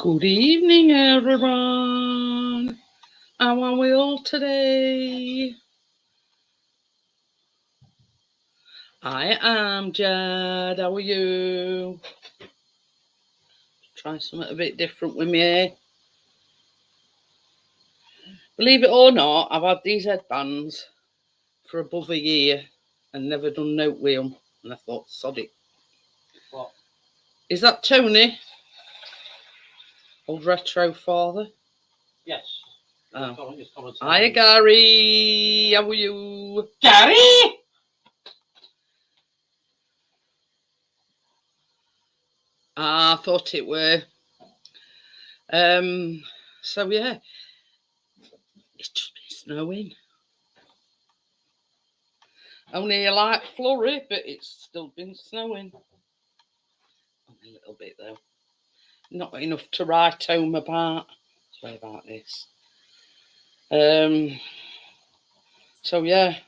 Good evening, everyone. How are we all today? I am Jad. How are you? Try something a bit different with me. Believe it or not, I've had these headbands for above a year and never done note with them. And I thought, sod it. What? Is that Tony? Old retro father? Yes. Oh. Just Hiya, Gary. How are you? Gary! I thought it were. So yeah, it's just been snowing. Only a light flurry, but it's still been snowing. Only a little bit though. Not enough to write home about. Sorry about this. So yeah,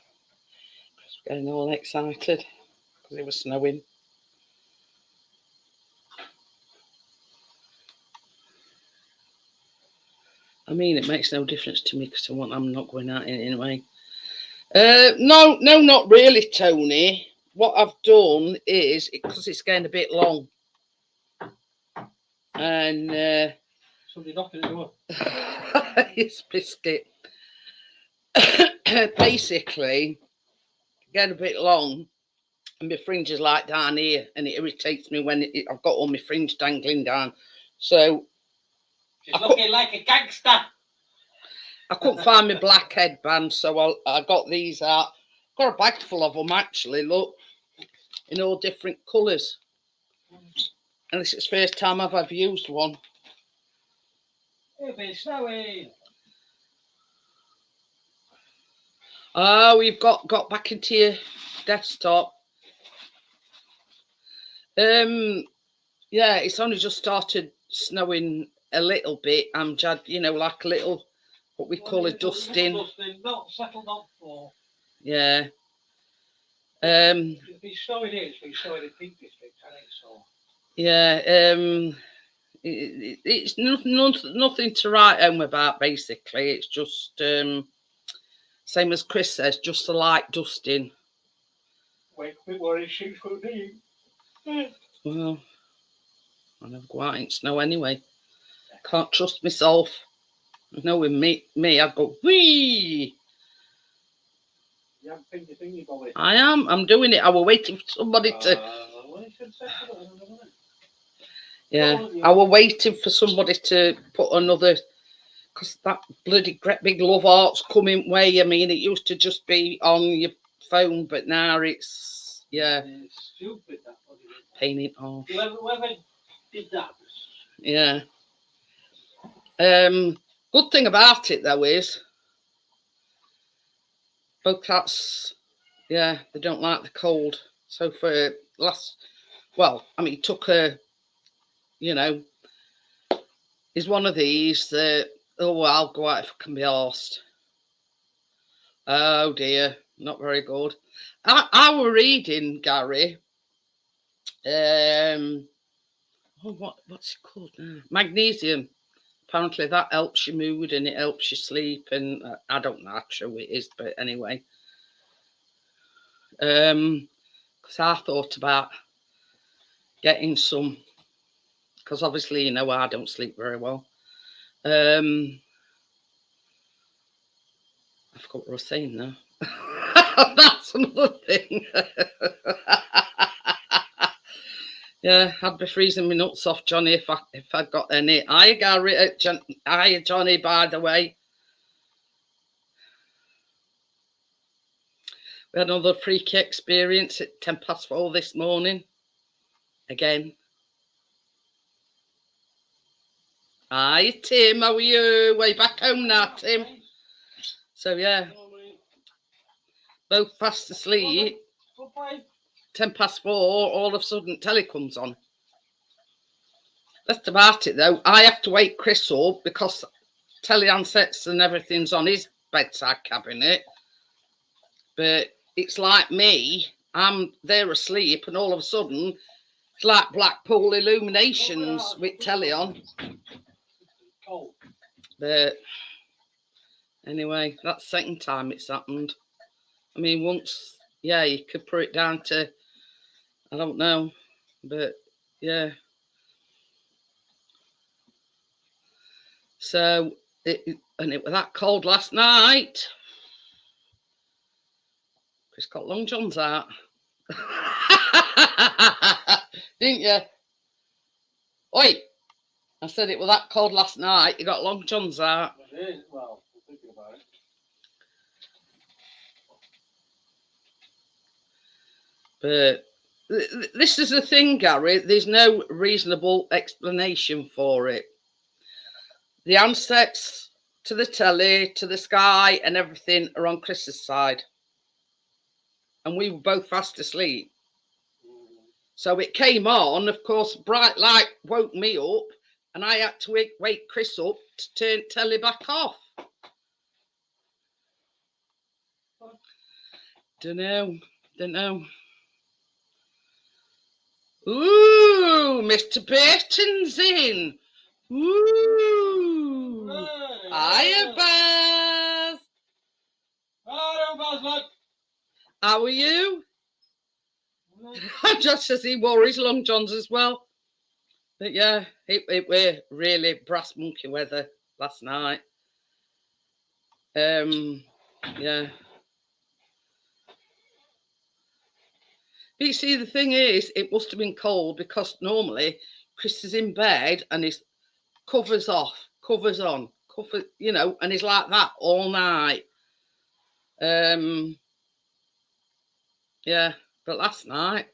getting all excited because it was snowing. I mean, it makes no difference to me because I'm not going out in anyway. No, not really, Tony. What I've done is because it's getting a bit long, and somebody knocking at the door. it's biscuit. Basically, getting a bit long, and my fringe is like down here, and it irritates me when I've got all my fringe dangling down. So she's looking like a gangster. I couldn't find my black headband, so I got these out. Got a bag full of them actually. Look, in all different colours. And this is the first time I've ever used one. It'll be snowing. Oh, we've got back into your desktop. Yeah, it's only just started snowing a little bit. I'm Jad, like a little what we call a dusting. Not settled on floor. Yeah. It's been snowing here. It's been snowing in Peak District, I think so. Yeah. It's nothing to write home about. Basically, it's just same as Chris says, just a light dusting. Wait a bit worried 6 foot deep. Well, I never go out in snow anyway. Can't trust myself. Knowing me, I'd go whee. You haven't pinned your thingy, Bobby. I am. I'm doing it. I was waiting for somebody to. Yeah, I was waiting for somebody to put another, because that bloody great big love heart's coming way. I mean, it used to just be on your phone, but now it's It's stupid that bloody pain it off. Whoever did that. Yeah. Good thing about it though is both cats, they don't like the cold. So for it took a, is one of these that, I'll go out if I can be arsed. Oh dear, not very good. I were reading, Gary, what's it called now? Magnesium. Apparently that helps your mood and it helps you sleep, and I don't know how true it is, but anyway. Because I thought about getting some, because obviously I don't sleep very well. I forgot what I was saying now. That's another thing. Yeah, I'd be freezing my nuts off, Johnny, if I'd got any. Hiya, Gary. Hiya, Johnny, by the way. We had another freaky experience at 4:10 this morning. Again. Hi, Tim. How are you? Way back home now, Tim. So, yeah. Both fast asleep. 4:10, all of a sudden, telly comes on. That's about it, though. I have to wake Chris up because telly handsets and everything's on his bedside cabinet. But it's like me. I'm there asleep, and all of a sudden, it's like Blackpool Illuminations with telly on. cold. But anyway, that's the second time it's happened. I mean, once, yeah, you could put it down to, I don't know, but yeah. So, it was that cold last night. Chris got long johns out. Didn't you? Oi! I said it was that cold last night. You got long johns out. It is. Well, I'm thinking about it. But this is the thing, Gary. There's no reasonable explanation for it. The handsets to the telly, to the Sky, and everything are on Chris's side. And we were both fast asleep. So it came on, of course, bright light woke me up, and I had to wake Chris up to turn telly back off. Don't know. Ooh, Mr. Burton's in. Ooh. Hiya, Baz. Hello, Baz, look. How are you? Just as he wore his long johns as well. But yeah, it were really brass monkey weather last night. Yeah. But you see, the thing is, it must have been cold because normally Chris is in bed and his covers off, covers on, you know, and he's like that all night. Yeah, but last night,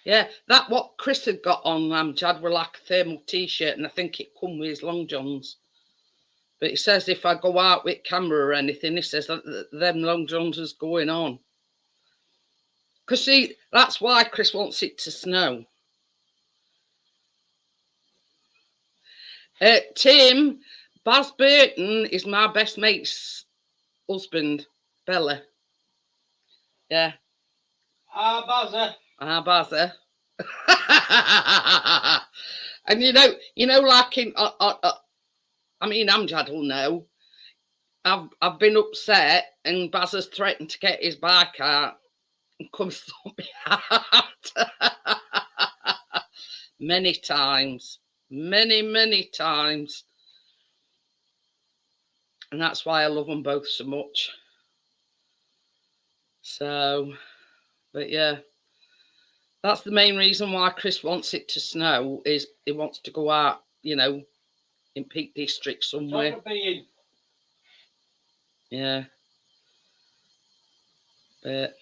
yeah, that what Chris had got on Amjad were like a thermal t-shirt, and I think it come with his long johns. But he says if I go out with camera or anything, he says that them long johns is going on. Because see, that's why Chris wants it to snow. Tim, Baz Burton is my best mate's husband, Bella. Yeah. Bazza. Bazza. And you know, like in, I mean, Amjad will know. I've been upset, and Baz has threatened to get his bike out and come sort me out. Many times, many times, and that's why I love them both so much. So, but yeah, that's the main reason why Chris wants it to snow, is he wants to go out, you know, in Peak District somewhere. Yeah. But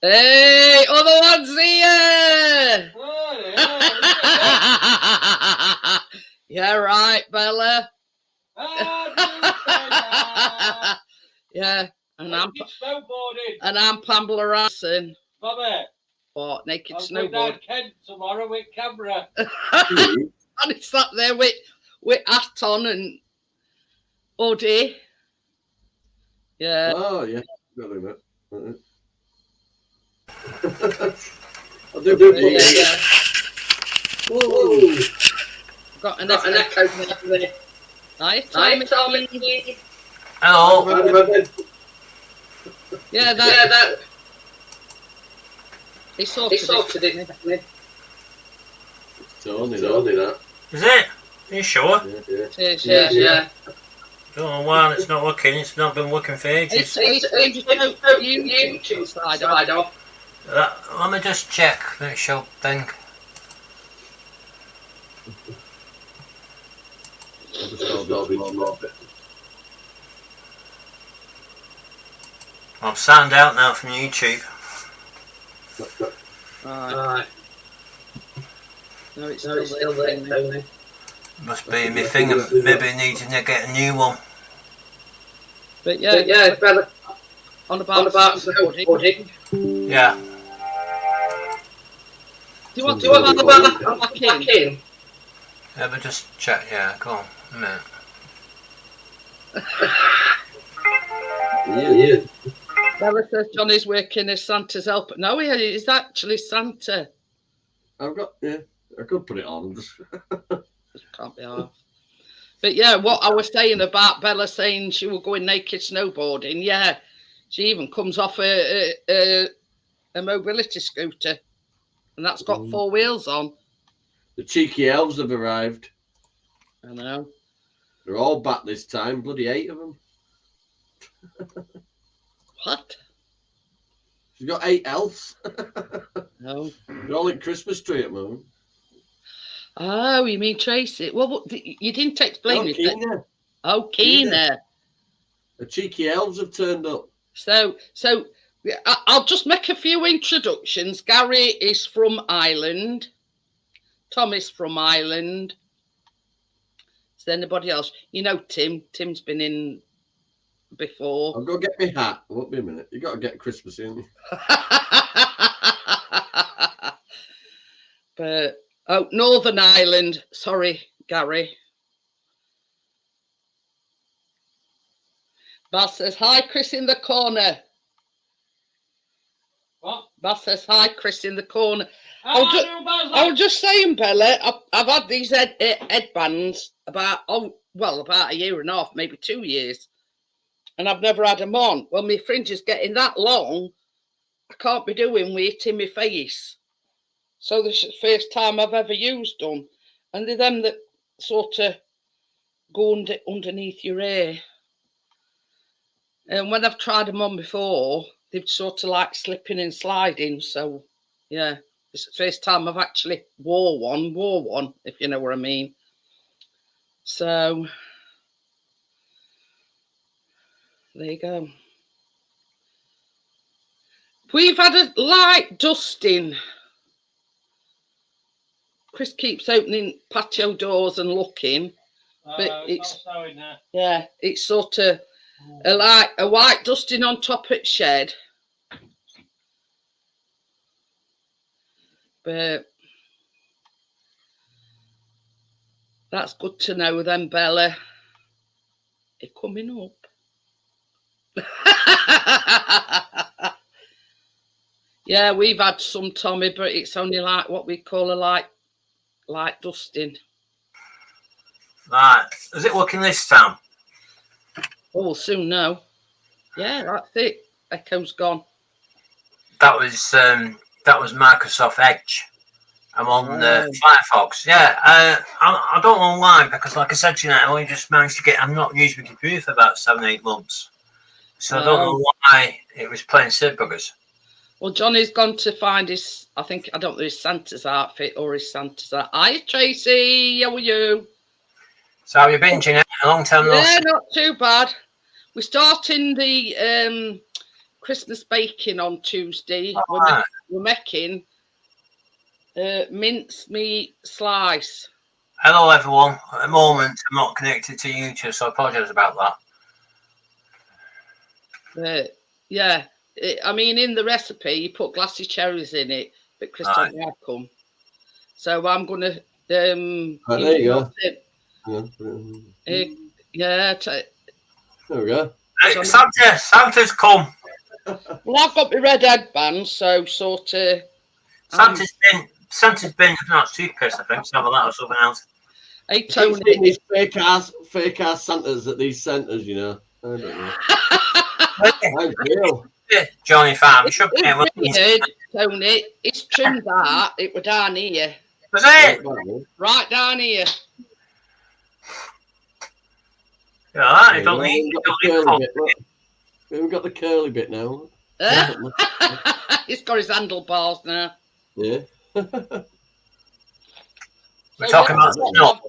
hey, other ones here! Yeah, right, Bella. Yeah, and I'm Pamela Ranson. Bobby. What, naked I'll snowboard? Kent tomorrow with camera. And he sat there with hat on and hoodie. Yeah. Oh yeah, got to do that. I'll do it. Yeah. Whoa. Got an echo there. Hi, Tommy. Hello. Yeah, that. He sorted it, didn't he? It's only that. Is it? Are you sure? Yeah. Don't know why it's not working. It's not been working for ages. YouTube side off. Let me just check. Make sure thing. I'm signed out now from YouTube. Right. No, it's still there, Tony. Must be my thing. Maybe needing to get a new one. But yeah, better on about snowboarding. Yeah. Do you want to back in? Let me just check. Yeah, go on. A minute. Yeah. Bella says Johnny's working as Santa's helper. No, he's actually Santa. I've got, yeah, I could put it on. Just can't be hard. But yeah, what I was saying about Bella saying she will go in naked snowboarding. Yeah, she even comes off a mobility scooter, and that's got 4 wheels on. The cheeky elves have arrived. I know. They're all back this time. Bloody 8 of them. What? She's got 8 elves. No. They're all in Christmas tree at the moment. Oh, you mean Tracy? Well, you didn't explain it. Keena. Oh, Keena. The cheeky elves have turned up. So I'll just make a few introductions. Gary is from Ireland. Tom is from Ireland. Is there anybody else? You know Tim. Tim's been in before. I'll go get my hat. Won't be a minute. You got to get Christmas in. But Northern Ireland. Sorry, Gary. Bass says hi, Chris in the corner. What? Bass says hi, Chris in the corner. How I was just saying, Bella, I've had these headbands about a year and a half, maybe 2 years, and I've never had them on. Well, my fringe is getting that long, I can't be doing with it in my face. So this is the first time I've ever used them, and they're them that sort of go underneath your hair. And when I've tried them on before, they've sort of like slipping and sliding. So, yeah. It's the first time I've actually wore one, if you know what I mean. So, there you go. We've had a light dusting. Chris keeps opening patio doors and looking. But it's yeah, it's sort of a white dusting on top of the shed. But that's good to know then, Bella. It's coming up. Yeah, we've had some, Tommy, but it's only like what we call a light dusting. Right. Is it working this time? Oh, we'll soon know. Yeah, that's it. Echo's gone. That was Microsoft Edge. I'm on Firefox. Yeah, I don't know why, because like I said to you, I only just managed to get. I'm not using my computer for about 7-8 months, so I don't know why it was playing Sid buggers. Well, Johnny's gone to find his. I don't know his Santa's outfit or his Santa's outfit. Hi, Tracy. How are you? So have you binging it? A long time no Yeah, see. not too bad. We're starting the Christmas baking on Tuesday. Right. We're making mincemeat slice. Hello everyone. At the moment, I'm not connected to YouTube, so I apologise about that. Yeah, I mean, in the recipe, you put glassy cherries in it, but Chris don't like them. So I'm going to... there you go. Yeah. There we go. Hey, Santa's come. Well, I've got my red headband, so sort of... Santa's been not toothpaste, I think. So have that or something else. Hey, Tony. Tony. These fake ass Santas at these centres, you know. I don't know. I feel. Johnny Farm, you should be able Tony, it's trimmed that. It was down here. Was it? Right down here. Yeah, you don't need We've got the curly bit now. He's got his handlebars now. Yeah. We're talking about snow.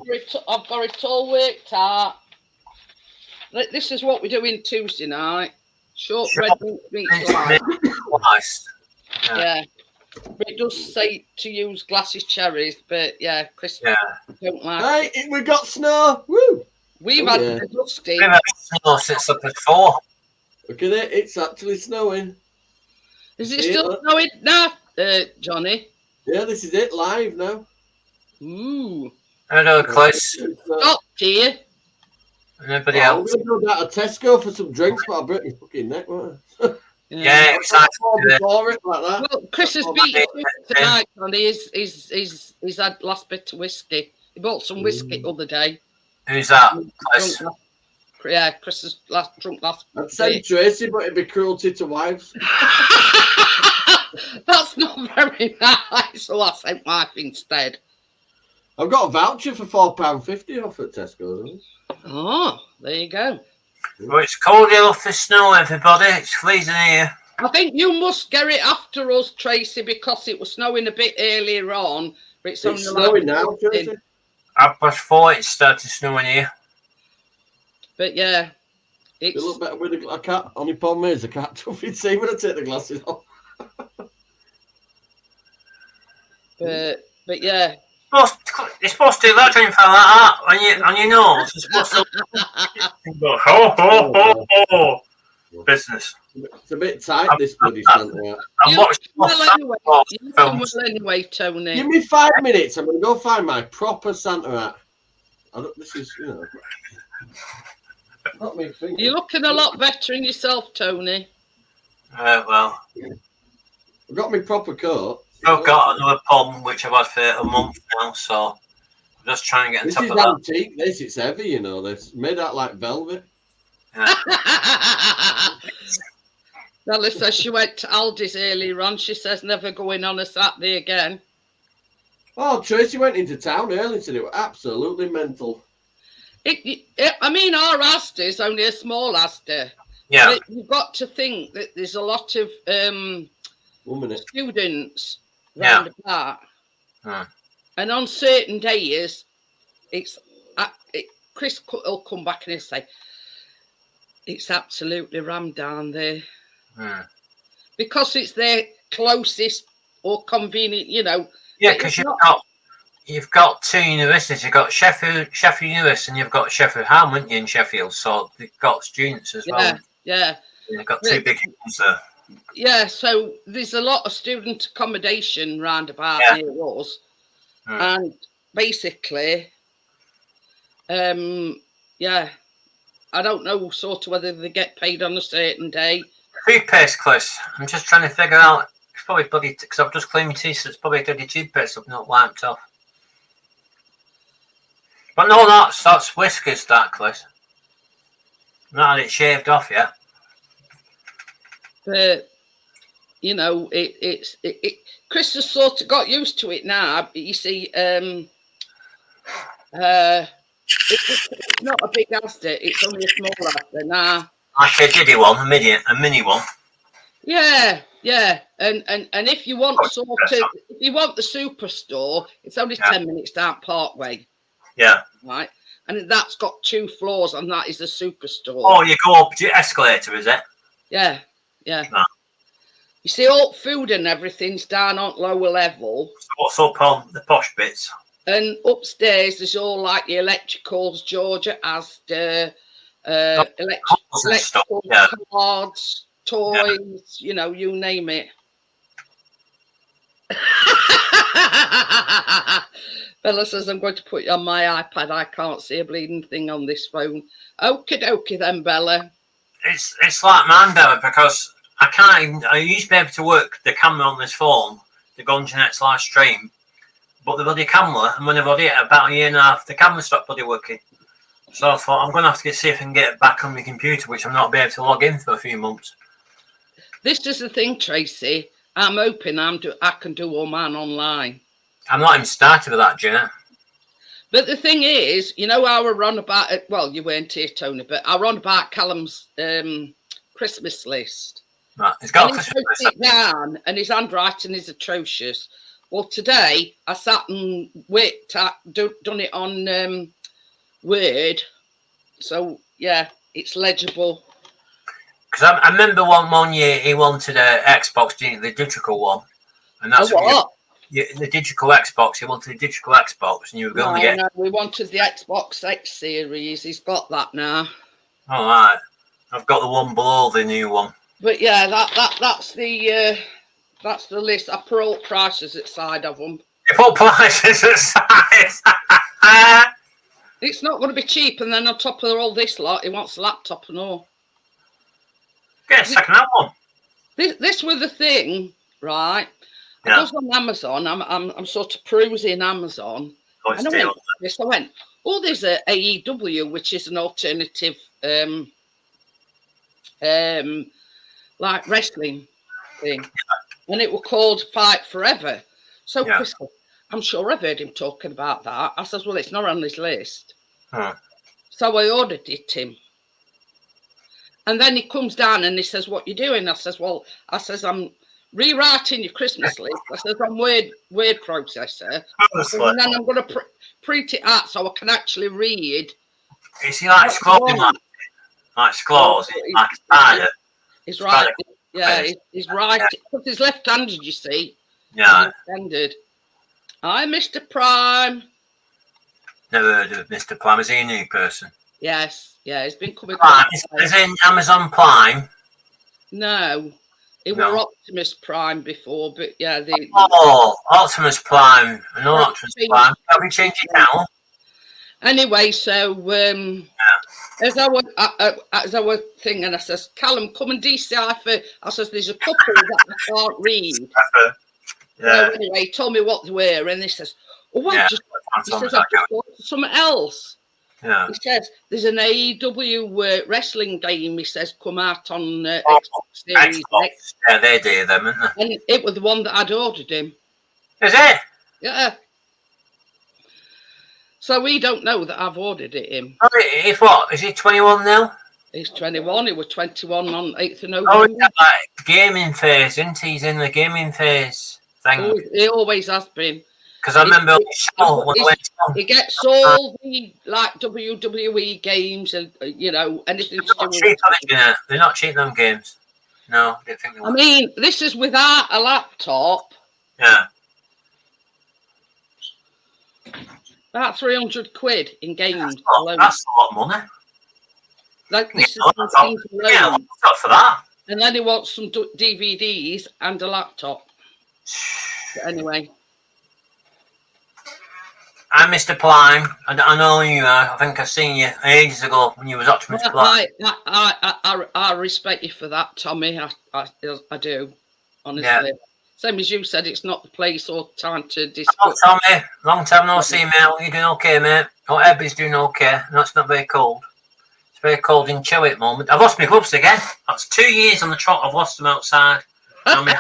I've got it all worked out. This is what we're doing Tuesday night. Short red meat slice. Yeah. It does say to use glassy cherries, but yeah, Chris don't like. Hey, we got snow. Woo! We've had the dusting. We've had snow since up at 4. Look at it. It's actually snowing. Is it still snowing now, Johnny? Yeah, this is it live now. Ooh. Hello, Chris. Stop, dear. And everybody else. I'm going to go down to Tesco for some drinks, but I broke my fucking neck, won't I? Yeah, excited. Before it like that. Well, Chris has Oh, beat yeah. you tonight, and he's had last bit of whiskey. He bought some whiskey the other day. Who's that? Drunk Chris? last- yeah, Chris is drunk last. I'd send Tracy, but it'd be cruelty to wives. That's not very nice. So I sent wife instead. I've got a voucher for £4.50 off at Tesco. Oh, there you go. Well, it's cold here off the snow, everybody. It's freezing here. I think you must get it after us, Tracy, because it was snowing a bit earlier on. But it's only It's snowing now, Tracy. 4:30 it started snowing here. But yeah, You it's look better with a cat. Only problem is I can't tuffy see when I take the glasses off. but yeah. It's supposed to do that thing for like that on your nose. It's supposed to go ho ho ho ho. Business. It's a bit tight, this bloody Santa. I'm You watching well Santa anyway, Claus you films. well anyway, Tony. Give me 5 minutes. I'm going to go find my proper Santa hat. This is, not me thinking. You're looking a lot better in yourself, Tony. Well, I've got my proper coat. I've got another problem which I've had for a month now, so I'm just trying to get on This top is of that. antique. It's heavy, This made out like velvet. Bella says she went to Aldi's earlier on. She says never going on a Saturday again. Oh, Tracy went into town early today. It was absolutely mental. I mean, our Asda is only a small Asda. Yeah, But you've got to think that there's a lot of 1 minute. students Yeah. round about. Hmm. And on certain days, Chris will come back and he'll say, it's absolutely rammed down there. Because it's their closest or convenient, yeah, But because it's you've got two universities. You've got Sheffield University, and you've got Sheffield Ham, haven't you, in Sheffield? So they've got students as well. Yeah. They've got two big ones there. Yeah, so there's a lot of student accommodation round about near us. And basically, I don't know sort of whether they get paid on a certain day. Toothpaste, Chris. I'm just trying to figure out. It's probably bloody because I've just cleaned my teeth, so it's probably dirty toothpaste I've not wiped off. But no, that's whiskers, that, Chris. Not had it shaved off yet. But Chris has sort of got used to it now. But you see, it's not a big Asda. It's only a small Asda now. Like a diddy one, a mini one. Yeah. And if you want if you want the superstore, it's only 10 minutes down Parkway. Yeah. Right. And that's got 2 floors, and that is the superstore. Oh, you go up the escalator, is it? Yeah. No. You see, all food and everything's down on lower level. So what's up on the posh bits? And upstairs, there's all like the electricals, Georgia Asda, electrical cards, toys, you name it. Bella says, I'm going to put you on my iPad. I can't see a bleeding thing on this phone. Okie dokie then, Bella. It's like mine, Bella, because I used to be able to work the camera on this phone to go on Jeanette's live stream, but the bloody camera, and when I've had it about a year and a half, the camera stopped bloody working. So I thought I'm going to have to see if I can get it back on my computer, which I'm not be able to log in for a few months. This is the thing, Tracy. I'm hoping I can do all mine online. I'm not even started with that, Jeanette. But the thing is, how we're on about it. Well, you weren't here, Tony, but I run about Callum's Christmas list. Right, he's got And a he Christmas puts list. it down, and his handwriting is atrocious. Well, today I sat and done it on Word, so yeah, it's legible. Because I remember one year he wanted an Xbox, the digital one, and that's what? The digital Xbox. He wanted a digital Xbox, and you were going to get. No, we wanted the Xbox X series. He's got that now. All right, I've got the one below the new one. But yeah, that's the list. I put all prices at side of them. You put prices aside. It's not going to be cheap, and then on top of all this lot, he wants a laptop and all. Get a second-hand one. this was the thing, right? Yeah. I was on Amazon. I'm sort of perusing Amazon, Oh, it's and I deal. went, oh, there's a AEW, which is an alternative, like wrestling thing, and it was called Fight Forever. So Yeah. Chris, I'm sure I've heard him talking about that. I says, well, it's not on this list. Huh. So I ordered it him. And then he comes down and he says, what you doing? I says, well, I'm rewriting your Christmas list. I says, I'm word processor. I says, and then I'm going to print it out so I can actually read. Is he like scrolling like scrolls? Like a spider? He's right. Yeah, he's right. Because he's left-handed, you see. Yeah. Left-handed. Hi, Mr. Prime. Never heard of Mr. Prime. Is he a new person? Yes, yeah, he's been coming. Prime, is in Amazon Prime? No, it No. were Optimus Prime before, but yeah, Oh, Optimus Prime. I know Optimus Prime. Can we change it now? Anyway, so as I was thinking, I says, Callum, come and decipher. I says, there's a couple that I can't read. Yeah. So anyway, he told me what they were, and he says, oh, Yeah. he says, I've just got something else. Yeah. He says, there's an AEW wrestling game, he says, come out on Xbox Series Xbox. X. Yeah, they do them, isn't they? And it was the one that I'd ordered him. Is it? Yeah. So we don't know that I've ordered it him. Oh, if what? Is he 21 now? He's 21. He was 21 on 8th of Oh, November. he's got like gaming phase, isn't he? He's in the gaming phase thing. Oh, he always has been. Because I remember on the show when I went on. He gets all the like WWE games and anything to do Not with cheap, are they? Yeah, they're not cheap, them games. No, I didn't think they were. I mean, this is without a laptop. Yeah. About 300 quid in games alone. That's a lot of money. Like this Yeah, is games Yeah, alone. not for that. And then he wants some DVDs and a laptop. But anyway. I'm Mr. Prime. I know you. I think I've seen you ages ago when you was Optimus Prime. I respect you for that, Tommy. I do, honestly. Yeah. Same as you said, it's not the place or time to Oh, discuss. Tommy, long time no see, mate. You doing okay, mate? Oh, everybody's doing okay. No, it's not very cold. It's very cold in Chewy at the moment. I've lost my gloves again. That's 2 years on the trot. I've lost them outside. I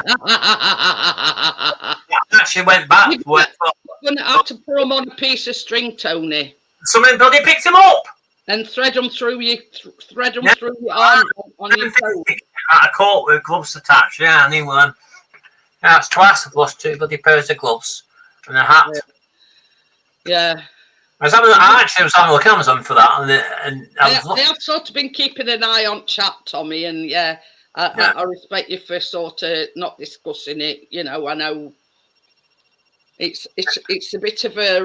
actually went back. You're going to have to put them on a piece of string, Tony, Somebody bloody picked them up. and thread them through your arm on your phone. At a coat with gloves attached. Yeah, I need one. Yeah, it's twice I've lost 2 bloody pairs of gloves and a hat. Yeah. I actually was having a look at Amazon for that, and I was I have sort of been keeping an eye on chat, Tommy, and I respect you for sort of not discussing it. I know it's a bit of a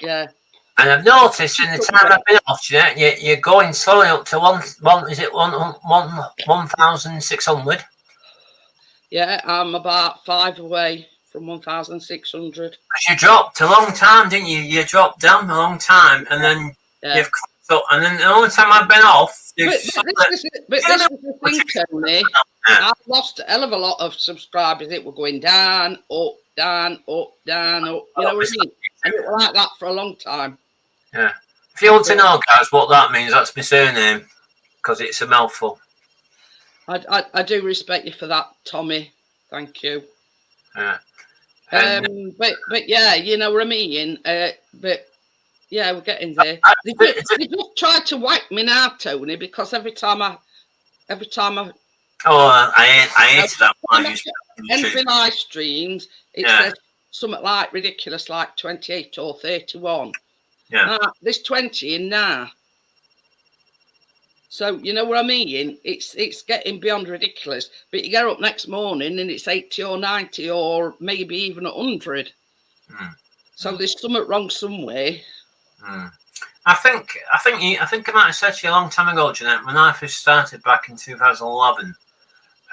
yeah. And I've noticed in the time I've been off, you're going slowly up to 1,600. Yeah, I'm about 5 away from 1,600. Because you dropped a long time, didn't you? You dropped down a long time, and then you've caught up. And then the only time I've been off, but this is the thing, Tony. I've lost a hell of a lot of subscribers. It were going down, up, down, up, down, up. You know what I mean? And it was like that for a long time. Yeah. If you want to know, guys, what that means, that's my surname, because it's a mouthful. I do respect you for that, Tommy. Thank you. Yeah. But yeah, you know what I mean. But yeah, we're getting there. They just tried to whack me now, Tony, because every time I Oh, I hated that one. entering live streams, it says something like ridiculous, like 28 or 31. Yeah. There's 20 in now. So you know what I mean? It's getting beyond ridiculous. But you get up next morning and it's 80 or 90 or maybe even 100. So there's something wrong somewhere. I think I might have said to you a long time ago, Jeanette, when I first started back in 2011,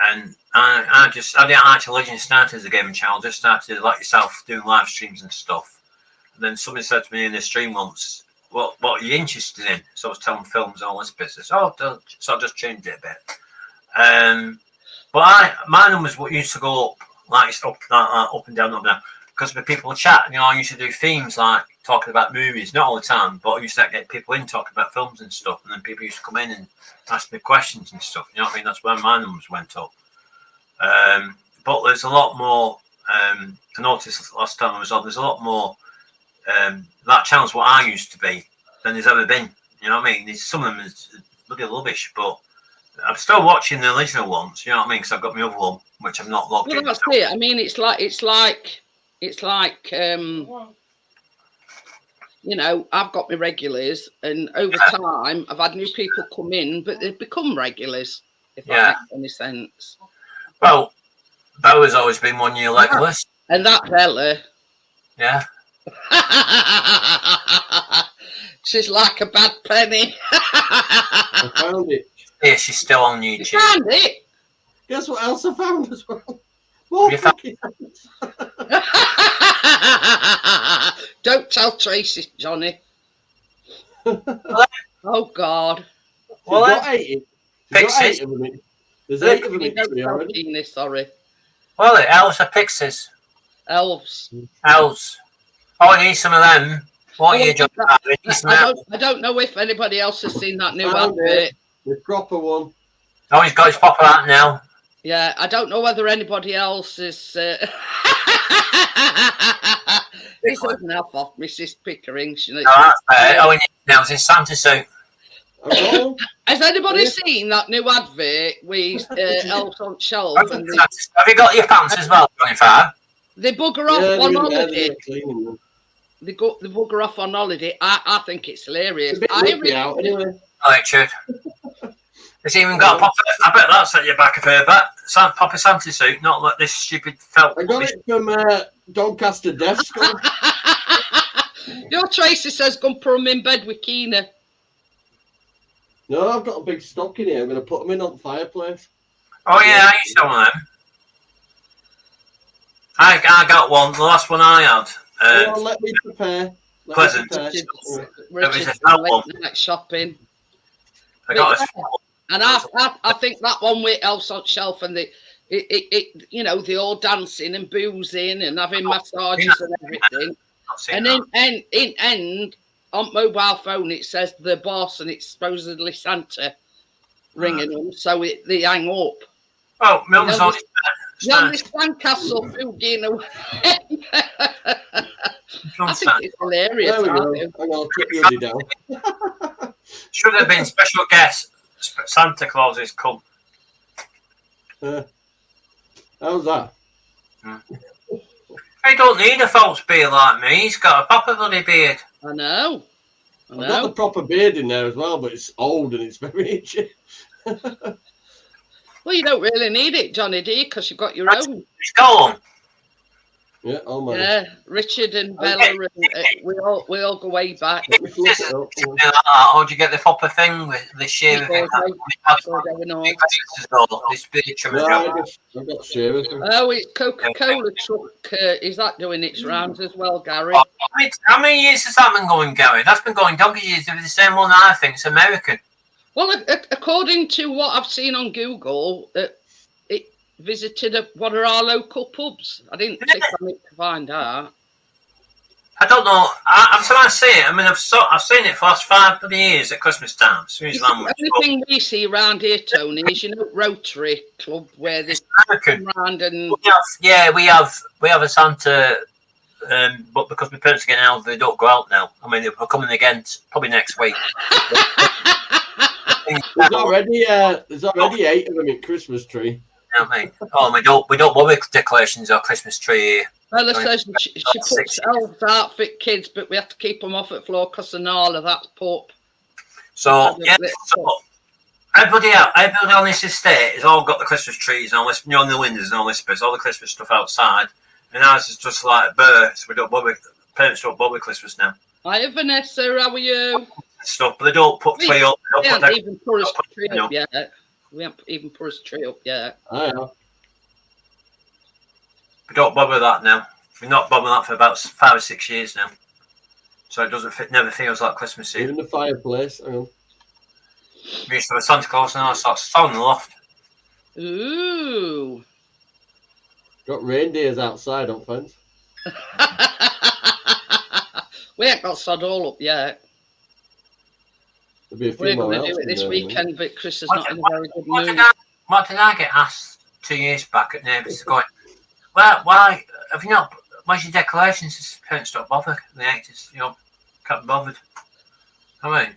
and I didn't actually originally start as a gaming channel, just started like yourself doing live streams and stuff. And then somebody said to me in the stream once, what are you interested in? So I was telling films and all this business. So I just changed it a bit. But my numbers used to go up like it's up and down, because the people chat. You know, I used to do themes like talking about movies, not all the time, but I used to get people in talking about films and stuff, and then people used to come in and ask me questions and stuff. You know what I mean? That's when my numbers went up. But there's a lot more. I noticed last time I was on. There's a lot more. That channel's what I used to be than there's ever been. You know what I mean? Some of them is bloody rubbish, but I'm still watching the original ones. You know what I mean? Because I've got my other one, which I'm not logged in. Well, that's it. I mean, it's like you know, I've got my regulars, and over time, I've had new people come in, but they've become regulars. If that makes any sense. Well, Bella's always been 1 year legless. And that Bella. Yeah. She's like a bad penny. I found it. Yeah, she's still on YouTube. You found it? Guess what else I found as well? More fucking Don't tell Tracy, Johnny. Oh, God. Well, got 8. Got 8 of them. There's 8 of them in Don't tell already. Tina, sorry. Well, elves are pixies. Elves. Elves. Oh, I need some of them. What are you, John? I don't know if anybody else has seen that new Found advert. it. The proper one. Oh, he's got his popper out now. Yeah, I don't know whether anybody else is. This was enough off Mrs. Pickering. Oh, that's fair. Oh, now it's in Santa suit. Has anybody seen that new advert with elves on shelf? And Have you got your pants as well, 25? they bugger off Yeah, on they're in there, holiday. they're cleaning them. They bugger off on holiday. I think it's hilarious. It's a bit nippy out, anyway. Oh, it should. It's even got a popper. I bet that's at your back of her back. Popper Santa suit, not like this stupid felt. I got it from Doncaster Deaf School. Your Tracy says go and put them in bed with Keena. No, I've got a big stock in here. I'm going to put them in on the fireplace. Oh, yeah, I used to have one of them. I got one, the last one I had. Well, let me prepare. Pleasant. Richard's that one. late night shopping. I got a And I think that one with Elves on Shelf and it you know, the all dancing and boozing and having massages and everything. And then in end on mobile phone it says the boss and it's supposedly Santa ringing them, so they hang up. Oh, Milton's on his Yeah, this sandcastle fooding away. I think it's hilarious. There we go. I do. Hang on, I'll put you down. Should have been special guest. Santa Claus is come. How's that? I don't need a false beard like me. He's got a proper bloody beard. I know. I've got the proper beard in there as well, but it's old and it's very itchy. Well, you don't really need it, Johnny, do you? Because you've got your own. It's gone. Yeah, oh my. Yeah, Richard and Bella, and, we all go way back. Let me flip it up. How'd you get the proper thing with the shearer thing? This beard trimmer job. I've got shearers. Oh, it's Coca-Cola truck. Is that doing its rounds as well, Gary? How many years has that been going, Gary? That's been going donkey years. It's the same one I think. It's American. Well, according to what I've seen on Google, it visited one of our local pubs. I didn't click on it to find out. I don't know. I'm trying to see it. I mean, I've seen it for the last 5 years at Christmas time. The only thing we see around here, Tony, is Rotary Club where they come round and we have a Santa, but because my parents are getting out, they don't go out now. I mean, they're coming again probably next week. There's already 8 of them in Christmas tree. You know what I mean? Oh, we don't bother decorations or Christmas tree here. Bella says she puts elves outfit kids, but we have to keep them off at floor because of all of that pup. So everybody on this estate has all got the Christmas trees and all this, on the windows and all this bit, all the Christmas stuff outside, and ours is just like birds. We don't bother. Parents don't bother Christmas now. Hi, Vanessa. How are you? Stuff, but they don't put tree up. We haven't even put us tree up yet. We haven't even put us tree up yet. I know. We don't bother that now. We've not bothered that for about 5 or 6 years now. So it never feels like Christmas here. Even the fireplace. I know. We used to have a Santa Claus and all sorts. It's on the loft. Ooh. Got reindeers outside on fence. We ain't got sod all up yet. There'll be a few We're more going to else do it in this there, weekend, but Chris is What not did- in a very good What mood. did I get asked 2 years back at Neighbours? Going, well, why have you not? Where's your decorations? His parents don't bother. The 80s, can't be bothered. I mean,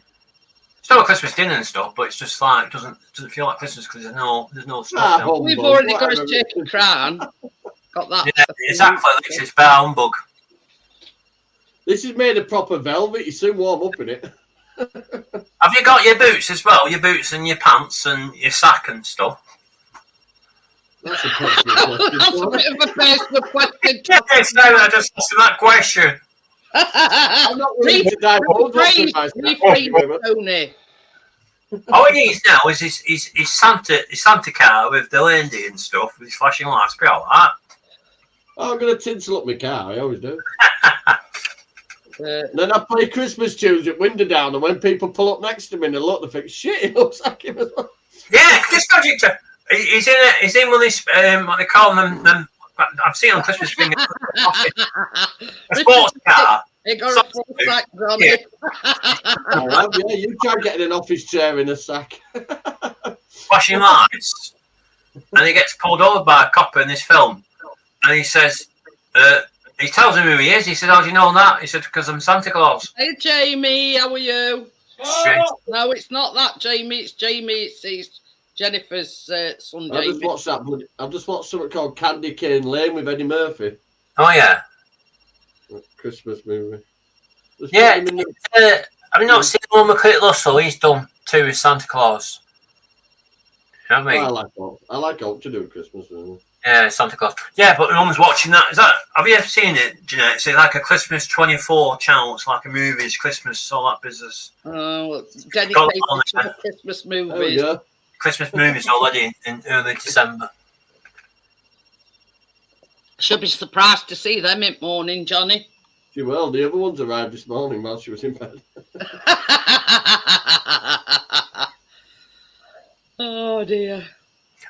still a Christmas dinner and stuff, but it's just like doesn't feel like Christmas because there's no stuff. Ah, We've humbug, already got whatever. his turkey crown. Got that. Yeah, exactly. It's bare humbug. This is made of proper velvet. You soon warm up in it. Have you got your boots as well? Your boots and your pants and your sack and stuff. That's a personal question. That's a Tony. bit of a personal question. Yes, no, I just asked him that question. I'm not willing to divulge what's in my Rephrase, Tony. All he needs now is his Santa car with the lady and stuff with his flashing lights. Be all right. Oh, I'm going to tinsel up my car. I always do. Uh, And then I play Christmas tunes at window down, and when people pull up next to me and they look, they think, shit, it looks like him as well. Yeah, just logic to. He's in one of these what they call them. I've seen on Christmas thing. A sports car. It got a full sack on it. Oh, yeah, you try getting an office chair in a sack. Flashing lights, and he gets pulled over by a cop in this film, and he says, he tells him who he is. He said, "How do you know that?" He said, "Because I'm Santa Claus." Hey, Jamie, how are you? Shit. No, it's not that, Jamie. It's Jamie. It's Jennifer's son, I just Jamie. watched that. I've just watched something called Candy Cane Lane with Eddie Murphy. Oh yeah, Christmas movie. Just yeah. put him in the- Have you not seen the one with Kurt Russell? He's done two with Santa Claus. You know what I mean? I like Hope to do a Christmas movie. Yeah, Santa Claus. Yeah, but no one's watching that. Have you ever seen it, Jeanette? It's like a Christmas 24 channel. It's like a movie. It's Christmas, all that business. Oh, dedicated to the Christmas There we movies. go. Christmas movies already in early December. Should be surprised to see them in morning, Johnny. She will. The other ones arrived this morning while she was in bed. Oh dear.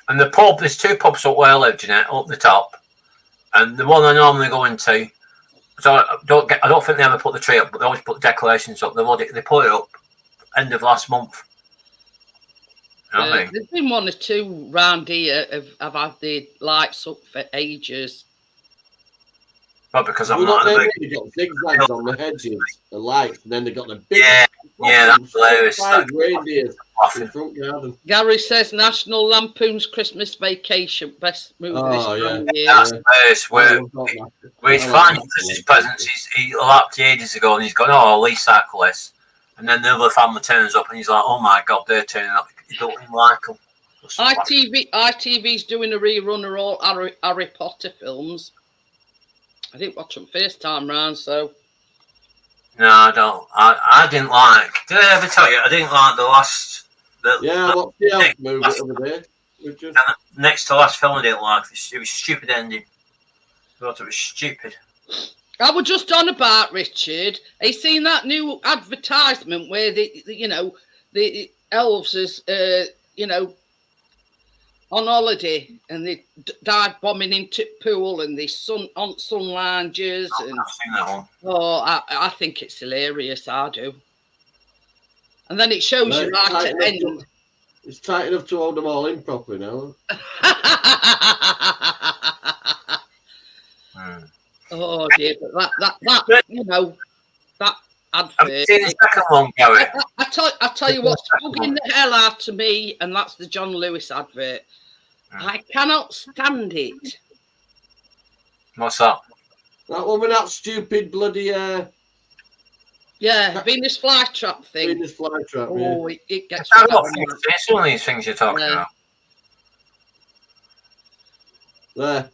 And the pub, there's two pubs up where I live, Jeanette, up the top. And the one I normally go into, so I don't think they ever put the tree up, but they always put decorations up. They put it up end of last month. You know what I mean? There's been one or two round here have had the lights up for ages. Well, because I'm Well, not a then big. they got zigzags on the hedges, the lights, and then they got the big Yeah, that's hilarious. five reindeers in Laughing. front garden. Gary says National Lampoon's Christmas Vacation, best movie Oh, this yeah. time of year. That's hilarious. Where he's I like finding that Christmas one. presents. He lapped ages ago, and he's gone, "Oh, I'll recycle this." And then the other family turns up, and he's like, "Oh my god, they're turning up. You don't even like them." ITV's doing a rerun of all Harry Potter films. I didn't watch them first time round, so No, I don't. I didn't like. Did I ever tell you? I didn't like the last. Yeah, I watched the Elf movie over there. Richard. Next to last film, I didn't like. It was stupid ending. I thought it was stupid. I was just on about Richard. Have you seen that new advertisement where the elves is on holiday and they dive bombing into pool and they sun lounges and I've seen that one. oh, I think it's hilarious. I do. And then it shows Right, you right tight at enough the to- end. It's tight enough to hold them all in properly now. Oh dear, but that that Have you advert. seen the second one, Gary? I tell you what's bugging the hell out of me, and that's the John Lewis advert. I cannot stand it. What's that? That one with that stupid bloody Yeah, Venus flytrap thing. Venus flytrap. Oh, it gets. I've got things. It's one of these things you're talking Yeah. about.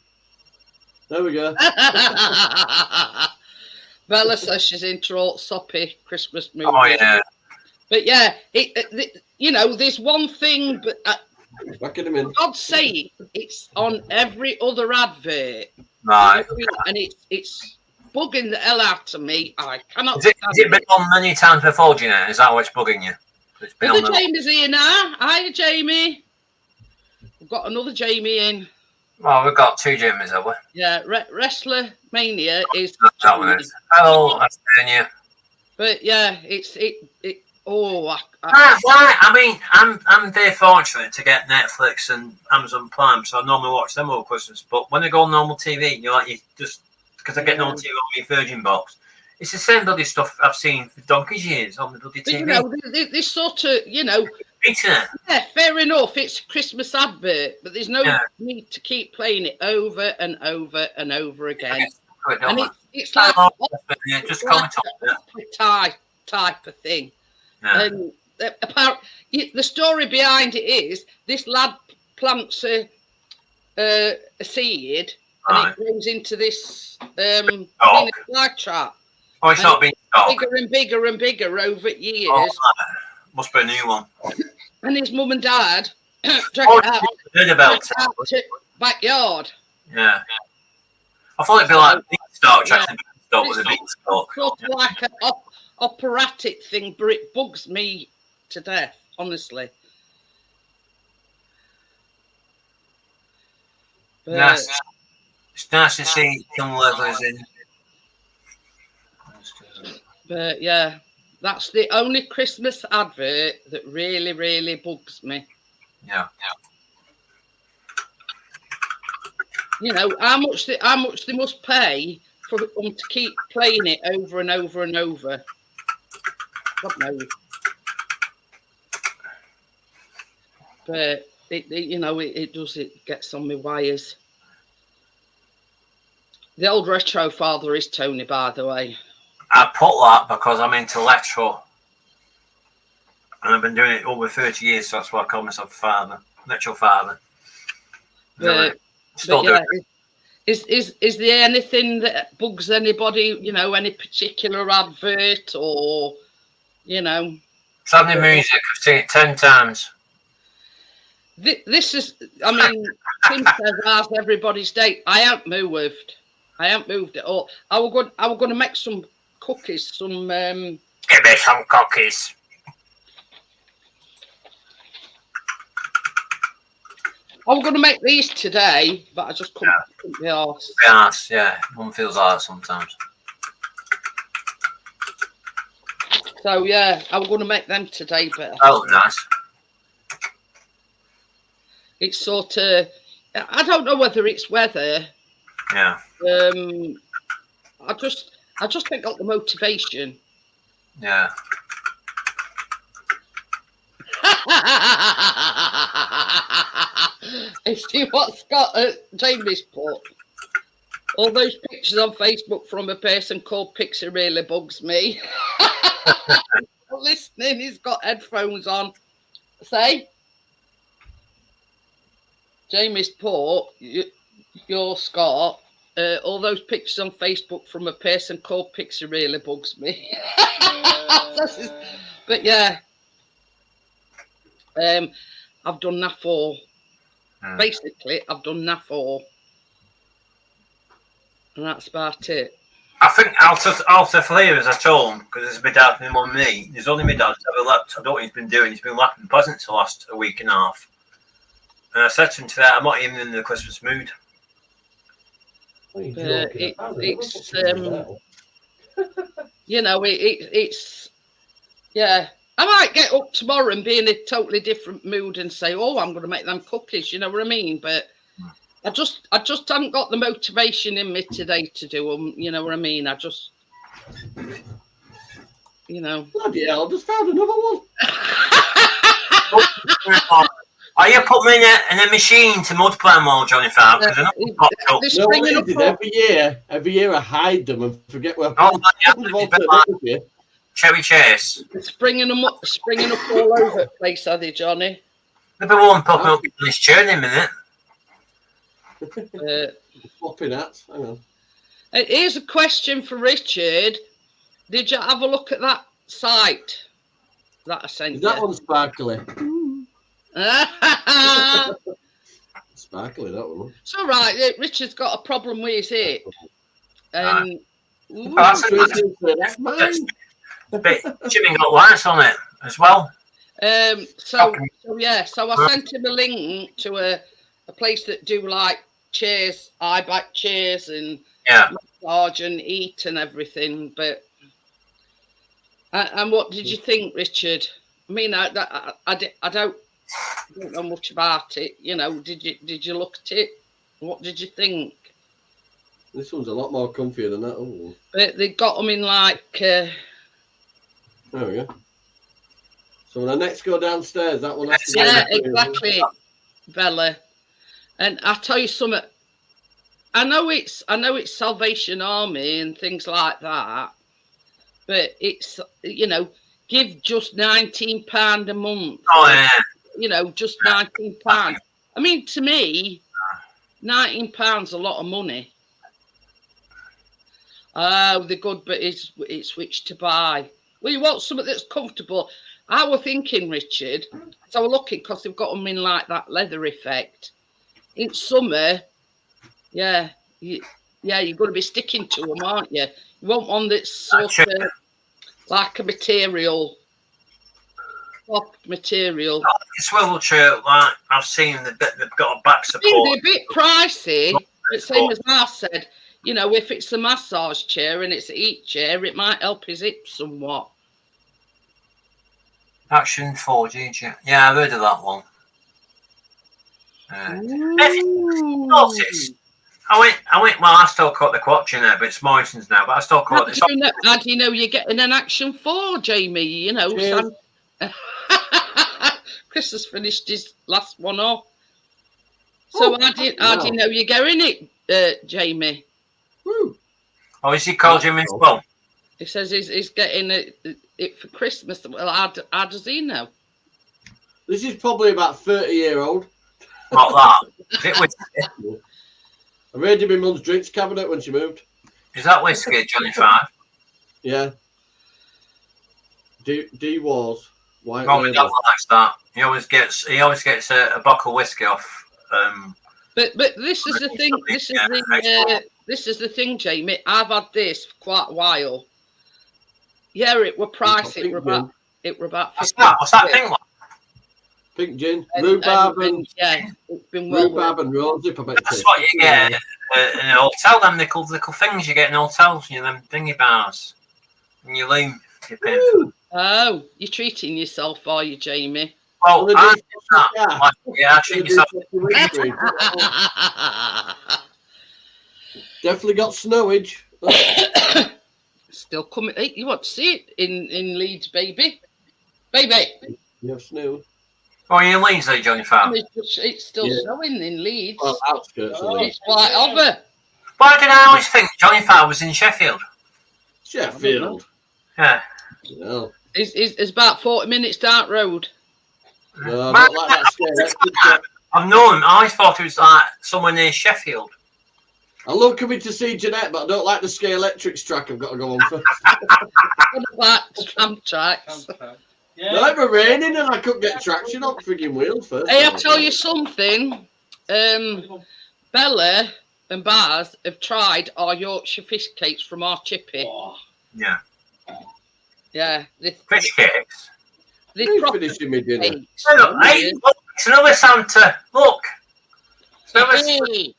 There we go. Bella says she's into all soppy Christmas movie. Oh yeah. But yeah, there's one thing, but Back in a minute. God's sake, it's on every other advert, Right. and it's bugging the hell out of me. I cannot. Has it been on many times before, Jeanette? Is that what's bugging you? It's been Other on the... Jamie's here now. Hiya, Jamie. We've got another Jamie in. Well, we've got 2 Jimmys, have we? Yeah, Wrestler Mania is. That one is. Hello, Estonia. But yeah, it. Oh, Why? I mean, I'm very fortunate to get Netflix and Amazon Prime, so I normally watch them over Christmas. But when I go on normal TV, you just because I get normal TV on my Virgin box, it's the same bloody stuff I've seen for donkey's years on the bloody TV. You know, this sort of, yeah, fair enough. It's a Christmas advert, but there's no need to keep playing it over and over and over again. And it's like just comment on it. Type of thing. Yeah. And the story behind it is this lad plants a seed and it grows into this fly trap. Oh, it's not being bigger and bigger and bigger over years. Oh, must be a new one. And his mum and dad dragged it out to backyard. Yeah. I thought it'd be like Beanstalk, with a beanstalk. Sort of like an operatic thing, but it bugs me to death, honestly. But, yes. It's nice to see young levels in. But yeah, that's the only Christmas advert that really, really bugs me. Yeah. You know how much they must pay for them to keep playing it over and over and over. God knows. But it gets on my wires. The old retro father is Tony, by the way. I put that because I'm into electro. And I've been doing it over 30 years, so that's why I call myself father. Electro father. Still doing it. Is there anything that bugs anybody, any particular advert or, Sunday music, I've seen it 10 times. This is, I mean, Tim says, ask everybody's date. I haven't moved. I haven't moved at all. I was going to make some cookies, Give me some cookies. I was going to make these today, but I just couldn't be arsed. Yeah. One feels like that sometimes. So, yeah, I was going to make them today, but... Oh, nice. It's sort of... I don't know whether it's weather. Yeah. I just ain't got the motivation. Yeah. You see what Scott Jamie's put? All those pictures on Facebook from a person called Pixie really bugs me. Listening, he's got headphones on. Say, Jamie's put, you're Scott. All those pictures on Facebook from a person called Pixie really bugs me. But yeah, I've done NAF4. Basically, I've done NAF4. And that's about it. I think out of flavours, I told him, because it's my dad, my mum, and me. There's only my dad's ever left. I don't know what he's been doing. He's been wrapping presents the last week and a half. And I said to him today, I'm not even in the Christmas mood. It's yeah. I might get up tomorrow and be in a totally different mood and say, "Oh, I'm going to make them cookies." You know what I mean? But I just haven't got the motivation in me today to do them. You know what I mean? I just, Bloody hell! I just found another one. Are you put me in a machine to multiply them all, Johnny Farr? Because every year I hide them and forget where. Cherry Chase. They're springing up all over the place, are they, Johnny? There'll be one popping up in this chair in a minute. Flopping hats. Hang on. Here's a question for Richard. Did you have a look at that site that I sent you? Is that one sparkly? Sparkly, that one. It's all right. Richard's got a problem with his hip. That's mine. Jimmy got lights on it as well. So I sent him a link to a place that do like chairs, high back chairs and Yeah. massage and eat and everything. But and what did you think, Richard? I mean, I don't know much about it. You know, did you look at it? What did you think? This one's a lot more comfier than that. Oh, But they got them in like. there we go. So when I next go downstairs, that one has to go Yeah, in the exactly, Bella. And I tell you something. I know it's Salvation Army and things like that, but it's, you know, give just £19 a month. Oh yeah. You know, just £19. I mean, to me, £19 a lot of money. Oh, they're good, but it's which to buy. Well, you want something that's comfortable. I was thinking, Richard, so I was looking because they've got them in like that leather effect. In summer, you're going to be sticking to them, aren't you? You want one that's sort of like a material, soft material. A swivel chair, like I've seen, they've got a back I think support. they're a bit pricey, but same as I said, you know, if it's a massage chair and it's a heat chair, it might help his hips somewhat. Action 4G. Yeah, I've heard of that one. Notice, I went. Well, I still caught the Quatch in there, but it's Morrison's now. But I still caught this. How do you know you're getting an Action 4, Jamie? You know, Cheers. Chris has finished his last one off. So how do you know you're getting it, Jamie? Woo. Oh, is he called him as well? He says he's getting it for Christmas. Well, how does he know? This is probably about 30-year-old. Not that. Is it whiskey? I raided my mum's drinks cabinet when she moved. Is that whiskey, Johnny Five? Yeah. D Wars. White Robbie label. Dad likes that. He always gets a bottle of whiskey off. But this is the thing. This is the thing, Jamie. I've had this for quite a while. Yeah, it were pricey. It were about. What's that? What's that thing like? Pink gin, rhubarb and yeah, it's been well rhubarb and rosehip. I bet it That's is. what you get in a hotel. Them little things you get in hotels. You know, them dingy bars. And you lean. You're paying for them. Oh, you're treating yourself, are you, Jamie? Well, Well, I they did that. yeah. Like, yeah, I treat myself. Definitely got snowage. Still coming. Hey, you want to see it in Leeds, baby? Baby. You have snow. Oh, you Leeds there, Johnny Farr. It's still Yeah. snowing in Leeds. Well, outskirts of Leeds. It's quite over. Why did I always think Johnny Farr was in Sheffield? Sheffield. Yeah. No. It's about 40 minutes down the road. No, I don't like that scale. I've known him. I always thought it was like somewhere near Sheffield. I love coming to see Jeanette, but I don't like the Sky Electrics track I've got to go on first. What about tram tracks? Yeah. No, it was raining and I couldn't get traction on frigging wheels first. Hey, I'll tell you something. Bella and Baz have tried our Yorkshire fish cakes from our chippy. Oh, Yeah. Yeah, Fish cakes. they Who's proper finishing me dinner? cakes. Look, hey, look, it's another Santa. Look. It's another Santa. Hey,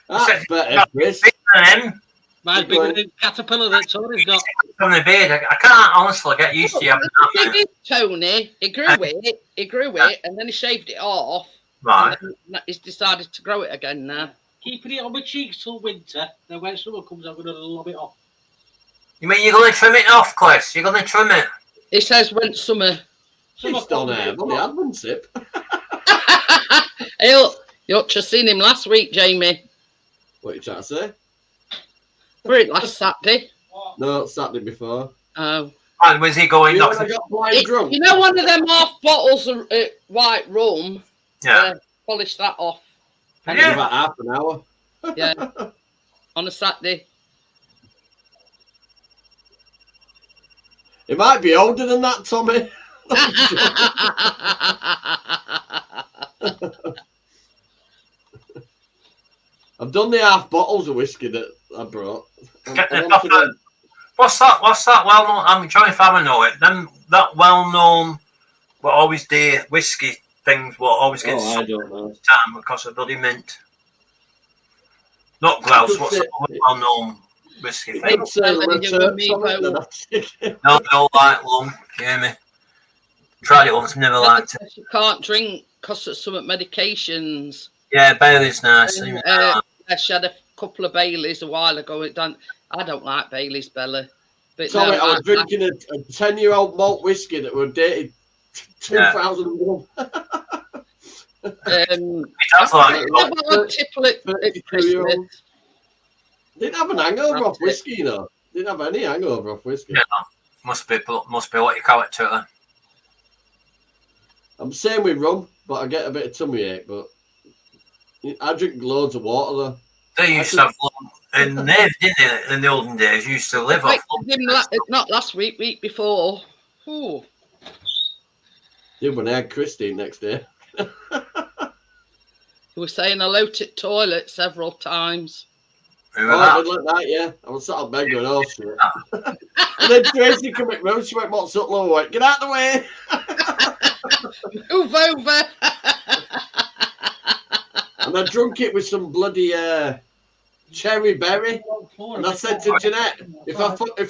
That's better, Chris. Bigger than him. mine's bigger than the caterpillar that Tony's got. From the beard. I can't honestly get used to having he that. did, Tony. He grew it, and then he shaved it off. Right. And then he's decided to grow it again now. Keeping it on my cheeks till winter. Then when summer comes, I'm going to lob it off. You mean you're going to trim it off, Chris? You're going to trim it? He says when summer. Just on air. I've only had one sip. Hey, look, you ought to have seen him last week, Jamie. What are you trying to say? Were it last Saturday? No, Saturday before. Oh. And where's he going? You know when Knocking- I got blind drunk? You know one of them half bottles of white rum? Yeah. Polish that off. It was Yeah. about half an hour. Yeah. On a Saturday. It might be older than that, Tommy. I've done the half bottles of whiskey that I brought. Get I the wanted top- What's that well-known? I'm trying to find know it. Them that well-known, but always dear whiskey things what always gets Oh, I don't know. time because of bloody mint. Not grouse, what's the well-known whiskey thing? It's No, I don't like lung, you hear me? Tried it once, never liked it. You can't drink because of some medications. Yeah, Bailey's nice. She had a couple of Baileys a while ago. I don't like Baileys, Bella. But Sorry, no, I was drinking a 10-year-old malt whiskey that was dated 2001. That's like tipple at Christmas. Didn't have an hangover off whiskey, you know. Didn't have any hangover off whiskey. Yeah, must be what you call it to it. I'm the same with rum, but I get a bit of tummy ache. But I drink loads of water though. They used to have in Nave, didn't they? In the olden days, used to live off. Not last week, week before. Ooh. Yeah, when I had Christine next day. We were saying hello to the toilet several times. I did like that, yeah. I was sat on bed going, oh shit. And then Tracy came back round, she went, what's up, love? I went, get out of the way. Move over. And I drunk it with some bloody cherry berry. And I said to Jeanette, if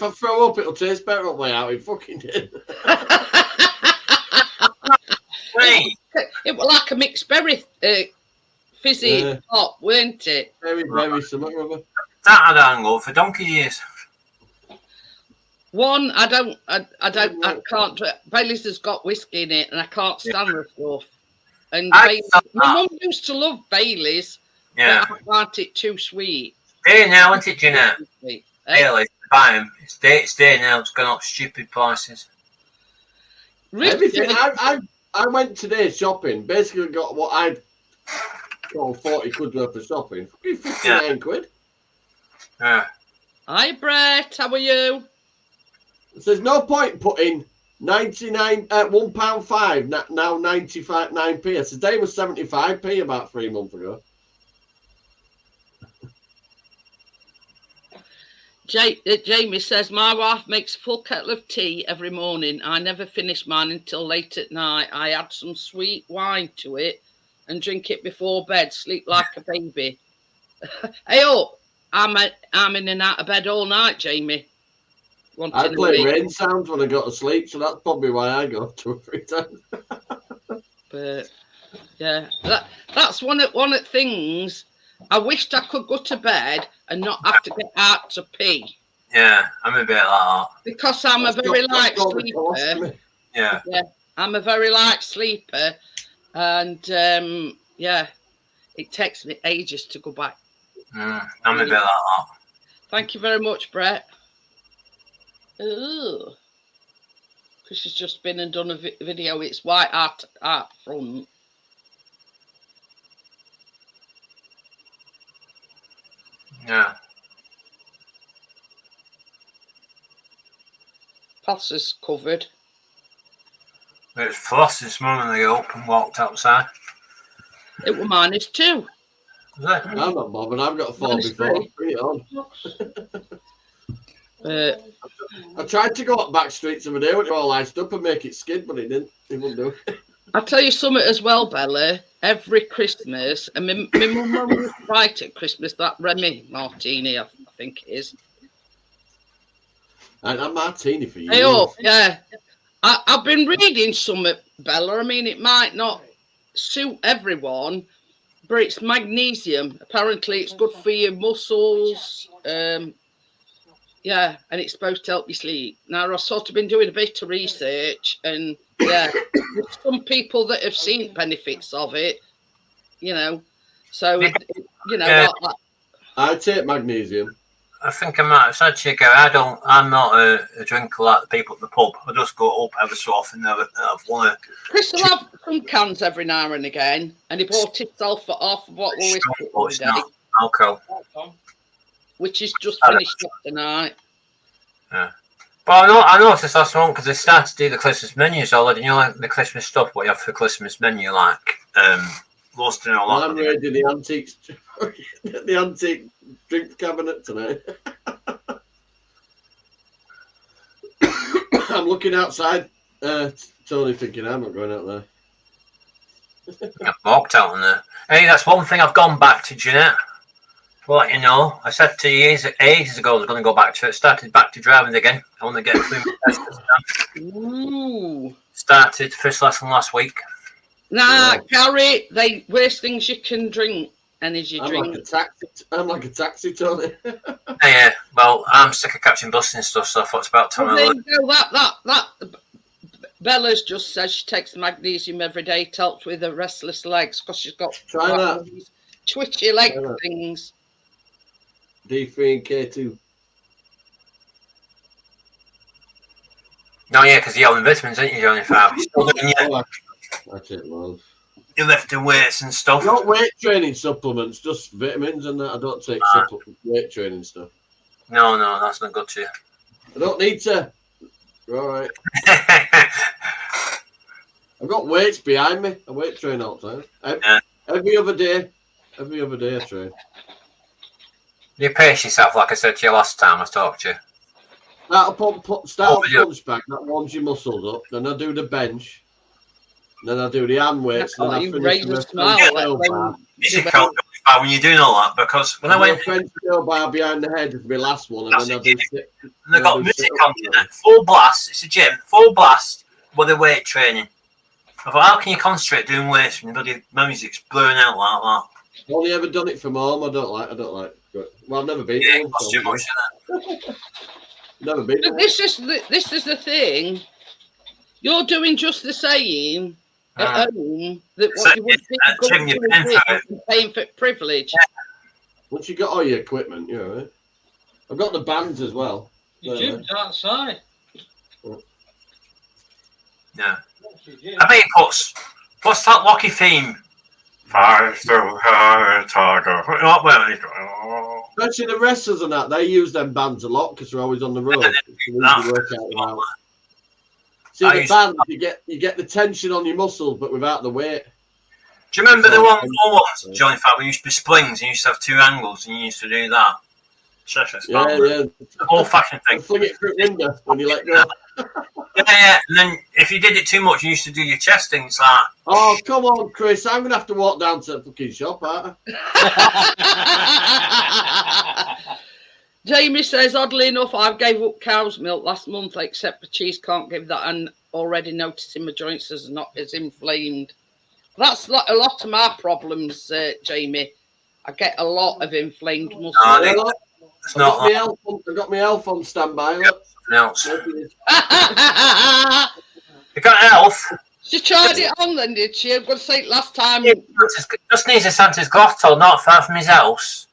I throw up, it'll taste better on my out. It fucking did. It was like a mixed berry fizzy pop, weren't it? Cherry berry, something or other. That had a hangover for donkey years. One, I can't drink. Bailey's has got whiskey in it, and I can't stand the stuff. And my mum used to love Bailey's, but I find it too sweet. Day now, isn't it, Jeanette? Bailey's, buy them. It's day now. It's gone up stupid prices. Everything. I went today shopping. Basically, got what I'd call 40 quid worth of shopping. 59 quid. Yeah. Hi, Brett. How are you? So there's no point putting 99 at £1.5 now 9p. Today was 75p about 3 months ago. Jamie says, my wife makes a full kettle of tea every morning. I never finish mine until late at night. I add some sweet wine to it and drink it before bed. Sleep like a baby. Hey, I'm in and out of bed all night, Jamie. I play rain sounds when I go to sleep, so that's probably why I go 2 or 3 times. But yeah, that's one of the things. I wished I could go to bed and not have to get out to pee. Yeah, I'm a bit like that. Because I'm a very light sleeper. Yeah, I'm a very light sleeper, and yeah, it takes me ages to go back. I'm a bit like that. Thank you very much, Brett. Ooh. Chris has just been and done a video. It's white art front. Yeah. Pass is covered. It was frost this morning. They up and walked outside. It was -2. Was it? I'm not bothered. I've got 4 before. Bring it on. I tried to go up back streets of a day when it all iced up and make it skid, but it didn't. It wouldn't do. I'll tell you something as well, Bella. Every Christmas, and my mum was right at Christmas, that Remy Martini, I think it is. And I'm martini for you. Hey, yeah. I've been reading some, Bella. I mean, it might not suit everyone, but it's magnesium. Apparently, it's good for your muscles. Yeah, and it's supposed to help you sleep. Now, I've sort of been doing a bit of research, and yeah, there's some people that have seen benefits of it, you know. So, you know, I take magnesium. I think I might have said to you, Gary, I'm not a drinker like the people at the pub. I just go up ever so often and have one. Chris will have some cans every now and again, and he bought himself for half a bottle of whiskey every day, alcohol, which is just finished up tonight. Yeah. But I noticed that's one because they started to do the Christmas menus already. You know, like the Christmas stuff, what you have for Christmas menu, like roast and all that. I'm reading the antiques, the antique drink cabinet tonight. I'm looking outside, Tony, thinking I'm not going out there. I've walked out on there. Hey, that's one thing I've gone back to, Jeanette. To let you know, I said to you ages ago I was going to go back to it. Started back to driving again. I want to get through my test this time. Ooh. Started first lesson last week. Nah, Gary, they worst things you can drink. Energy drink. I'm like a taxi, Tony. Yeah, well, I'm sick of catching buses and stuff, so I thought it's about time. Well, there you go. That Bella's just says she takes the magnesium every day. It helps with her restless legs because she's got Try that. these twitchy leg Try that. things. D3 and K2. No, yeah, because you're on vitamins, ain't you, Johnny Farr? You're still doing That's it, love. your lifting weights and stuff. Not weight training supplements, just vitamins and that. I don't take weight training stuff. No, that's not good to you. I don't need to. You're all right. I've got weights behind me. I weight train all the time. Every other day I train. You pace yourself, like I said to you last time I talked to you. Start a punch bag, that warms your muscles up. Then I do the bench. Then I do the hand weights. Then I finish with a French curl bar. It's difficult when you're doing all that, because when I went French curl bar behind the head is my last one, and then I do. And they've got music on there, full blast. It's a gym, full blast with the weight training. I thought, how can you concentrate doing weights when the bloody music's blowing out like that? I've only ever done it from home. I don't like. Well, I've never been. Yeah, it costs too much, isn't Never been. But this is the thing. You're doing just the same at home that what you would think paying for privilege. Once you got all your equipment, you're all right. I've got the bands as well. Your gym's outside. Yeah. I bet he puts, what's that Locky theme? Especially the wrestlers and that, they use them bands a lot because they're always on the road. See the band, you get the tension on your muscles, but without the weight. Do you remember the ones, Johnny Fab, we used to be springs and you used to have two angles and you used to do that? Yeah. Old fashioned thing. Fling it through the window when you let go. Yeah. And then if you did it too much, you used to do your chest things like. Oh, come on, Chris. I'm going to have to walk down to the fucking shop, aren't I? Jamie says, oddly enough, I gave up cow's milk last month, except for cheese. Can't give that, and already noticing my joints as not as inflamed. That's a lot of my problems, Jamie. I get a lot of inflamed muscles. It's not. I've got my elf on standby. Look. Else. You got elf. She tried it on then, did she? I'm going to say it last time. Just needs a Santa's grotto, not far from his house.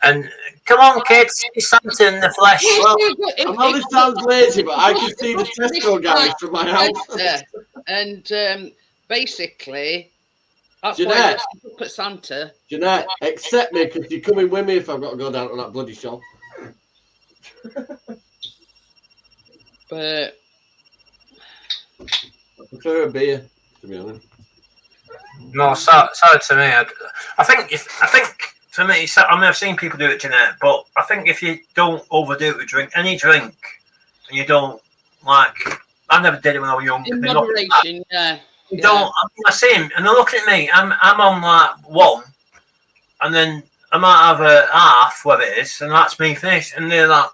And come on, kids, see Santa in the flesh. Well, I know this sounds lazy, but I can see the Tesco guys from my house. And basically, that's Jeanette, why I up at Santa. Jeanette, accept me because you're coming with me if I've got to go down to that bloody shop. But I prefer a beer, to be honest. No, sorry to me. I think for me, I mean, I've seen people do it, Jeanette, but I think if you don't overdo it with any drink, and you don't like, I never did it when I was young. In moderation, yeah. You don't. I see him, and they're looking at me. I'm on like one, and then I might have a half, whatever it is, and that's me finished. And they're like,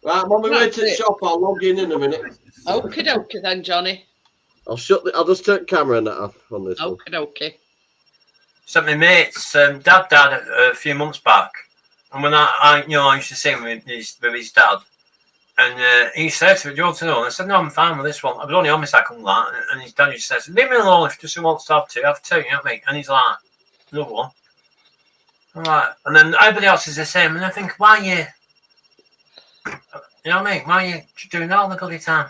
right, I'm on my way to the shop. I'll log in a minute. Okie dokie then, Johnny. I'll just turn camera and that off on this one. Okie dokie. So my mate's dad died a few months back, and when I used to see him with his dad, and he said to me, "Do you want to know?" And I said, "No, I'm fine with this one. I was only on my second one." And his dad just says, "Leave me alone if just wants to have two, you know what I mean?" And he's like, "Another one." All right, and then everybody else is the same, and I think, why are you? You know what I mean? Why are you doing that all the bloody time?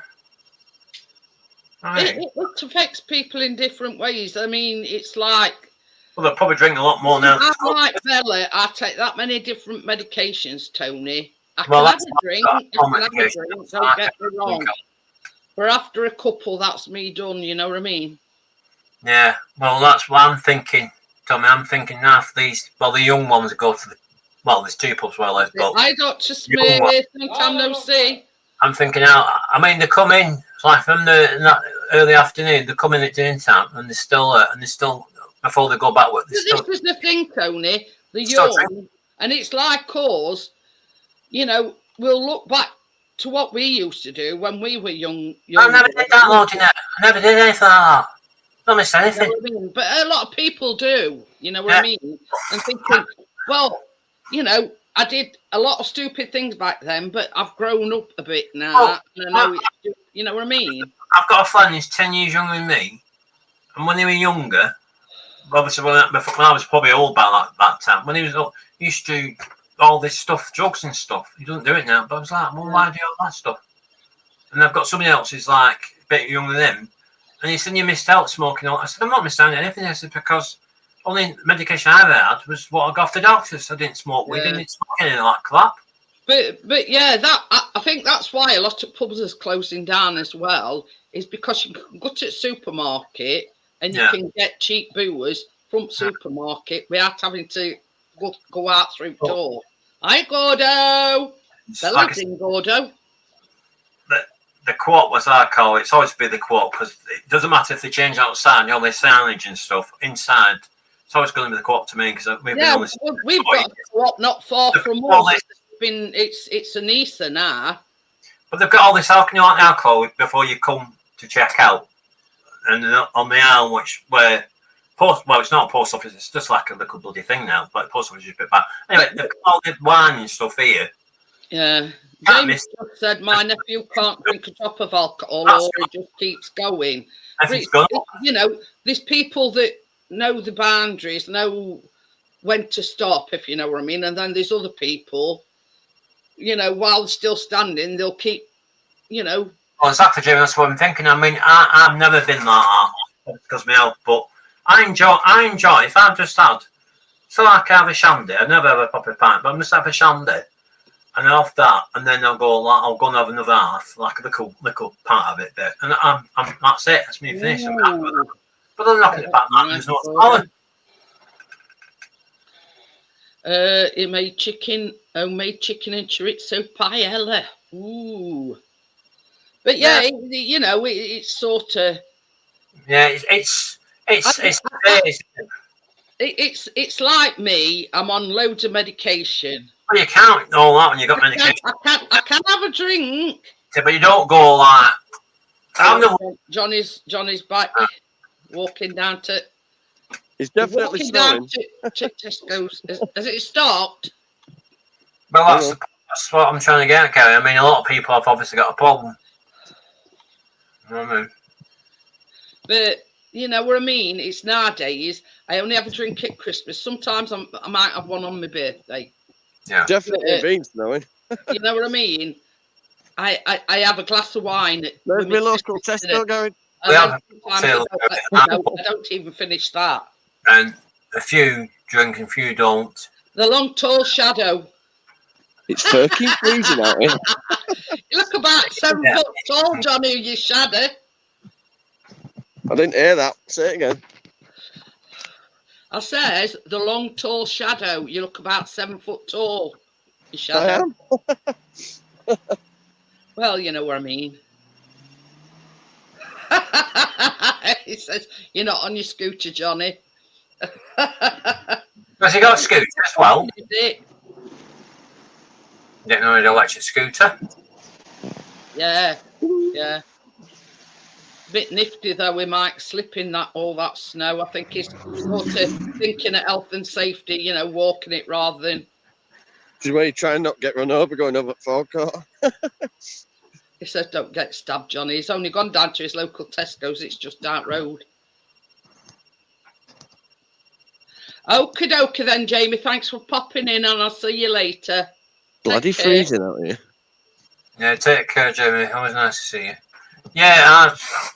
Right. It affects people in different ways. I mean, it's like. Well, they'll probably drink a lot more now. I'm like Bella. I take that many different medications, Tony. I can have a drink. Don't get me wrong. But after a couple, that's me done. You know what I mean? Yeah. Well, that's what I'm thinking, Tommy. I'm thinking now for these. Well, the young ones go to the. Well, there's two pubs where I live. But hi, Dr. Smith. Long time no see. I'm thinking out. I mean, they come in like from that early afternoon. They come in at dinner time, and they're still before they go back work. This is the thing, Tony. The Still young, and it's like us. You know, we'll look back to what we used to do when we were young. I never did that, Lord. I never did anything like that. Not missed anything. You know what I mean? But a lot of people do. You know what I mean? And thinking, well, you know, I did a lot of stupid things back then, but I've grown up a bit now. And I know you know what I mean? I've got a friend who's 10 years younger than me, and when he was younger, obviously when I was probably old by that time, when he was up, he used to do all this stuff, drugs and stuff. He doesn't do it now, but I was like, well, why do all that stuff? And I've got somebody else who's like a bit younger than him, and he said, you missed out smoking. I said, I'm not missing out anything. I said, because only medication I ever had was what I got off the doctors. I didn't smoke weed, I didn't smoke anything like crap. But yeah, that I think that's why a lot of pubs is closing down as well, is because you can go to a supermarket and you can get cheap booze from supermarket without having to go out through door. Hi, Gordo. The lads in Gordo. The quote was I call it. It's always be the quote because it doesn't matter if they change outside, all the signage and stuff inside. It's always going to be the co-op to me because we've been on this. We've got a co-op not far from us. It's an Easter now. But they've got all this alcohol before you come to check out, and on the aisle, where it's not a post office. It's just like a little bloody thing now. But post office is a bit bad. Anyway, they've got all the wine and stuff here. Yeah. James just said my nephew can't drink a drop of alcohol, or he just keeps going. You know, there's people that know the boundaries, know when to stop, if you know what I mean. And then there's other people, you know, while they're still standing, they'll keep, you know. Well, exactly, Jimmy. That's what I'm thinking. I mean, I've never been like that because of my health, but I enjoy. If I've just had, so like I have a shandy. I never have a proper pint, but I'm just have a shandy. And off that, and then I'll go and have another half, like a little part of it there. And that's it. That's me finished. I'm happy with that. But I'm not going to back that. There's no smaller. He made homemade chicken and chorizo paella. Ooh. But yeah, you know, it's sort of. Yeah, it's like me. I'm on loads of medication. Well, you can't all that when you got medication. I can have a drink. Yeah, but you don't go like. Johnny's back, walking down to. He's definitely snowing. To Tesco's. Has it stopped? Well, that's what I'm trying to get at, Gary. I mean, a lot of people have obviously got a problem. You know what I mean? But you know what I mean? It's nowadays. I only have a drink at Christmas. Sometimes I might have one on my birthday. Yeah, definitely been snowing. You know what I mean? I have a glass of wine. There's my local Tesco going. I don't even finish that. And a few drink and a few don't. The long tall shadow. It's fucking freezing out here. You look about 7 foot tall, Johnny, you shadow. I didn't hear that. Say it again. I says the long tall shadow. You look about 7 foot tall. You shadow. I am. Well, you know what I mean. He says you're not on your scooter, Johnny. Has he got a scooter as well? Didn't know he had an electric scooter. Yeah. Bit nifty though, we might slip in all that snow. I think he's sort of thinking of health and safety, you know, walking it rather than. Just where you try and not get run over going over at forecourt. He says, "Don't get stabbed, Johnny." He's only gone down to his local Tesco's. It's just down road. Okie dokie then, Jamie. Thanks for popping in, and I'll see you later. Bloody freezing out here. Yeah, take care, Jamie. Always nice to see you. Yeah,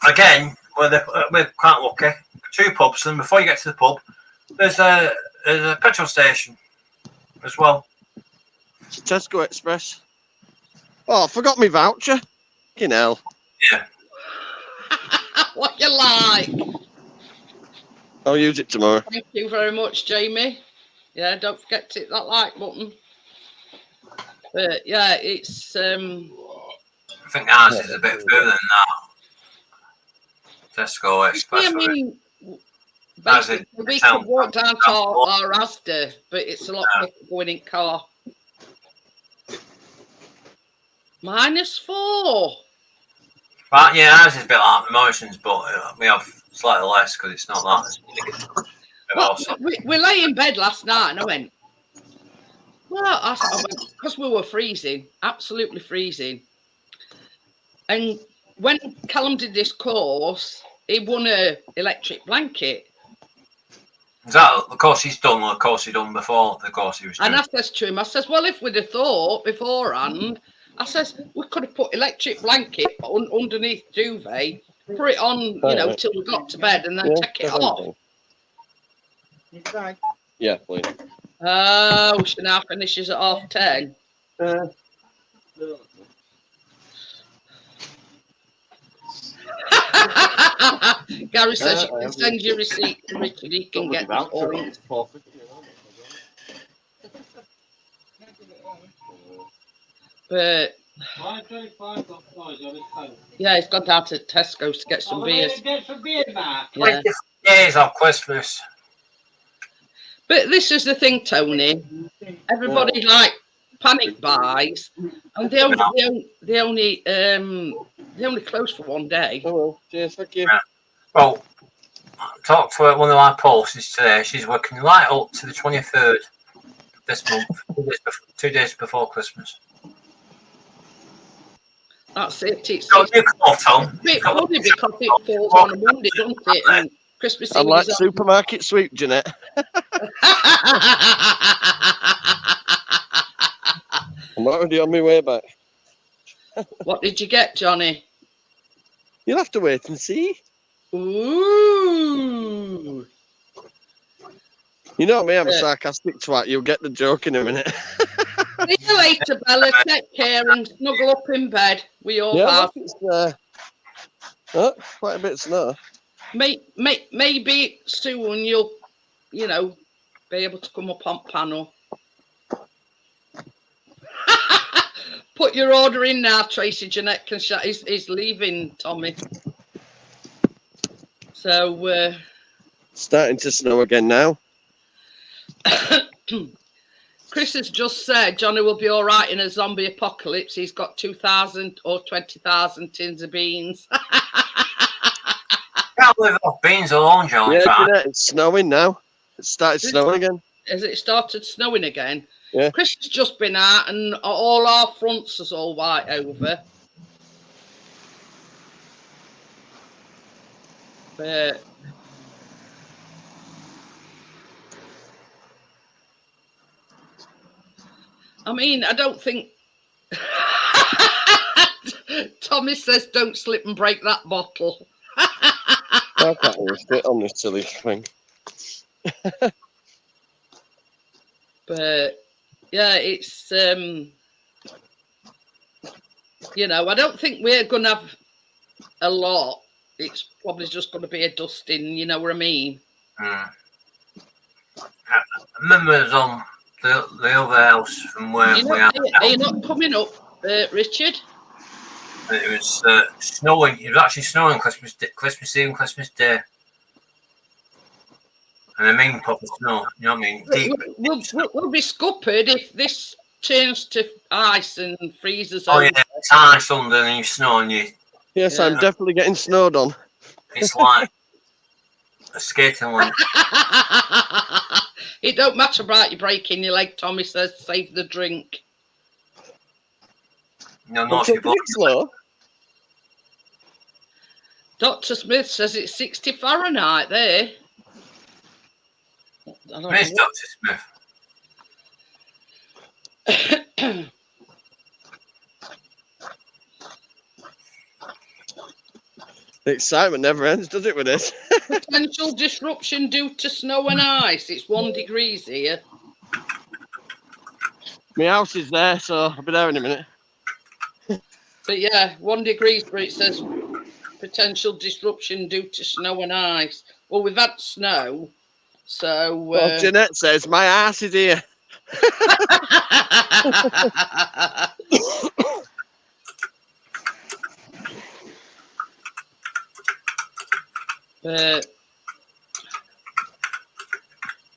again, we're quite lucky. 2 pubs, and before you get to the pub, there's a petrol station as well. It's a Tesco Express. Oh, I forgot my voucher. Fucking hell. Yeah. What you like? I'll use it tomorrow. Thank you very much, Jamie. Yeah, don't forget to hit that like button. But yeah, it's I think ours is a bit further than that. Tesco Express. I mean, As in basically, we town could walk down to transport. our Asda, but it's a lot Yeah. quicker going in car. -4. But yeah, ours is a bit like Morrison's, but we have slightly less because it's not that. Well, we lay in bed last night and I went, well, because we were freezing, absolutely freezing. And when Callum did this course, he won a electric blanket. Is that the course he's done, or the course he done before the course he was doing? And I says to him, I says, well, if we'd have thought beforehand, I says, we could have put electric blanket underneath duvet, put it on, you know, Right. till we got to bed and then take it off. Yeah, please. Oh, she now finishes at 10:30. Gary says you can send your receipt to Richard, he can get the points. But yeah, he's gone down to Tesco's to get some beers. Get some beer, Mark. Yeah. Days of Christmas. But this is the thing, Tony. Everybody like panic buys, and they only close for one day. Oh well, cheers, thank you. Well, I talked to one of our posters today. She's working right up to the 23rd this month, 2 days before Christmas. That's it. It's So you call, Tom. a bit funny because it falls on a Monday, doesn't it? And Christmas I Eve like is supermarket sweep, Jeanette. I'm already on my way back. What did you get, Johnny? You'll have to wait and see. Ooh. You know me, I'm a sarcastic twat. You'll get the joke in a minute. See you later, Bella. Take care and snuggle up in bed. We all Yeah, have. look, it's quite a bit of snow. Maybe soon you'll, you know, be able to come up on panel. Put your order in now, Tracy. Jeanette can shut. He's leaving, Tommy. So Starting to snow again now. Chris has just said Johnny will be all right in a zombie apocalypse. He's got 2,000 or 20,000 tins of beans. Can't live off beans alone, John. Yeah, Jeanette, it's snowing now. It started snowing again. Has it started snowing again? Yeah. Chris has just been out and all our fronts is all white over. But I mean, I don't think Tommy says don't slip and break that bottle. I can't even sit on this silly thing. But yeah, it's you know, I don't think we're gonna have a lot. It's probably just gonna be a dusting, you know what I mean? I remember it was on the other house from where we are. Are you not coming up, Richard? It was snowing. It was actually snowing Christmas Eve and Christmas Day. And I mean proper snow. You know what I mean? Deep. We'll be scuppered if this turns to ice and freezes Oh over. yeah, it's ice underneath snow, and Yes, Yeah. I'm definitely getting snowed on. it's like a skating rink. It don't matter about you breaking your leg, Tommy says, save the drink. You know, I'm most taking people. it slow. Dr. Smith says it's 60 Fahrenheit there. I don't Where's know. Dr. Smith? The excitement never ends, does it, with this? Potential disruption due to snow and ice. It's 1 degree here. My house is there, so I'll be there in a minute. But yeah, 1 degree where it says potential disruption due to snow and ice. Well, we've had snow, so. Well, Jeanette says, my ass is here. But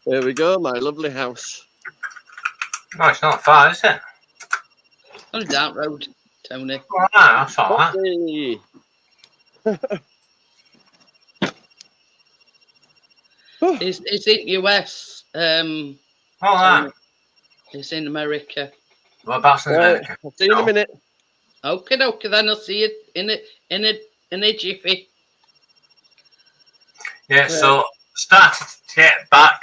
Here we go, my lovely house. No, it's not far, is it? only down road, Tony. Oh, no, that's all right. Hey. It's in US. Oh, right. It's in America. What about in Right, America? I'll see you in a minute. Okay, then I'll see you in a jiffy. Yeah, so started to get back,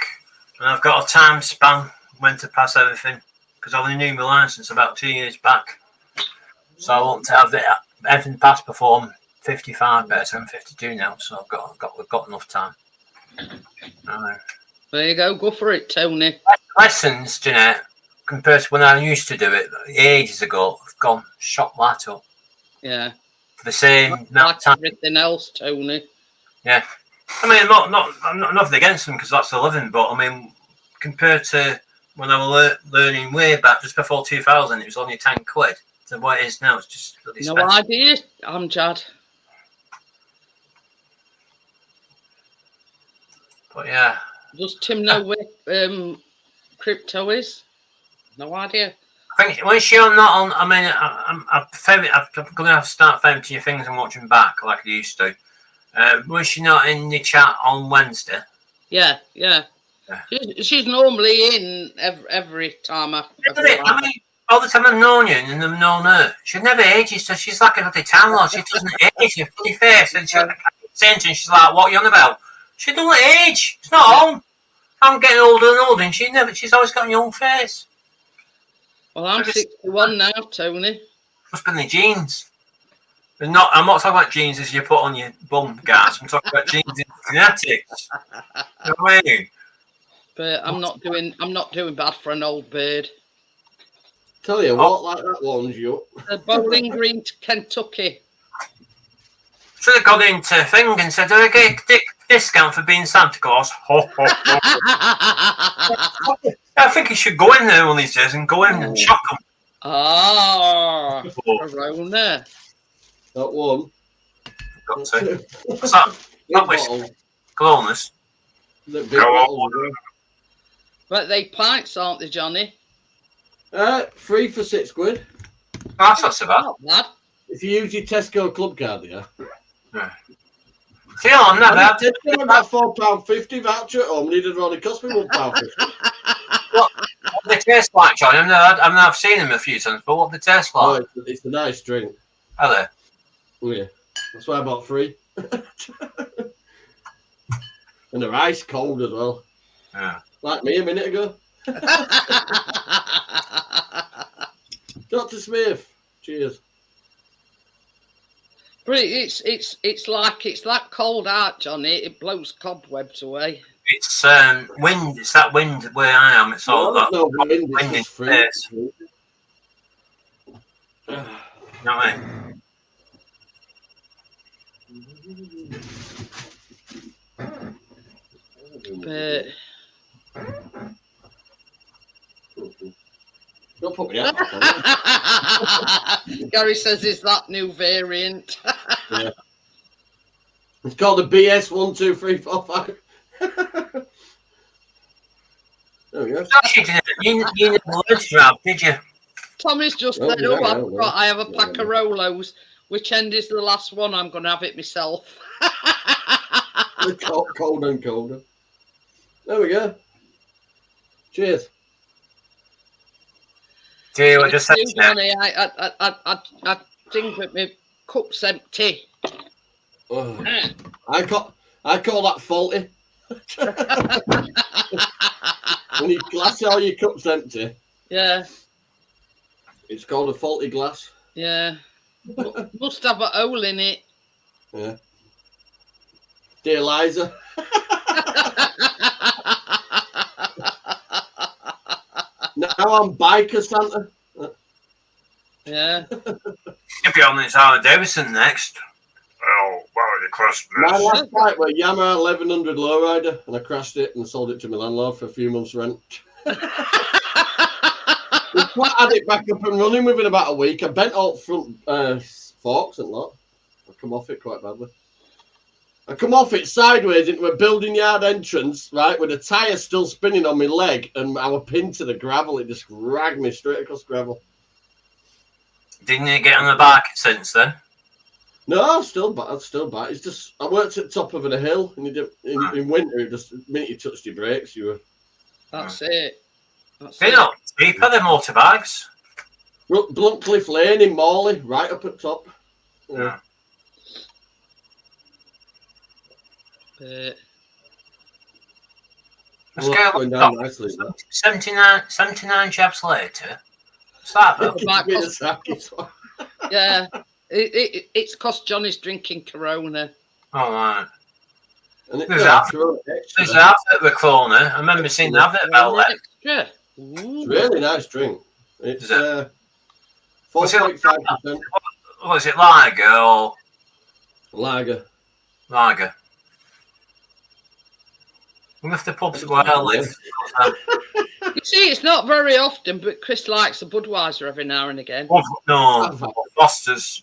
and I've got a time span when to pass everything because I only knew my license about 2 years back. So I want to have everything passed before I'm 55, better. I'm 52 now, so we've got enough time. There you go. Go for it, Tony. Lessons, Jeanette, compared to when I used to do it ages ago, have gone shot right up Yeah. for the same amount Like of time. everything else, Tony. Yeah, I mean, I'm not nothing against them because that's a living, but I mean, compared to when I was learning way back just before 2000, it was only 10 quid. So what it is now, it's just bloody No expensive. idea, Amjad. But yeah, Does Tim know where crypto is? No idea. I think once you're not on, I mean, I'm going to have to start favouriting your things and watching back like I used to. Once you're not in the chat on Wednesday, Yeah. She's normally in every time I I mean, all the time I've known you and I've known her, she never ages, so she's like a bloody town lord. She doesn't age, she's funny face, and she's like, what are you on about? She doesn't age, it's not on. I'm getting older and older, and she's always got a young face. Well, I'm 61 now, Tony. Must be in the genes. I'm not talking about genes as you put on your bum, guys. I'm talking about genes in genetics. You know what I mean? But I'm not doing bad for an old bird. Tell you what, like that warms you up. The Bowling Green to Kentucky. Should have gone into thing and said, "Do I get a discount for being Santa Claus?" Ho, ho, ho. I think he should go in there one of these days and go in and shock them. Ah, Corona. That one. Got to. What's that? That was Colonus. Big Go on. bottle. But they pints, aren't they, Johnny? 3 for £6. That's not so bad. Not bad. If you use your Tesco club card, yeah. See, I'm never had It's about £4.50 voucher at home, and it'd only cost me £1.50. what they taste like, John. I've seen them a few times, but what they taste Oh, like? it's a nice drink. Are they? Oh yeah, that's why I bought 3. And they're ice cold as well. Yeah. Like me a minute ago. Dr. Smith, cheers. But it's like cold out, Johnny. It blows cobwebs away. It's wind. It's that wind where I am. It's all that No wind, it's wind in just free. face. You know what I mean? But Don't put me out. Gary says, "Is that new variant?" Yeah. It's called the BS 1, 2, 3, 4, 5. There we go. Gosh, you never learned to drive, did you? Tommy's just Oh, said, yeah, I have a yeah, pack of Rolos. Which end is the last one? I'm going to have it myself. It's colder and colder. There we go. Cheers. Do you just said You, to that? Johnny, I think that my cup's empty. Oh, I call that faulty. When you glass all your cups empty, Yeah, it's called a faulty glass. yeah. Must have a hole in it. Yeah. Dear Liza. Now I'm biker Santa. Yeah. If you're on this Harley Davidson next. Oh, Merry Christmas. My last fight was Yamaha 1100 lowrider, and I crashed it and sold it to my landlord for a few months' rent. We quite had it back up and running within about a week. I bent all front forks and lot. I come off it quite badly. I come off it sideways into a building yard entrance, right, with a tyre still spinning on my leg, and I was pinned to the gravel. It just dragged me straight across gravel. Didn't you get on the bike since then? No, still bad. It's just I worked at the top of a hill, and in winter, it just the minute you touched your brakes, you were. That's it. That's They're it. not cheaper than motorbikes. Bluntcliffe Lane in Morley, right up at top. Yeah. But Let's Well, go going up down nicely. isn't it? 79 jabs later. What's that about? Might Bit of cost- sack as well. yeah, it's cost Johnny's drinking Corona. All right. And it, There's yeah, that. Corona extra. There's an advert at the corner. I remember seeing the advert about that. Extra. It's Ooh. a really nice drink. It's Is it? Four What's it? point 5% Was it lager or lager. lager? I wonder if the pubs were early. You see, it's not very often, but Chris likes a Budweiser every now and again. No, Foster's.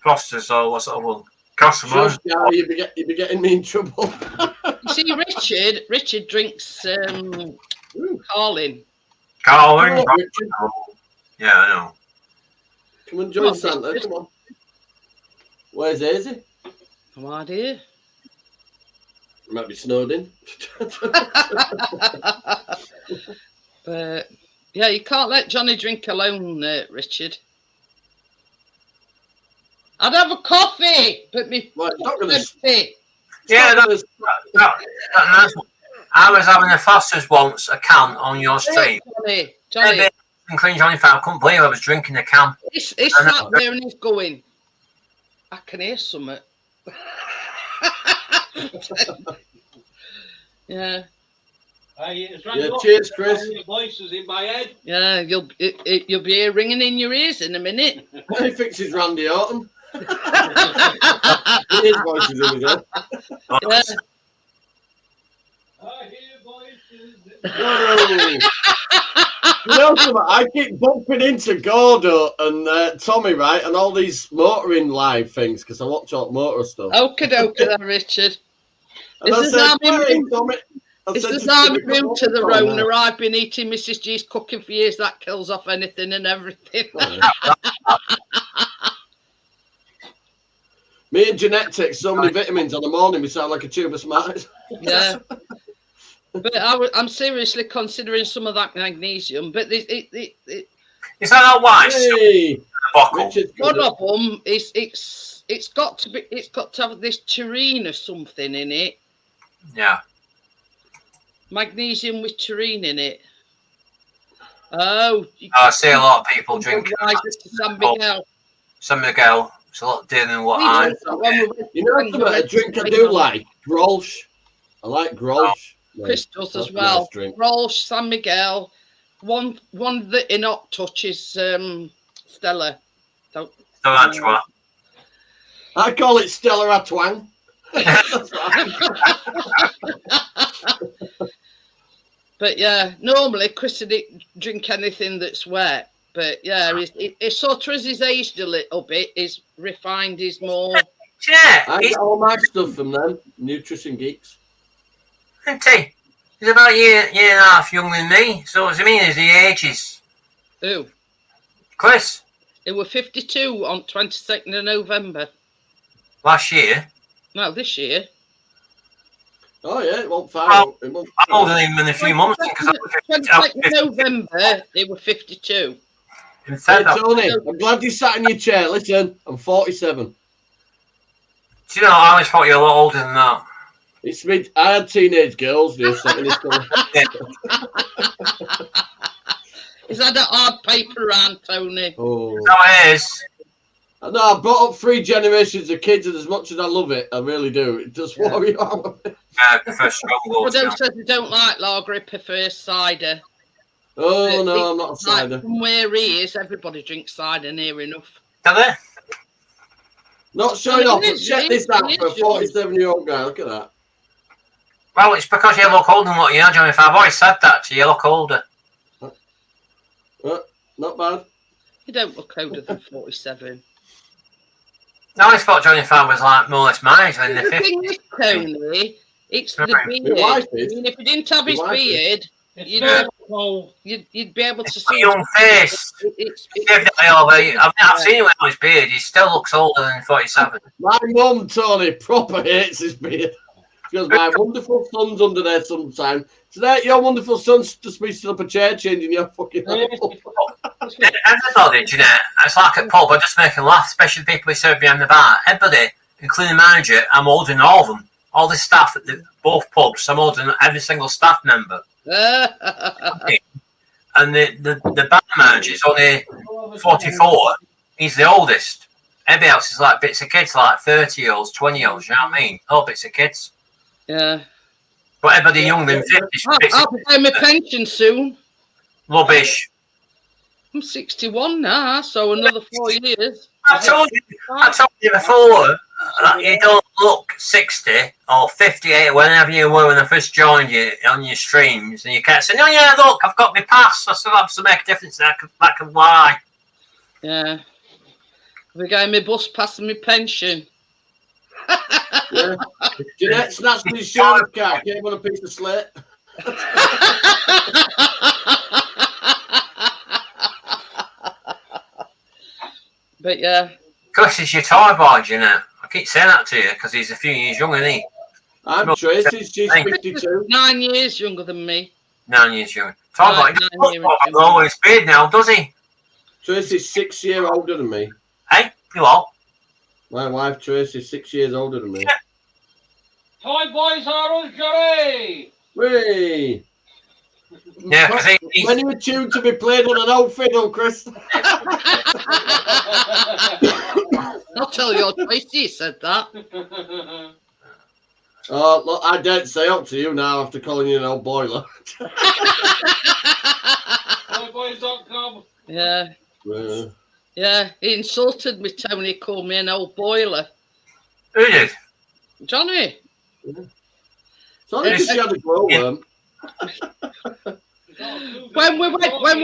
Foster's or what's that one? Cosmo. Shush, Gary, you'd be getting me in trouble. You see, Richard drinks Carlin. Carlin. Come on, Richard. Yeah, I know. Come and Come join on, Santa. Richard. Come on. Where's Daisy? No idea. Might be snowed in. But yeah, you can't let Johnny drink alone, Richard. I'd have a coffee, but me Well, it's not gonna- empty. Yeah, that nice one. I was having a Foster's once, a can on your street. Johnny, And clean Johnny Fat. I couldn't believe I was drinking a can. it's I know. sat there and he's going, I can hear something. Yeah, Yeah, cheers, Chris. Voices in my head. yeah, you'll be here ringing in your ears in a minute. He fixes Randy Orton. His voice is in his head. Yeah. I hear voices. Oh. You know something? I keep bumping into Gordo and Tommy, right, and all these motoring live things because I watch all motor stuff. Okie dokie then, Richard. And This I is said, how we "Hey, move. Tommy." I This said is to how Tommy, we "Come move to on, the Tommy." Rona. I've been eating Mrs. G's cooking for years. That kills off anything and everything. Me and Jeanette take so many vitamins on the morning we sound like a tube of Smarties. Yeah. But I'm seriously considering some of that magnesium. But Is that not wise? Hey, Buckle. Richard's one good. of them is it's got to have this taurine or something in it. Yeah. Magnesium with taurine in it. Oh, I see a lot of people drinking San Miguel. San Miguel. It's a lot different than what We I. drink that one with You know something? A drink I do like, Grolsch. I like Grolsch. Chris does That's as a well. nice drink. Rolls, San Miguel. One that in hot touch is Stella. So that's what. I call it Stella Atwang. But yeah, normally Chris didn't drink anything that's wet. But yeah, it's sort of as he's aged a little bit, he's refined, he's more. Yeah. I get all my stuff from them, Nutrition Geeks. Isn't he? He's about a year and a half younger than me. So what does it mean is he ages? Who? Chris, It were 52 on 22nd of November. last year. No, this year. Oh yeah, it won't fire. Well, It won't I'm older than him in a few months because I was 22nd November, they were 52. in Hey, Fed. Tony, I'm glad you sat in your chair. Listen, I'm 47. Do you know, I always thought you were a lot older than that. It's me. I had teenage girls who sat in this corner. Is that a hard paper round, Tony? Oh. No, it is. No, I brought up 3 generations of kids, and as much as I love it, I really do. It does worry you out. Yeah, I prefer strong Well, words. those says they don't like lager, he prefers cider. Oh no, I'm not a cider. Like, from where he is, everybody drinks cider near enough. Do they? Not showing Well, off, it but is, check it this is, out it for a is yours. 47-year-old guy. Look at that. Well, it's because you look older than what you are, Johnny. If I've always said that to you, you look older. Not bad. You don't look older than 47. I always thought Johnny Farr was like more or less my age in the The thing 50s. is, Tony, it's the Right. beard. My wife I is. mean, if he didn't have his My wife is. beard, It's You very know- cold. you'd be able to A see. young face. It's Definitely over. I've seen him with his beard. He still looks older than 47. My mum, Tony, proper hates his beard. She goes, my wonderful son's under there sometime. So there, your wonderful son's just be stood up a chair changing your fucking life. Everybody, you know, it's like at pub. I just make him laugh, especially the people who serve behind the bar. Everybody, including the manager, I'm older than all of them. All the staff at both pubs, I'm older than every single staff member. And the bar manager is only 44. He's the oldest. Everybody else is like bits of kids, like 30-year-olds, 20-year-olds, you know what I mean? All bits of kids. yeah. But everybody younger than 50 is bits I'll of pay my pension soon. rubbish. I'm 61 now, so another 4 years. I told you before that you don't look 60 or 58 whenever you were when I first joined you on your streams, and you kept saying, "Oh yeah, look, I've got my pass. I still have to make a difference. That can lie." Yeah. We're getting my bus pass and my pension. Yeah. Jeanette snatched his shoulder card, gave him a piece of slate. But yeah. Chris is your toy boy, you know. I keep saying that to you because he's a few years younger than me. I'm Tracy, she's 52. 9 years younger than me. 9 years younger. Toy boy, Right, he 9 years doesn't younger. look over his beard now, does he? Tracy's 6 years older than me. Hey, you what? My wife Tracy's 6 years older than me. Toy boys are on jury. Hey! Yeah, because he's When you tuned to be played on an old fiddle, Chris. I'll tell you, Tracy said that. Oh, look, I daren't say up to you now after calling you an old boiler. Toyboys.com. Yeah. Uh, Yeah. He insulted me, Tony. He called me an old boiler. who did? Johnny. Sorry, she had a glowworm. When we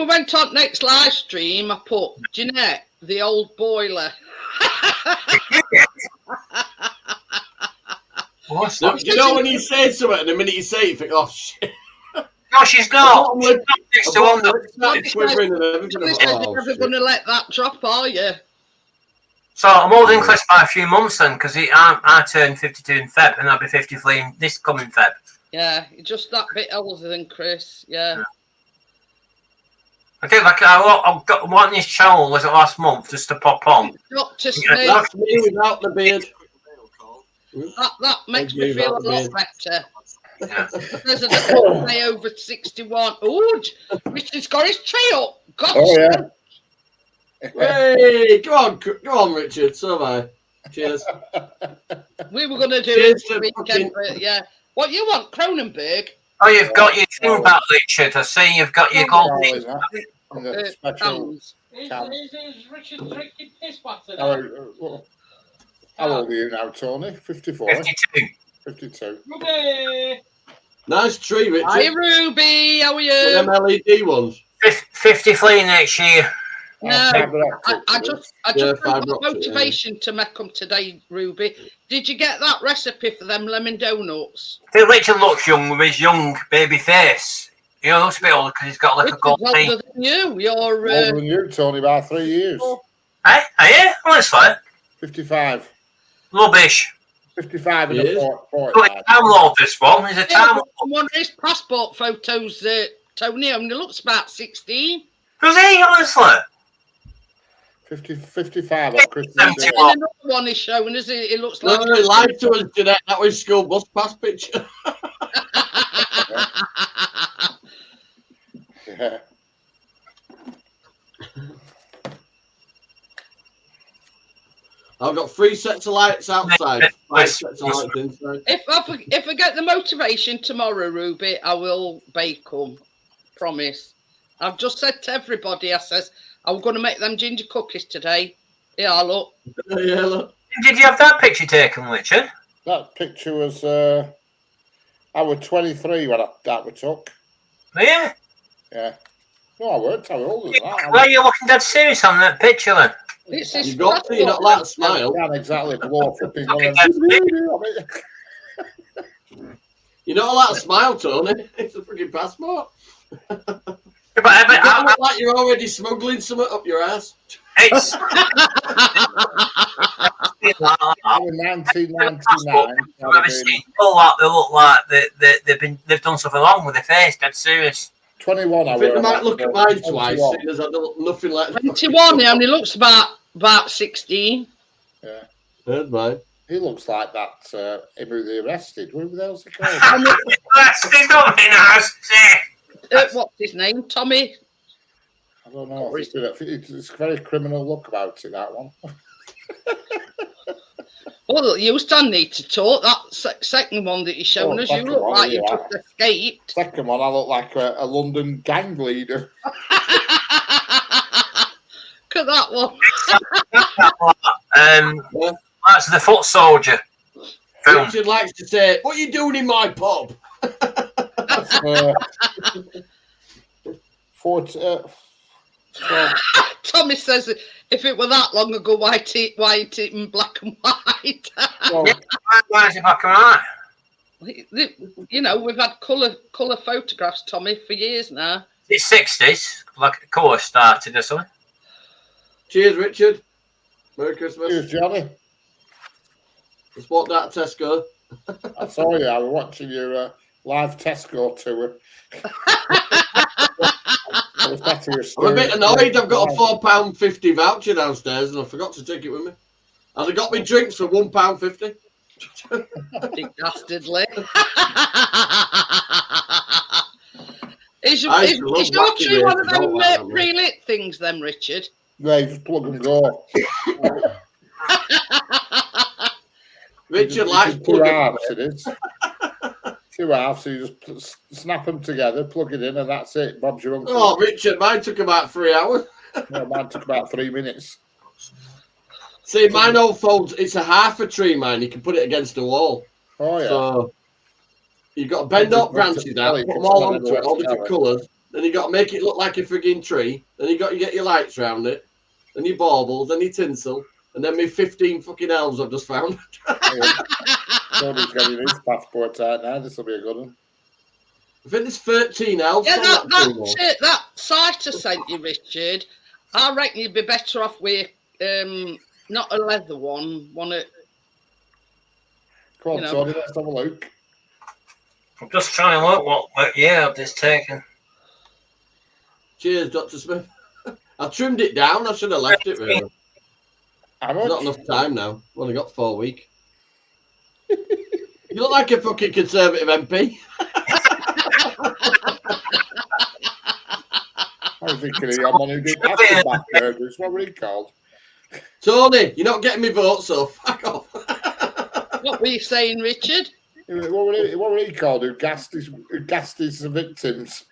went on next live stream, I put Jeanette, the old boiler. What's Do that? you know when you say something and the minute you say it, you think, oh shit. No, she's not. Bottom She's lip- not next to the one. bottom lip's not quivering and everything. Johnny said, Oh, you're never shit. going to let that drop, are you? So I'm older than Chris by a few months then, because I turned 52 in Feb, and I'll be 53 in this coming Feb. Yeah, you're just that bit older than Chris. Yeah. I did like I got one this channel was it last month just to pop on. Dr. Yeah, Smith, That's me without the beard. that makes me Thank you, feel a that lot beard. better. Yeah. There's a little guy over 61. Ooh, Richard's got his tree up. God, Oh, yeah. Hey, go on, Richard. So have I. Cheers. we were going to do Cheers it to this weekend, fucking- but yeah. What you want, Cronenberg? Oh, you've got your thing back, Richard. I see you've got your gold thing. And the special. Cans. Is Richard drinking piss batter? How old are you now, Tony? 54? 52. 52. Ruby. Nice tree, Hi, Richard. Ruby. How are Them you? LED ones. 53 next year. No, Oh, I just Yeah, got fibre optic, motivation to make them today, Ruby. Did you get that recipe for them lemon donuts? I think Richard looks young with his young baby face. He looks a bit older because he's got like a Richard's gold older teeth. than you. You're older than you, Tony, by 3 years. Hey, are you? Honestly? 55. Rubbish. 55 and He is. a Look, 45. time lord, this one. He's a yeah, time one of his passport photos, Tony only looks about 16. Does he, honestly? 55 on Christmas Day. 71. And another one is showing us it looks No, like he lied to us, Jeanette. That was school bus pass picture. Yeah. I've got 3 sets of lights outside, 5 sets of lights inside. If I get the motivation tomorrow, Ruby, I will bake them. Promise. I've just said to everybody, I says, I'm going to make them ginger cookies today. Yeah, look. Yeah, look. Did you have that picture taken, Richard? That picture was, I was 23 when that was took. Yeah. Yeah. No, I weren't. I was older than that. Why are you looking dead serious on that picture then? It's his You got to, you're not allowed to smile. Can't exactly blow up in one You're not allowed to smile, Tony. It's a freaking passport. Yeah, but You don't look like you're already smuggling something up your ass. it's In 1999. I've seen people like they look like they've done something wrong with their face. Dead serious. 21. I think they might look at mine twice. There's nothing like that. 21, and he looks about 16. Yeah. Heard mine. He looks like that. Him who they arrested. What the hell's he called? He's not in house. What's his name? Tommy? I don't know. It's a very criminal look about it, that one. Well, you still need to talk. That second one that you're showing us, you second look one, like you yeah. just escaped. Second one, I look like a London gang leader. Look at that one. That's the Foot Soldier film. Richard likes to say, "What are you doing in my pub?" Tommy says, if it were that long ago, why it in black and white? Why is it black and white? You know, we've had colour photographs, Tommy, for years now. It's 60s, like the colour started or something. Cheers, Richard. Merry Christmas. Cheers, Johnny. Let's walk that Tesco. I saw you. I was watching your live Tesco tour. I'm a bit annoyed. I've got a £4.50 voucher downstairs and I forgot to take it with me. And I got me drinks for £1.50. Big dastardly. Is your tree one of them pre-lit things then, Richard? Yeah, just plug and go. Richard likes two halves, it is. 2 halves, so you just snap them together, plug it in, and that's it. Bob's your uncle. Oh, Richard, mine took about 3 hours. Yeah, mine took about 3 minutes. See, mine old folds, it's a half a tree, mine. You can put it against a wall. Oh, yeah. So you've got to bend up branches out, put them all onto it, all different colours. Then you've got to make it look like a frigging tree. Then you've got to get your lights around it. Then your baubles, then your tinsel. And then my 15 fucking elves I've just found. Tony's getting his passport out now. This will be a good one. I think there's 13 elves. Yeah, on that site I sent you, Richard. I reckon you'd be better off with not a leather one at. Come on, Tony, let's have a look. I'm just trying to look what year I've just taken. Cheers, Dr. Smith. I trimmed it down. I should have left it, really. Not enough time now. I've only got 4 weeks. You look like a fucking Conservative MP. I was thinking of one who did Aftermath burgers. What were he called? Tony, you're not getting me vote, so fuck off. What were you saying, Richard? What were he called? Who gassed his victims?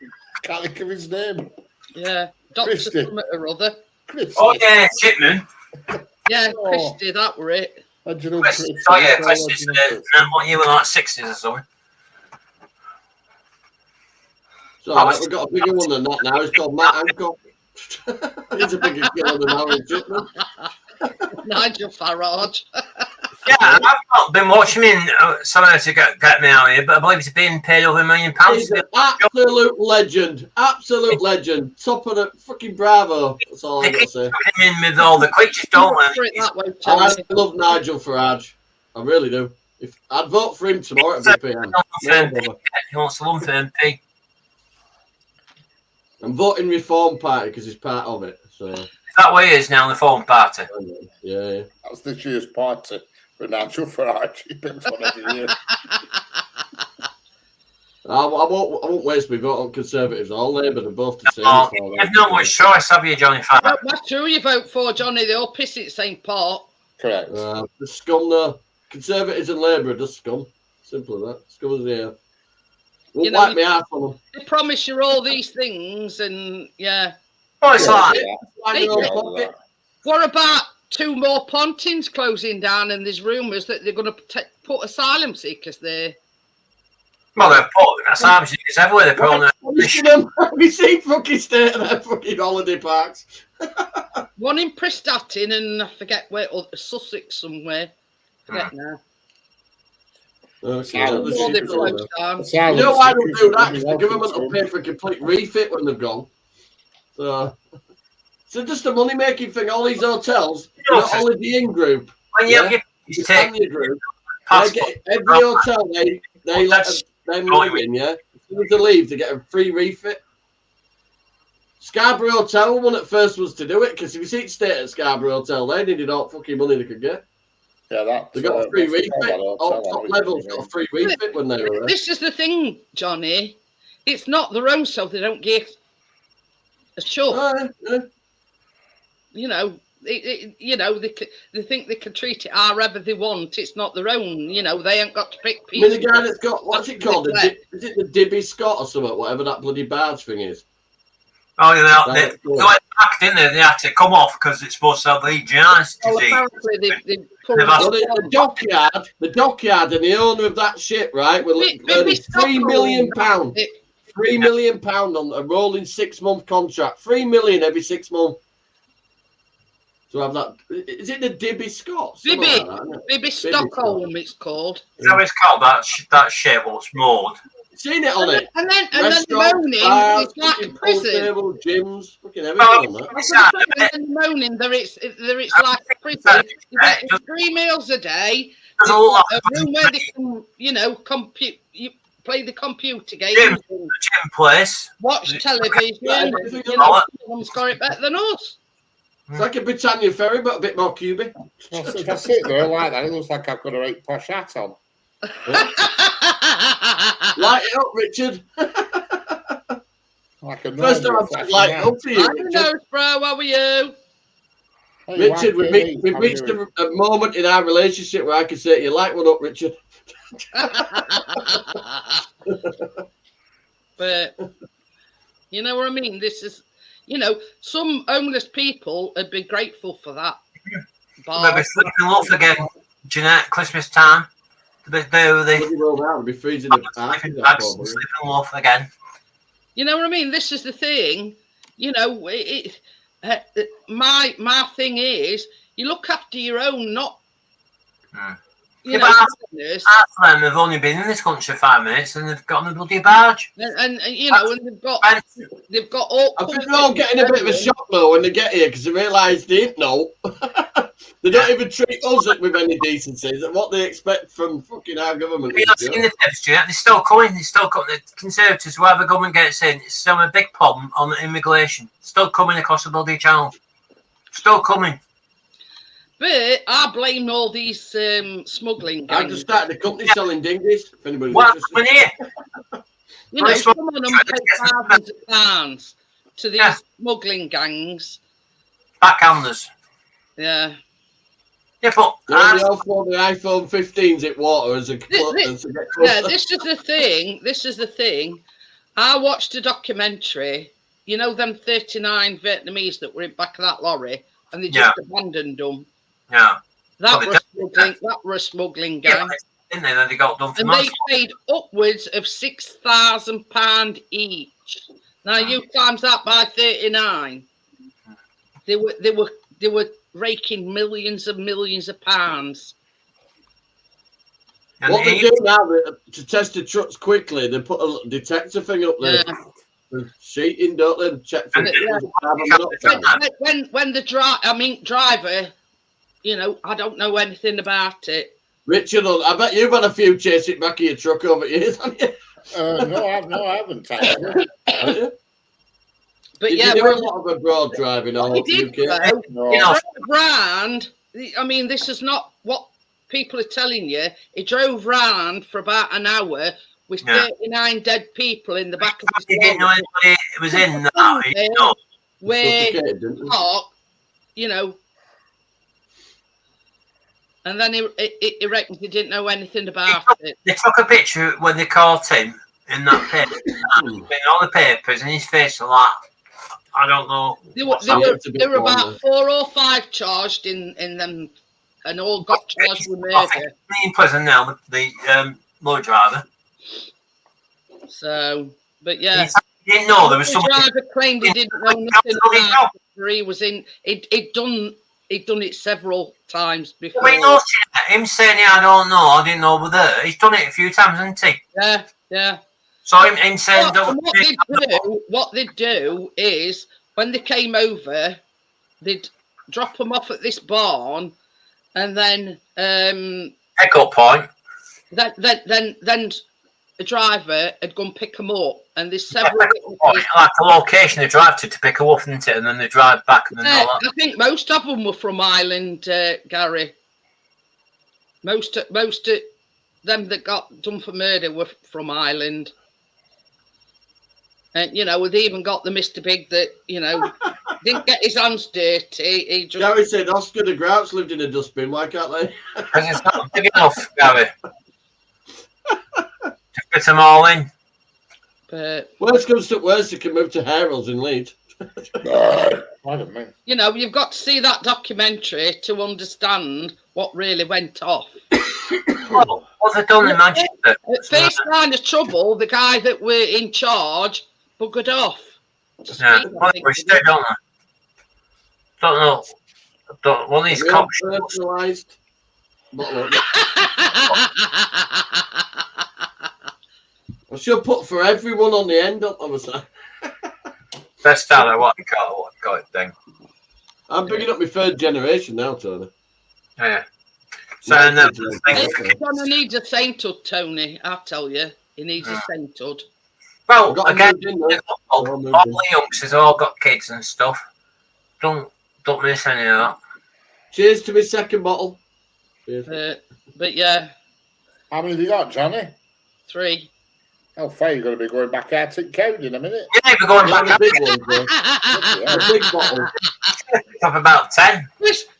Can't think of his name. Yeah, Dr. Summit or other. Christie. Oh yeah, Chipman. Yeah, Christie, that were it. Christie. Oh yeah, Christie's. What year were like 60s or something? So we've got a bigger one than that now. It's called Matt Hancock. He's a bigger killer than Harry Chipman. Nigel Farage. Yeah, I've not been watching him. Sorry to get me out here, but I believe he's being paid over £1 million. He's an absolute legend. Absolute legend. Top of the fucking Bravo. That's all I got to say. Him in with all the quick don't I love Nigel Farage. I really do. If I'd vote for him tomorrow at PM. He wants to run for MP. I'm voting Reform Party because he's part of it. So is that what he is now, the Reform Party? Yeah. That's this year's party for Nigel Farage. He picks one every year. I won't waste my vote on Conservatives or Labour. They're both the same. You've not much choice, have you, Johnny? No, that's true. You vote for Johnny. They all piss at the same pot. Correct. The scum, though. Conservatives and Labour are just scum. Simple as that. Scum as the air. Won't wipe me ass on them. They promise you all these things, and yeah. Oh, it's like what about 2 more Pontins closing down? And there's rumours that they're going to put asylum seekers there. Well, they're put. That's how it's everywhere. They're put on Have you seen fucking state of their fucking holiday parks? One in Prestatyn and I forget where, or Sussex somewhere. Forget now. Okay, Silence. that's All the they've shit. closed down. You know why they do that? 'Cause the government will pay for a complete refit when they've gone. So just a money-making thing. All these hotels, not only the In Group, when you have the your take Stanley Group, they passport. get every hotel they let them live in, yeah? As soon as they leave, they get a free refit. Scarborough Hotel, one at first was to do it, because if you see it stay at Scarborough Hotel, they needed all fucking money they could get. Yeah, that. They got a free refit. All top Hotel, levels got a free refit when they were there. This is the thing, Johnny. It's not their own self. They don't get a shove. Yeah. You know, they think they can treat it however they want. It's not their own. You know, they ain't got to pick I mean, the people. guy that's got, what's it called? Is it the Dibby Scott or something? Whatever that bloody barge thing is. Oh, yeah, they That's cool. went back, didn't they? They had to come off because it's supposed to have Legionnaires Well, disease. apparently they've pulled They've asked- Well, the dockyard and the owner of that ship, right, will Big- earn big £3 million. It- £3 million on a rolling 6-month contract. $3 million every 6 months. To have that, is it the Dibby Scott? Something Bibby. like that, isn't it? Maybe Stockholm, it's called. Is that what it's called? That ship what's moored. Seen it on it. And then the Restaurant, moaning, bars, it's like a fucking pool prison. table, gyms, fucking everything Oh, on that. And then the moaning, there it's like a prison. You get 3 meals a day. There's a lot A of room where they can, you know, you play the computer games, Gym. and gym place. watch television. And, everything you on know, that. someone's got it better than us. It's like a Britannia ferry, but a bit more cubic. If I sit there like that, it looks like I've got a right posh hat on. Light it up, Richard. Like a First time normal I've said fashion light it hat. up to you, I don't Richard. know, bro. How are you? Hey, Richard, why we've can't reached you- a moment in our relationship where I can say to you, light one up, Richard. But you know what I mean? This is, you know, some homeless people would be grateful for that. Maybe flipping off again, Jeanette, Christmas time. They Bloody well now, it'll be freezing the arse sleeping out, bags, probably. sleeping off again. You know what I mean? This is the thing. You know, my thing is, you look after your own, not. You Yeah, know, but partners. Half of them have only been in this country 5 minutes and they've got on a bloody barge. And you know, and they've got all. I think they're all getting a bit of a shock though when they get here because they realise they didn't know. They don't even treat us with any decency. Is that what they expect from fucking our government? You're not seeing the tips yet. They're still coming. They're still coming. The Conservatives, whatever government gets in, it's still a big problem on immigration. Still coming across the bloody channel. Still coming. But I blame all these smuggling I gangs. just started a company selling dinghies. If anybody's What's interested. coming here? You know, some of them pay thousands of pounds to these Yeah. smuggling gangs. Backhanders. Yeah. They Yeah, but all throw the iPhone 15s at water as a Yeah, this is the thing. This is the thing. I watched a documentary. You know them 39 Vietnamese that were in back of that lorry, and they just abandoned them. yeah. That Well, were a smuggling Yeah, gang, didn't they? Then they got done for and they months. paid upwards of £6,000 each. Now you times that by 39. They were raking millions and millions of pounds. And What they he- do now to test the trucks quickly, they put a detector thing up there. Yeah. The sheeting, don't they? Check for Yeah. carbon monoxide. When the driver, you know, I don't know anything about it. Richard, I bet you've had a few chasing back of your truck over years, haven't you? No, I haven't. Actually. Haven't you? But Did yeah, you do a lot of abroad driving all he over did the UK? though. No. He You know- drove round. I mean, this is not what people are telling you. He drove round for about an hour with Yeah. 39 dead people in the back of his He didn't know lorry. anybody was in that. He didn't know. Where Suffocated, didn't they? park, you know. And then he reckons he didn't know anything about it. They took a picture when they caught him in that paper. In all the papers, and his face was like, I don't know. There what's were, happened. there were about 4 or 5 charged in them, and all got charged with I think murder. he's in prison now, the lorry driver. So, but yeah. He didn't know there was The something. driver claimed he didn't know nothing about it. He was in. He'd done it several times before. Well, he knows him saying, "Yeah, I don't know. I didn't know over there." He's done it a few times, hasn't he? Yeah, yeah. So him saying, What they do is when they came over, they'd drop them off at this barn, and then pick-up point. then a driver had gone pick them up, and there's several. Like a location they drive to pick her up, isn't it? And then they drive back and then all that. I think most of them were from Ireland, Gary. Most of them that got done for murder were from Ireland. And, you know, they even got the Mr. Big that, you know, didn't get his hands dirty. He just... Gary said Oscar the Grouch lived in a dustbin. Why can't they? Because it's not big enough, Gary. To fit them all in. But, Worst comes to worst, you can move to Harold's in Leeds. Pardon me. you know, you've got to see that documentary to understand what really went off. Well, what they've done in Manchester. At first sign of trouble, the guy that were in charge buggered off. Yeah, well, we still don't know. One of these Real cops. personalised. Bottle up. I should put for everyone on the end up. I was like, Best out of what you got it thing. I'm picking up my third generation now, Tony. Yeah. So and then Gonna needs a sainthood, Tony. I tell you, he needs a sainthood. well, Got again, moved in, though. all the youngsters have all got kids and stuff. Don't miss any of that. Cheers to my second bottle. Cheers. But yeah, How many have you got, Johnny? 3. How far you're going to be going back out at Code in a minute? Yeah, we're going Yeah, back the up big ones, though. The big bottle. of about 10.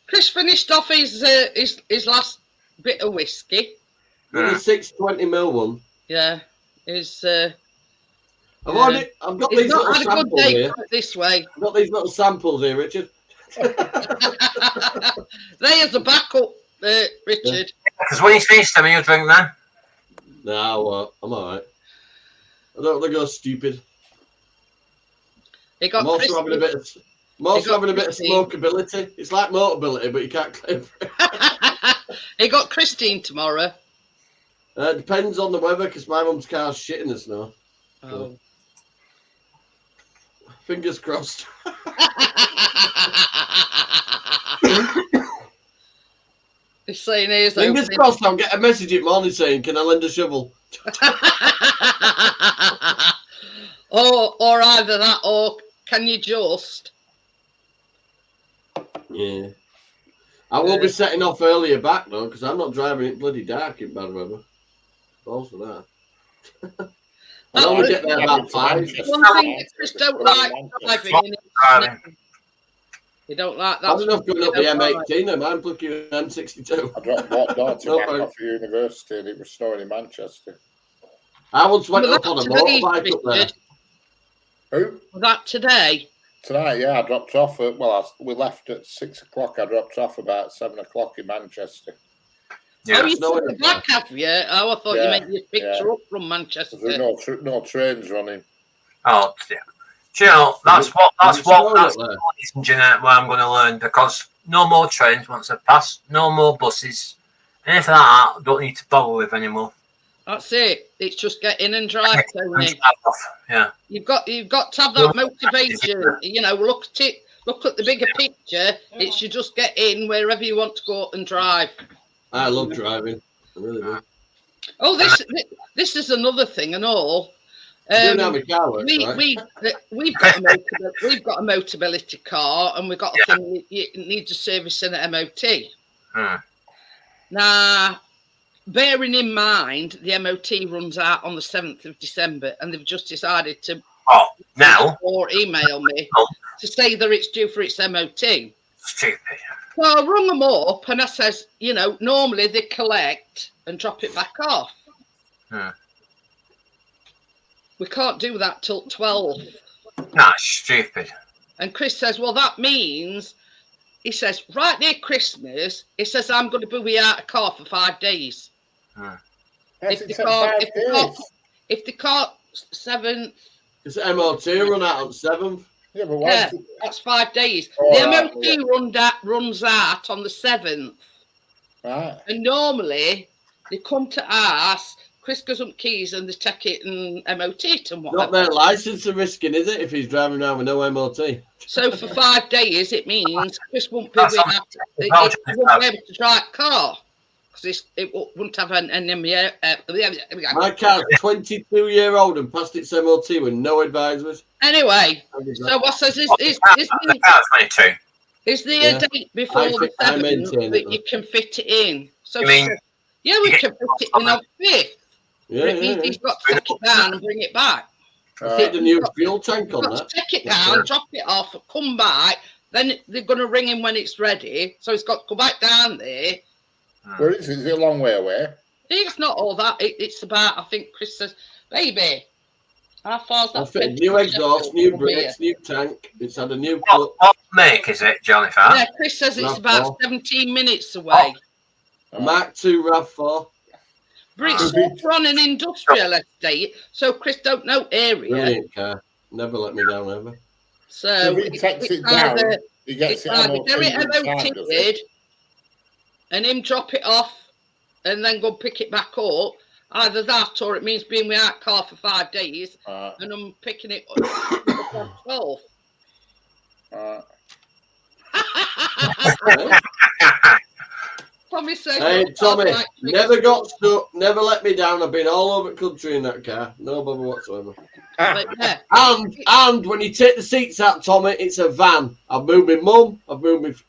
Chris finished off his last bit of whiskey. The 620ml one. Yeah, I've got these little not had a good samples day here. put it this way. I've got these little samples here, Richard. There's a backup, Richard. Because when he's finished them, he'll drink them. No, I'm alright. I don't want to go stupid. He got I'm also having a bit of Christine. smokability. It's like motorability, but you can't claim for it. He got Christine tomorrow. Depends on the weather, because my mum's car's shit in the snow. Oh. Fingers crossed. He's saying here's Fingers crossed, I'll get a message in the morning saying, can I lend a shovel? or either that, or can you just? Yeah. I will be setting off earlier back, though, because I'm not driving it bloody dark in bad weather. Also that. I only get there about 5. One thing that Chris don't like driving. You don't like that. I'm enough going up the M18 and I'm looking at M62. I dropped my daughter back off university and it was snowing in Manchester. I once went up on a motorbike up there. Who? Was that today? Tonight, yeah, I dropped off at, we left at 6 o'clock. I dropped off about 7 o'clock in Manchester. Yeah. Oh, you took her back, have you? Oh, I thought you Yeah, meant you picked her up from Manchester. There's no trains running. Oh, yeah. Do you know, that's what Jeanette, where I'm going to learn, because no more trains once they've passed, no more buses, anything like that, I don't need to bother with anymore. That's it. It's just get in and drive, Tony. Yeah. You've got to have that motivation. You know, look at it. Look at the bigger picture. It's you just get in wherever you want to go and drive. I love driving. I really do. Oh, this is another thing and all. You don't have a car, right? We've got a Motability car, and we've got a thing you need to service in at MOT. Now, bearing in mind the MOT runs out on the 7th of December, and they've just decided to or email me to say that it's due for its MOT. Stupid. So I rung them up, and I says, you know, normally they collect and drop it back off. We can't do that till 12. Nah, stupid. And Chris says, well, that means, he says, right near Christmas, he says, I'm going to be out of car for 5 days. If the car 7th. It's MOT run out on 7th. Yeah, but why? Yeah, that's 5 days. Oh, The right, MOT runs out on the 7th. Right. And normally they come to us, Chris goes up keys and they take it and MOT it and Not whatever. their licence are risking, is it, if he's driving around with no MOT? So for 5 days, it means Chris won't be, That's able, not- he Belgium is won't bad. be able to drive a car because it wouldn't have an My car's 22-year-old and passed its MOT with no advisors. Anyway, so what says is The car's 22. is there Yeah. a date before the I 7th maintain that it, you can fit it in? So You she mean- said, yeah, we you can fit it in on 5th. Yeah, But it means he's got to take it down and bring it back. Fit the new fuel tank He's on got to that. take it down, drop it off, come back. Then they're going to ring him when it's ready. So he's got to go back down there. Where is it? Is it a long way away? It's not all that. It's about, I think Chris says, baby, how far's I that? fit fence new from exhaust, Sheffield new from brakes, new tank. It's had a new What, clutch. what make is it, Johnny Farr? here? Yeah, Chris says it's Not about far. 17 minutes away. A Mark II RAV4. But it's Ah. over on an industrial estate, so Chris don't know area. Brilliant car. Never let me down ever. So So if he takes it down, either, he gets it's it either MOT get it each time, does it? MOT'd and him drop it off and then go pick it back up. Either that or it means being without car for 5 days and I'm picking it up on 12. Tommy said, Hey, "Well, Tommy, like, never got stuck, never let me down. I've been all over the country in that car. No bother whatsoever. but yeah, And when you take the seats out, Tommy, it's a van. I've moved my mum, I've moved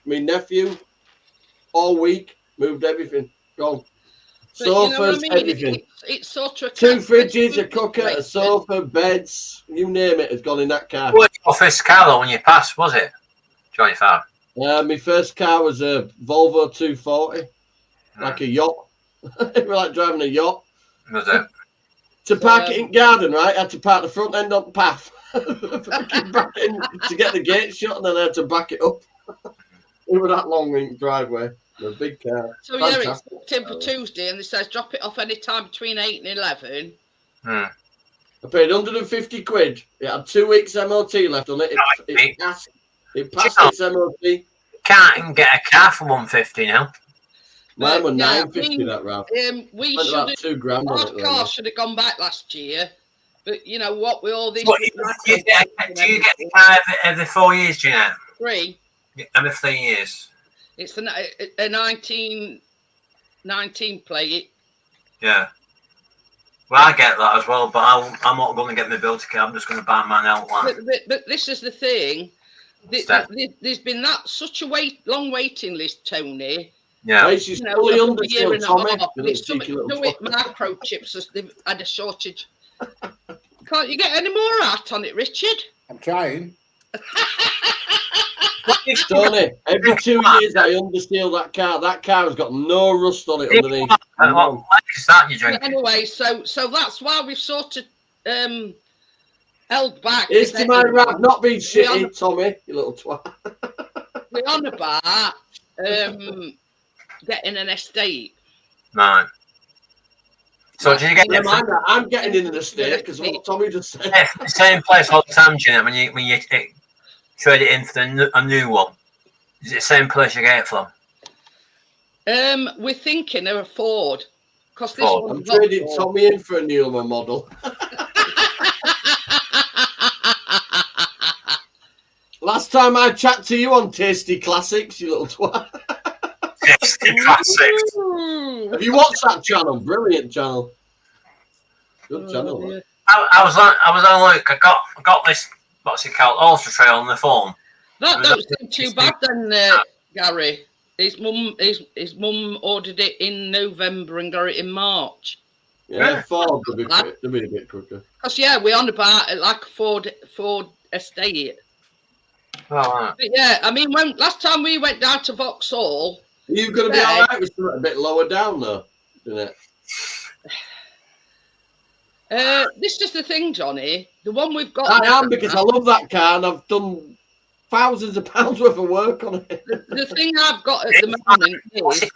my nephew all week, moved everything. Gone. but you know what I Sofas, mean? everything. It's sort of a 2 catch- fridges, a cooker, a sofa, beds, you name it, has gone in that car. What was your first car though when you passed, was it, Johnny Farr? My first car was a Volvo 240, like a yacht. It was like driving a yacht. Was it? To park it in garden, right? I had to park the front end on the path. Back in to get the gate shut, and then I had to back it up. It was that long in driveway. A big car. So yeah, it's Fantastic. booked in for Tuesday, and it says drop it off any time between 8 and 11. I paid 150 quid. It had 2 weeks MOT left on it. It passed its MOT. Can't even get a car for 150 now. Mine was Yeah, 950, that round. We Spent should about have, $2 grand on our it. car Really. should have gone back last year, but you know what? With all these, What, do you get the car every 4 years, Jeanette? 3. Every 3 years. It's a 1919 plate. Yeah. Well, I get that as well, but I'm not going to get my build car. I'm just going to buy mine outright. But this is the thing. Steph. There's been such a long waiting list, Tony. Yeah. Hey, she's You know, fully a underskilled, year and a Tommy. half, You and little it's something cheeky to little do with fucker. microchips as they've had a shortage. Can't you get any more out on it, Richard? I'm trying. Tony, every 2 years I understeal that car. That car has got no rust on it underneath. What is that you But drinking? anyway, so that's why we've sort of held back. It's to my right, not being We on- shitty, Tommy, you little twat. We're on about getting an estate. Right. So did you get Never it mind from that. I'm getting in the state because what Tommy just said. the same place all the time, Jeanette, when you trade it in for a new one? Is it the same place you get it from? We're thinking of a Ford. Because this Ford. I'm one's not trading Ford. Tommy in for a newer model. Last time I chat to you on Tasty Classics, you little twat. It's the classics. Ooh. Have you watched that channel? Brilliant channel. Good Oh, channel. dear. That. I was on look. I got this. What's it called? Ultra Trail on the phone. That don't seem too bad then, Gary. His mum ordered it in November and got it in March. Yeah, Ford would be a bit quicker. Because yeah, we're on about it like a Ford estate. Oh, right. But yeah, I mean, when last time we went down to Vauxhall, Are you going to be Yeah. all right with something a bit lower down, though? Isn't it? this is the thing, Johnny. The one we've got. I now- am, because I love that car and I've done thousands of pounds worth of work on it. The thing I've got at the moment What's is it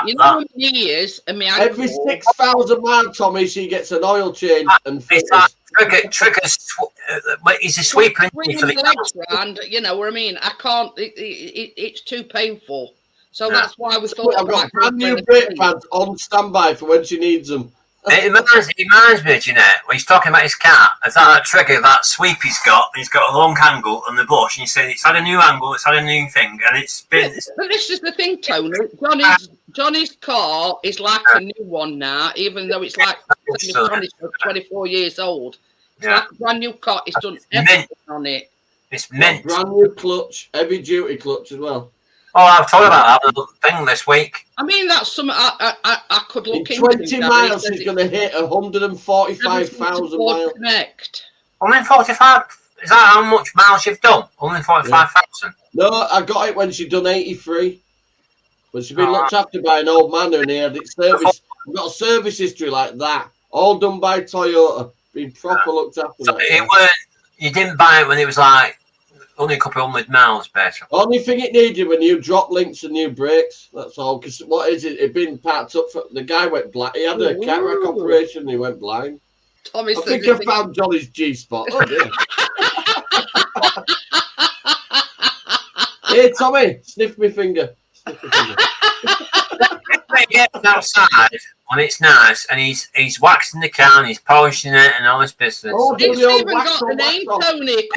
You know how many years and my Every ankle. 6,000 miles, Tommy, she gets an oil change and It's like filters. Trigger's. He's a sweeper. isn't he, for Swinging the legs round, you know what I mean? I can't. It's too painful. So Yeah. that's why we thought. I've got about going brand new for brake the pads on standby for when she needs them. It reminds me, Jeanette, when he's talking about his cat, it's that Trigger, that sweep he's got a long angle on the bush, and he said it's had a new angle, it's had a new thing, and it's been. But this is the thing, Tony. Johnny's car is like a new one now, even though it's like Johnny's 24 years old. It's Yeah. like a brand new car. It's done Mint. everything on it. It's mint. Brand new clutch, heavy duty clutch as well. Oh, I've told about that thing this week. I mean, that's something I could In look into. 20 Gary. miles, Says she's it's going to hit 145,000 everything to miles. connect. 145. Is that how much miles you've done? 145,000. No, I got it when she done 83. When she'd been Oh. looked after by an old man and he had it service. I've got a service history like that. All done by Toyota. Been proper looked after. So That it car. weren't. You didn't buy it when it was like only a couple of 100 miles, basically. Only thing it needed were new drop links and new brakes. That's all. Because what is it? It'd been parked up. The guy went blind. He had a cataract Ooh. operation and he went blind. Tommy I says think it's I found Johnny's G spot. Oh, dear. Hey, Tommy, sniff my finger. Sniff my finger. When he gets outside when it's nice and he's waxing the car and he's polishing it and all this business. Oh, It's the old even wax got on, a name, wax on. Tony.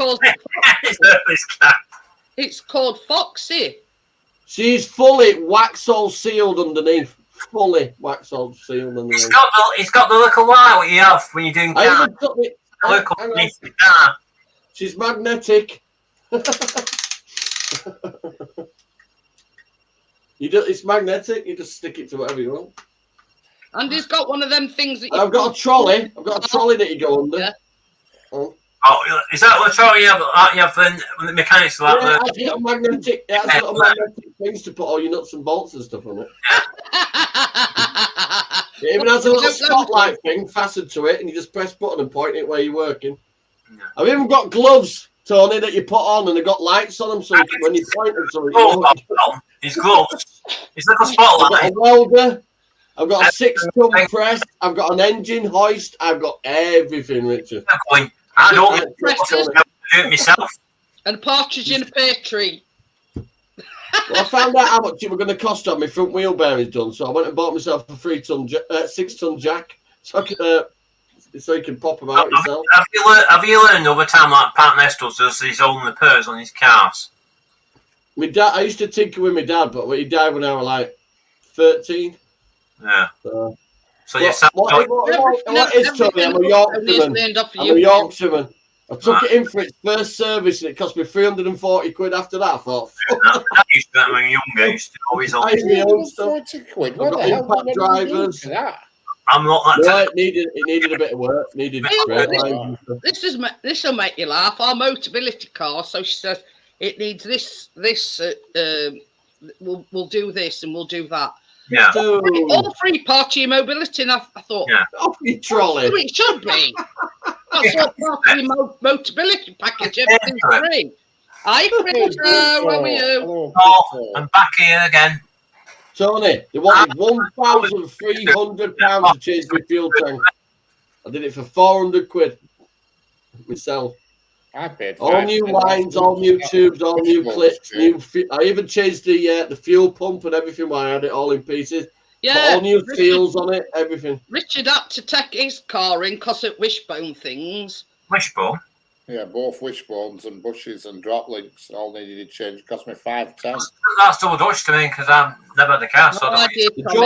It's called Foxy. She's fully wax all sealed underneath. Fully wax all sealed underneath. He's got the little light what you have when you're doing I car. even took it. Look Hang on. underneath the car. She's magnetic. It's magnetic. You just stick it to whatever you want. And he's got one of them things that And I've got a trolley. I've got a trolley that you go under. Yeah. Oh. Oh, is that what you have when the mechanics are Yeah, like it's got magnetic. It has little magnetic things to put all your nuts and bolts and stuff on it. It even has a little spotlight thing fastened to it, and you just press button and point it where you're working. Yeah. I've even got gloves, Tony, that you put on, and they've got lights on them, so you can, when you point them, so his gloves, his little I've got spotlight. a welder. I've got a 6-ton press. I've got an engine hoist. I've got everything, Richard. Going, I don't Presses. do it myself. And a partridge in a pear tree. Well, I found out how much it was going to cost on my front wheel bearings done, so I went and bought myself a 6-ton jack, so I could, so you can pop them out yourself. Have you learned over time like Pat Nestor does his own repairs on his cars? My dad, I used to tinker with my dad, but he died when I was like 13. Yeah. So So you what is Tony? I'm a Yorkshireman. I'm a Yorkshireman. I took it in for its first service and it cost me 340 quid after that. I thought, that used to when we were younger. Used to always on. I had my own stuff. 40 quid. I've What got the hell impact did they do drivers. for that? I'm not that. No, it needed a bit of work. Needed brake lines and stuff. This will make you laugh. Our Motability car. So she says it needs this. We'll do this and we'll do that. Yeah. Dude, All free part of your mobility. And I thought, Yeah. off your trolley. oh, it should be. That's what part of your Motability package. Everything's free. Hi, Chris. How are you? Hello, Oh, Peter. I'm back here again. Tony, they wanted £1,300 to change my fuel tank. I did it for 400 quid myself. I paid All £5. new lines, all new tubes, all new clips. I even changed the fuel pump and everything. While I had it all in pieces. Put Yeah. all new seals on it, everything. Richard had to take his car in because of wishbone things. Wishbone. Yeah, both wishbones and bushes and drop links all needed to change. It cost me £5.10. That's double Dutch to me because I've never had a car. So No, I did, The Tommy.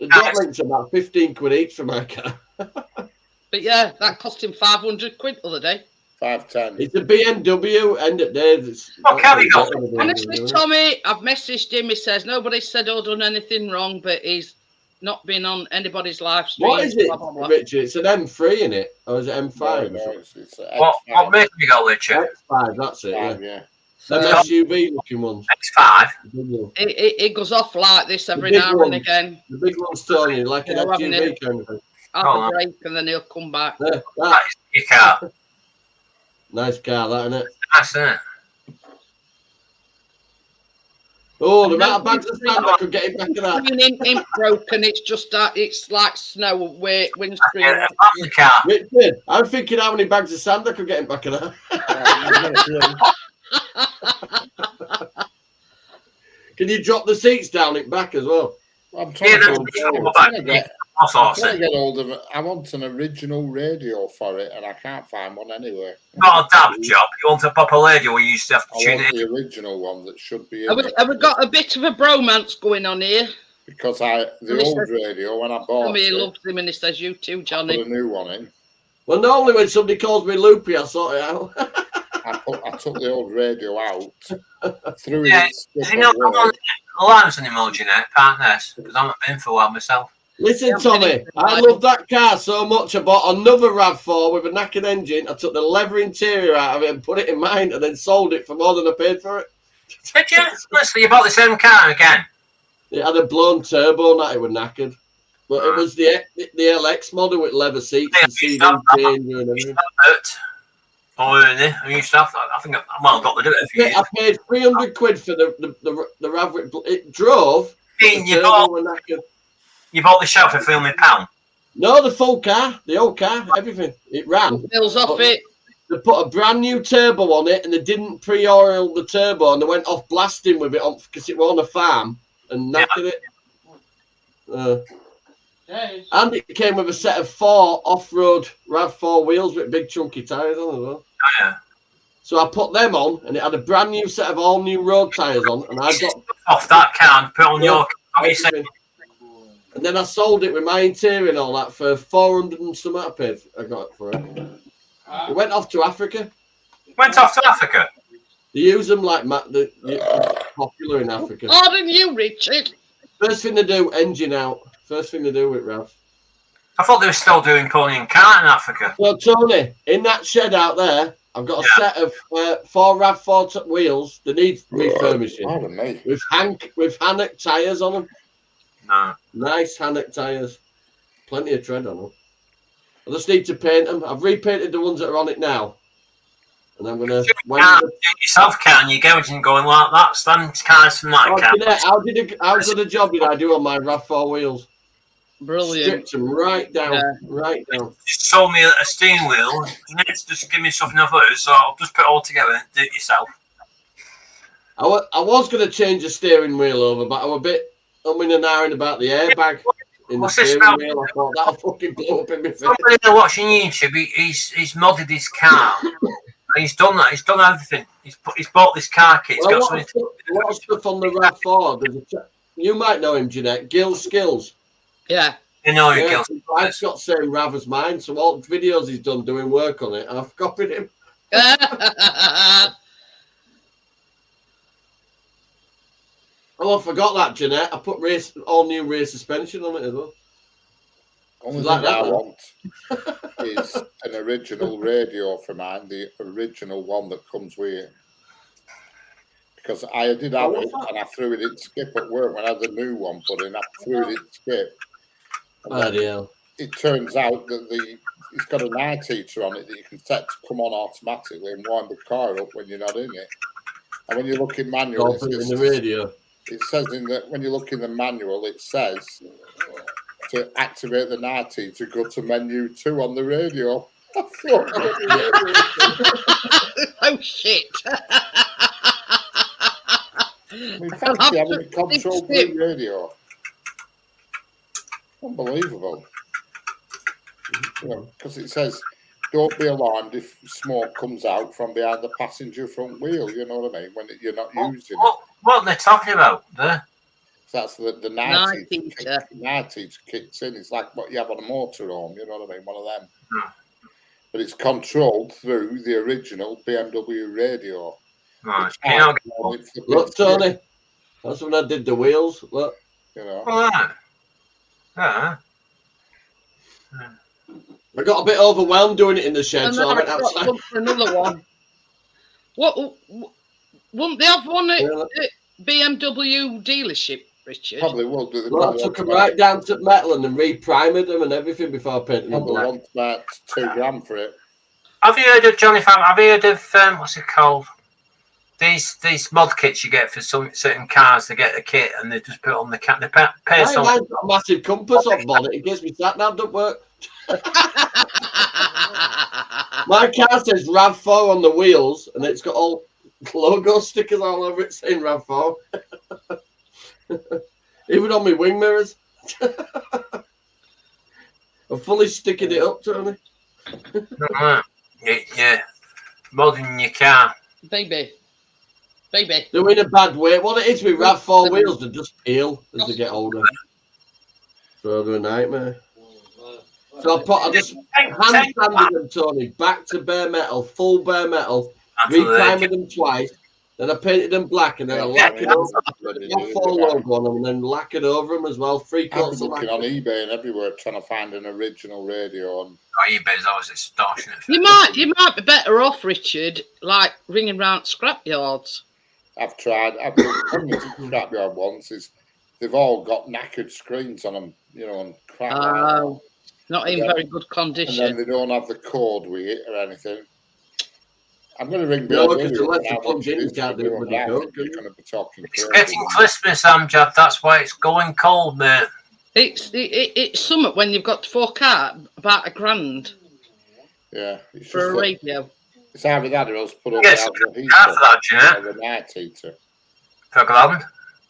drop links are about 15 quid each for my car. But yeah, that cost him 500 quid the other day. £5.10. It's a BMW. End of day. What car have you got? Honestly, Tommy, I've messaged him. He says nobody said or done anything wrong, but he's not been on anybody's live stream. What is it, blah, blah, blah. Richard? It's an M3 in it, or is it M5? No, it's What X5. make have you got, Richard? X5, that's it. Yeah. Yeah. So, Them SUV looking ones. X5. it goes off like this every big now and one. again. The big one's Tony, like an Yeah, having SUV it. kind of thing. Have Oh, a break and then he'll come back. There, that. That is your car. Nice car, that, isn't it? Nice, isn't it? Oh, the amount of bags of sand I could get it back of that. Ain't broken. It's just that it's like snow, windscreen. Yeah, I'm the car. Richard, I'm thinking how many bags of sand I could get in back of that. Can you drop the seats down it back as well? I'm trying Yeah, to get That's I'm awesome. trying to get hold of it. I want an original radio for it, and I can't find one anywhere. Not a dab job. You want a proper radio where you used to have to I tune want it in. the original one that should be in Have it, we got a bit of a bromance going on here? because the old radio when I bought Tommy it, loves him and he says, you too, put Johnny. a new one in. Well, normally when somebody calls me loopy, I sort it out. I took the old radio out, threw it Yeah, in skip you know, at work. alarms an emoji now, partners, because I'm not been for a while myself. Listen, Yeah, Tommy, I love that car so much. I bought another RAV4 with a knackered engine. I took the leather interior out of it and put it in mine, and then sold it for more than I paid for it. Did you? Honestly, you bought the same car again? It had a blown turbo, and it was knackered. But it was the LX model with leather seats and CD changer and everything. Oh, really? I used to have that. I think I got rid of it a few years. I paid 300 quid for the RAV. It drove. You the bought, turbo was knackered. you bought the shell for £300. No, the full car, the old car, everything. It ran. Bills off it. They put a brand new turbo on it, and they didn't pre-oil the turbo, and they went off blasting with it on because it was on a farm and knackered it. And it came with a set of 4 off-road RAV4 wheels with big chunky tyres on as well. Oh, yeah. So I put them on, and it had a brand new set of all new road tyres on, and I got Off that car and put on your car. What you say? everything. And then I sold it with my interior and all that for 400 and some I paid. I got it for it. It went off to Africa. Went off to Africa. They use them like they're popular in Africa. Harder than you, Richard. First thing they do, engine out. First thing they do with Rav. I thought they were still doing pony and cart in Africa. So Tony, in that shed out there, I've got a set of 4 RAV4 wheels. They need refurbishing Pardon me. with Hannock tyres on them. No. Nice Hannock tyres. Plenty of tread on them. I just need to paint them. I've repainted the ones that are on it now. And I'm going to... You can't do it yourself, can you? Go and going like that. Stand cars from that car. How good a job did I do on my RAV4 wheels? Brilliant. Stripped them right down. Right down. Just sold me a steering wheel. You need to just give me something of those, so I'll just put it all together and do it yourself. I was going to change the steering wheel over, but I was a bit umming and ahhing about the airbag in the What's this steering about? wheel. I thought that'll fucking blow up in my face. Somebody watching YouTube, he's modded his car. And he's done that. He's done everything. He's bought this car kit. He's Well, got a lot something. of stuff on the RAV4. You might know him, Jeanette. Gil Skills. Yeah. You know, you Yeah, girl. I've got the same RAV as mine, so all the videos he's done doing work on it, I've copied him. Oh, I forgot that, Jeanette. I put all new rear suspension on it as well. Only Like thing I that, want is an original radio for mine, the original one that comes with it. Because I did have it and I threw it in skip at work when I had the new one put in. I threw it in skip. Bloody hell. It turns out that it's got an night heater on it that you can set to come on automatically and wind the car up when you're not in it. And when you look in manual, I'll put it in the radio. it says when you look in the manual, it says to activate the night heater, go to menu 2 on the radio. I thought, Oh, shit. we fancy having a control blue radio. Unbelievable. Because it says, don't be alarmed if smoke comes out from behind the passenger front wheel, you know what I mean, when you're not using it. What are they talking about there? That's the night heater kicks in. It's like what you have on a motorhome, you know what I mean, one of them. But it's controlled through the original BMW radio. Right. Which You know, has Look, Tony. That's when I did the wheels. Look. you know. all right. Yeah. I got a bit overwhelmed doing it in the shed, And so I then went I've got outside. another one. Wouldn't they have one at Yeah. BMW dealership, Richard? Probably will do. Well, I took them right down to Metland and re-primed them and everything before I painted them Probably black. want about $2 grand for it. Have you heard of Johnny Fam? Have you heard of what's it called? these mod kits you get for some certain cars, they get a kit and they just put it on the cat. They pay Mine's got a massive compass on bonnet. It gives me sat nav don't work. My car says RAV4 on the wheels, and it's got all logo stickers all over it saying RAV4. Even on my wing mirrors. I'm fully sticking it up, Tony. Yeah, modding your car. Baby. They're in a bad way. What it is with RAV4 wheels, they just peel as they get older. So they're a nightmare. So I just hand sanded them, Tony, back to bare metal, full bare metal, reprimed them twice, then I painted them black, and then I lacquered over the RAV4 logo on them, and then lacquered over them as well. 3 I've coats been of looking lacquer. on eBay and everywhere trying to find an original radio. And eBay's always extortionate. You might be better off, Richard, like ringing round scrapyards. I've tried. I've been coming to scrapyard once. They've all got knackered screens on them, you know, and crap. like that. Oh, not in Yeah. very good And condition. then they don't have the cord with it or anything. I'm going to ring No, Bill. because Bailey unless now you plug once in, it you is can't to do it do with that. the I code, think can you're you? going to be talking It's crazy. getting Christmas, Amjad. That's why it's going cold, mate. It's something when you've got to fork out about £1,000 Yeah, it's for just a that radio. it's either that or else put on Yes, the outdoor heater Half of that, you know. or the night heater. For £1,000.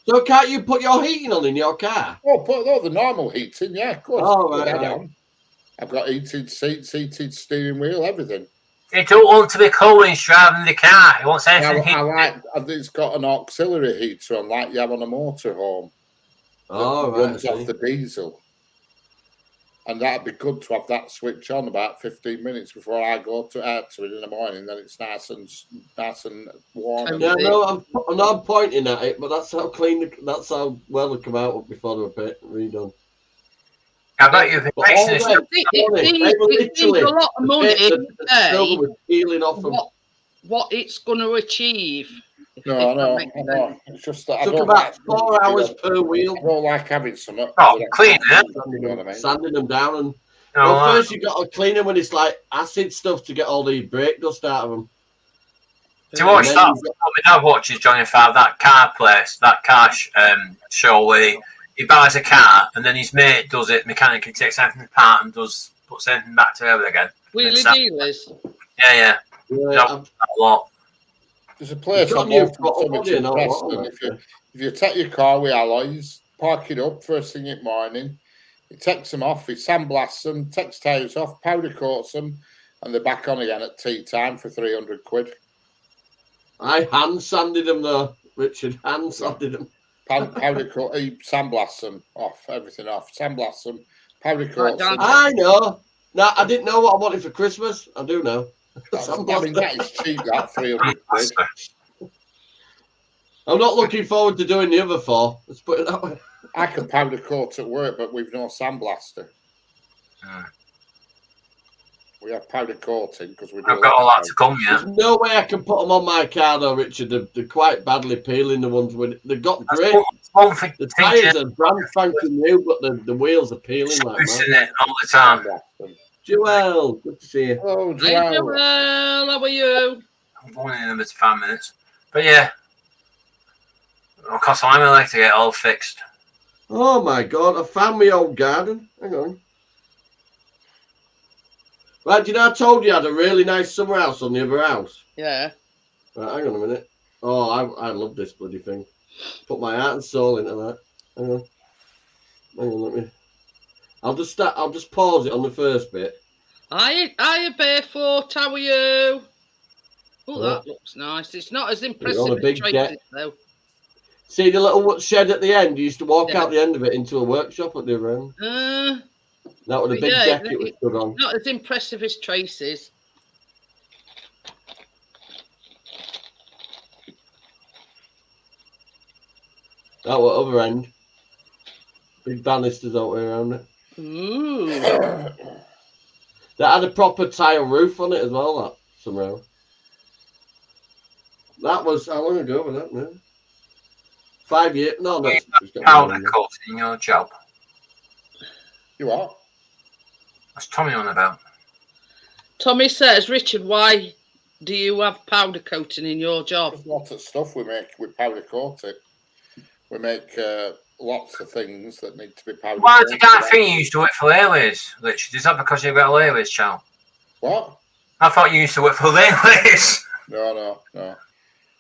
So can't you put your heating on in your car? Oh, put the normal heating, yeah, of course. Oh, Put right, that right. on. I've got heated seats, heated steering wheel, everything. He don't want to be cold when he's driving the car. He wants Now, anything I heated. like. I think it's got an auxiliary heater on, like you have on a motorhome. Oh, That right. runs off the diesel. And that'd be good to have that switch on about 15 minutes before I go to it in the morning. Then it's nice and warm. and- Yeah, no, I'm pointing at it, but that's how clean, that's how well they come out before they're redone. I bet you've been But all mentioning them, It seems a lot of money the silver to was peeling off pay them. what it's going to achieve. if No, I that know. makes I sense. know. It's just that I Took don't about like, 4 hours per wheel, I don't like having some. clean it. You know what I mean? sanding them down. And No, well, first you got to clean them when it's like acid stuff to get all the brake dust out of them. do you watch And that? then you've My dad watches Johnny Five, that car place, that car show where he buys a car and then his mate does it mechanically, takes everything apart and puts everything back together again. Wheelie It's- dealers. Yeah, Yeah, a lot. There's a place You've got I've new walked throttle to body and all Preston. that, If you take your car with alloys, park it up first thing in the morning, he takes them off, he sandblasts them, takes tyres off, powder coats them, and they're back on again at tea time for 300 quid. I hand sanded them though, Richard. Hand sanded them. Powder coat, he sandblasts them off, everything off, sandblasts them, powder coats Dan. them. I know. No, I didn't know what I wanted for Christmas. I do know. I mean, that is cheap, that 300 quid. I'm not looking forward to doing the other 4. Let's put it that way. I can powder coat at work, but we've no sandblaster. Mm. We have powder coating because we do. I've got all that to come, yeah. There's no way I can put them on my car though, Richard. They're quite badly peeling, the ones with they've got That's grip. one thing The to tyres are brand spanking new, but the wheels are peeling like Sprucing mad. it all the time. Sandblast them. Joel, good to see you. Hello, Hey, Joel. Joel, how are you? I'm going in about 5 minutes. But yeah. It'll cost a lot of money to get all fixed. Oh my God, I found my old garden. Hang on. Right, you know I told you I had a really nice summer house on the other house? Yeah. Right, hang on a minute. Oh, I love this bloody thing. Put my heart and soul into that. Hang on. Hang on, let me. I'll just pause it on the first bit. Hiya, Barefoot, how are you? Oh, Oh. that looks nice. It's not as on a impressive big as Tracy's, deck. though. See the little shed at the end? You used to walk Yeah. out the end of it into a workshop at the other end. That was a big Yeah, deck it was stood on. Not as impressive as Tracy's. That was other end. Big banisters out there around it. Ooh. That had a proper tile roof on it as well, that, somehow. That was, how long ago was that, man? 5 years? No, no. it's got Powder more than coat in your job. You are? What's Tommy on about? Tommy says, Richard, why do you have powder coating in your job? There's lots of stuff we make with powder coat it. We make lots of things that need to be powder Why coated. did I think you used to work for Airways, Richard? Is that because you've got a Airways channel? What? I thought you used to work for Airways. No.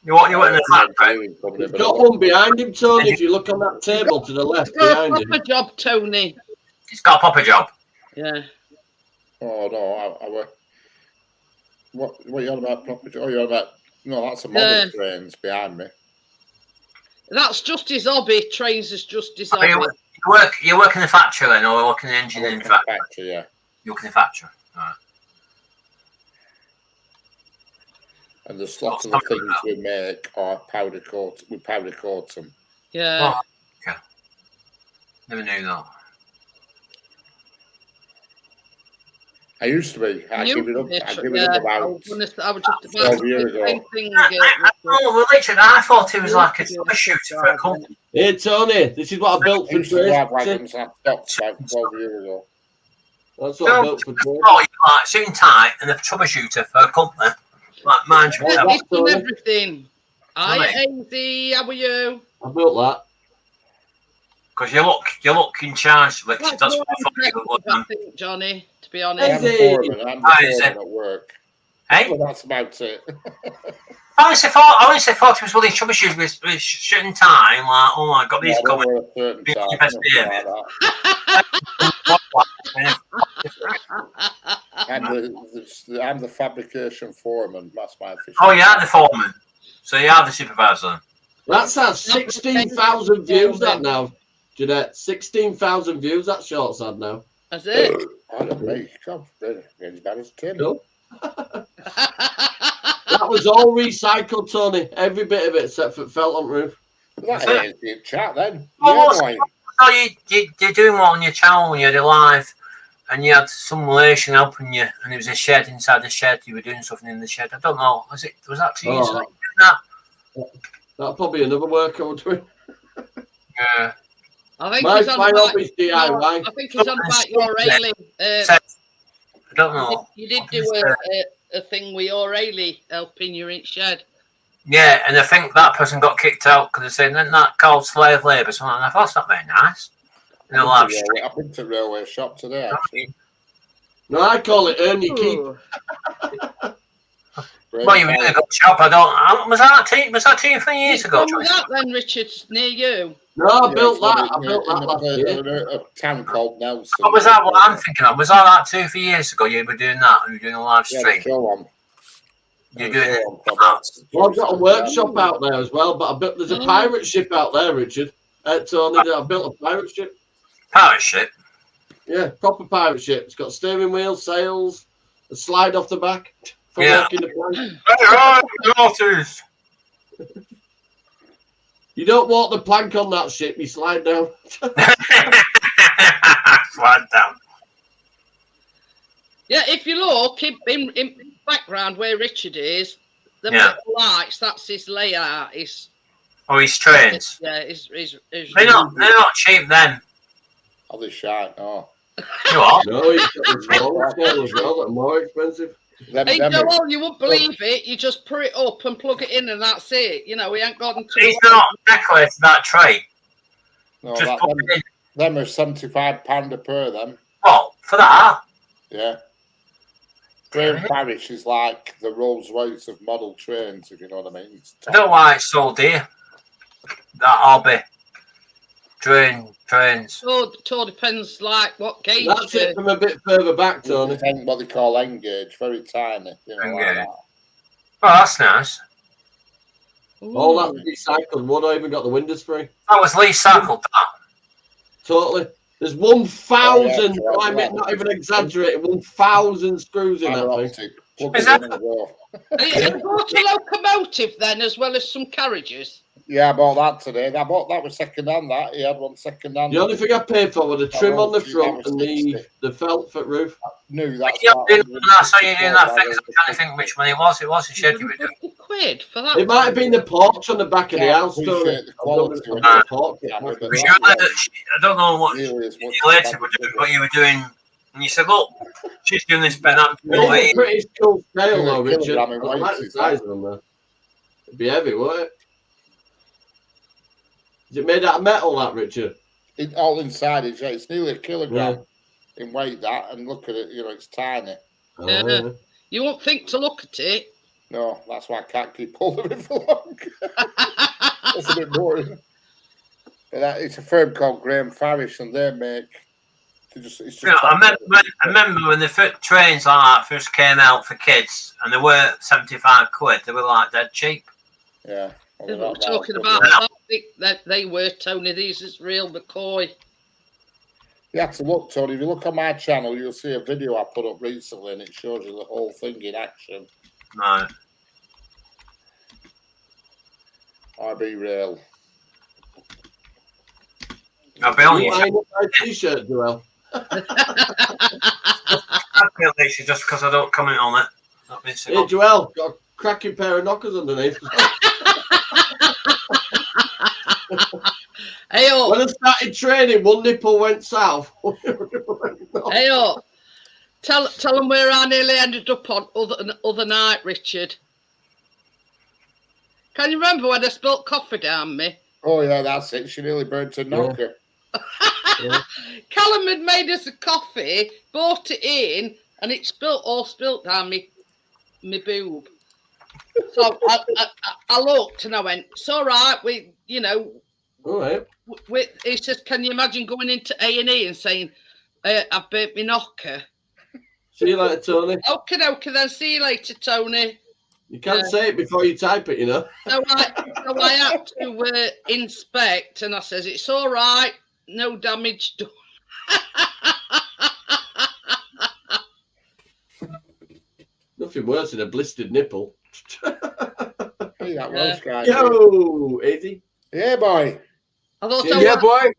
You work in the factory. He's got one behind him, Tony. If you look on that table to the left It's got a behind him. proper job, Tony. He's got a proper job. Yeah. Oh no, I work. What are you on about proper? Oh, you're on about? No, that's a model trains behind me. That's just his hobby. Trains is just his I mean, hobby. you work in the factory then, or work in the engineering factory? Yeah. You work in the factory. Right. And there's lots of the things we make are powder coat. We powder coat them. Yeah. Oh, okay. Never knew that. I used to be. I give it up. I give it up I about was just about to 12 say years the ago. same thing. Oh, Richard, I thought he was like a shooter for a company. Hey, Tony, this is what I built I for used to drive Trace. wagons and I stopped about 12 years ago. That's what I No, built for I Trace. thought you were like suit and tie and a troubleshooter for a company. Like mind you, Yeah, He's done Tony. everything. Hi, Hazy. How are you? I built that. because you look in charge, Richard. That's what I thought you were I looking. think, Johnny, to be I'm honest. the Easy. foreman. I'm the Hi, is foreman it? at work. Hey, Well, that's about it. I honestly thought he was willing to troubleshoot with shooting time. Like, oh my god, these Yeah, coming. we're a certain Be time, your best nothing behaviour. like that. I'm the fabrication foreman. That's my official. Oh, you are the foreman, so you are the supervisor. That's had 16,000 views, that now, Jeanette. 16,000 views that short's had now. That's it. I don't know. God, they're as bad as Tim. Cool. That was all recycled, Tony. Every bit of it except for it fell on roof. That ain't a chat then. Oh, Yeah, boy. Oh, you're doing what on your channel when you had it live, and you had some relation helping you, and it was a shed inside the shed. You were doing something in the shed. I don't know. Was that 2 years ago? That? That'll probably another work I would do. Yeah. I think My he's on about, hobby's DIY. I think he's on about your Ailey. I don't know. You did do a thing with your Ailey helping you in shed. Yeah, and I think that person got kicked out because they're saying, isn't that called slave labour? So I thought, that's not very nice. In a live stream. I've been to railway shop today, actually. No, I call it earn your keep. Ooh. Well, you were doing a good job. Was that 2 or 3 years ago, When Joyce? was that then, Richard, near you? No, I built that. I built that last year. A town called Nelson. What was that? What I'm thinking of? Was that like 2 or 3 years ago? You were doing that, and you were doing a live Yeah, stream. show on. You're doing it. Well, I've got a workshop out there as well, but I built, there's a pirate ship out there, Richard. Tony, I built a pirate ship. Pirate ship. Yeah, proper pirate ship. It's got steering wheel, sails, a slide off the back for Yeah. walking the plank. Hey, right, daughters. You don't walk the plank on that ship, you slide down. Slide down. Yeah, if you look in background where Richard is, the Yeah. lights, that's his layout. His Oh, he's trains. yeah, They're not cheap then. Oh, they shine. Oh. You what? No, it's got the smaller scale as well, that are more expensive. Hey, Joel, you wouldn't believe it. You just put it up and plug it in, and that's it. You know, we ain't got into. He's not decorated that tray. No, Just that, pop it in. them are £75 a pair, them. What? For that? Yeah. Train Parish is like the Rolls Royce of model trains, if you know what I mean. It's I don't know why it's so dear. That hobby. Trains. So it all depends, like what gauge. That's it from a bit further back, Tony. It's what they call engage, very tiny. You know, like Engage. that. Oh, that's nice. All that recycled wood, I even got the windows free. That was Lee Sackle, that. Totally. There's 1,000, Oh, yeah, I'm not even exaggerating, 1,000 screws in Fibre that thing. optic. Plug Is it in that- and go. You bought a locomotive then, as well as some carriages. Yeah, I bought that today. I bought that was second hand. That he had one second hand. The only thing I paid for was the trim on the that front was and 60. the felt for roof. Knew that. Yeah, I saw you doing that thing. I'm trying to think which one it was. It was a shed you were doing. £150 for that. It might have been the porch on the back of the Yeah, house, Tony. appreciate the quality I've of got the porch. Yeah, but Was you related- I don't know what Really is much you later were doing, but you were doing And you said, look, she's doing this better. It's a pretty cool scale though, Yeah, Richard. kilogram in I like weights, the is size that? of them there. It'd be heavy, wouldn't it? Is it made out of metal, that, Richard? All inside is, yeah, it's nearly a kilogram in weight, that, and look at it, you know, it's tiny. Yeah. You won't think to look at it. No, that's why I can't keep hold of it for long. That's a bit boring. But it's a firm called Graham Farish, and they make. It's just I remember when the trains like that first came out for kids, and they were 75 quid. They were like dead cheap. Yeah. They were talking about plastic that they were, Tony. These is real McCoy. You have to look, Tony. If you look on my channel, you'll see a video I put up recently, and it shows you the whole thing in action. No. I be real. I'll be on you. Buying a t-shirt, Joel. I feel Lisa just because I don't comment on it. That means Hey, Joel, got a cracking pair of knockers underneath. Hey, When I started training, one nipple went south. hey, tell them where I nearly ended up on other night, Richard. Can you remember when I spilt coffee down me? Oh yeah, that's it. She nearly burnt her knocker. Callum had made us a coffee, brought it in, and it all spilt down me boob. So I looked and I went, "It's all right. All right. He says, can you imagine going into A&E and saying, I've burnt my knocker? See you later, Tony. Okay, then see you later, Tony. You can't say it before you type it, you know. So I had to inspect, and I says, it's all right, no damage done. Nothing worse than a blistered nipple. Hey, that Welsh guy. Yo, easy. Yeah, boy. I thought boy.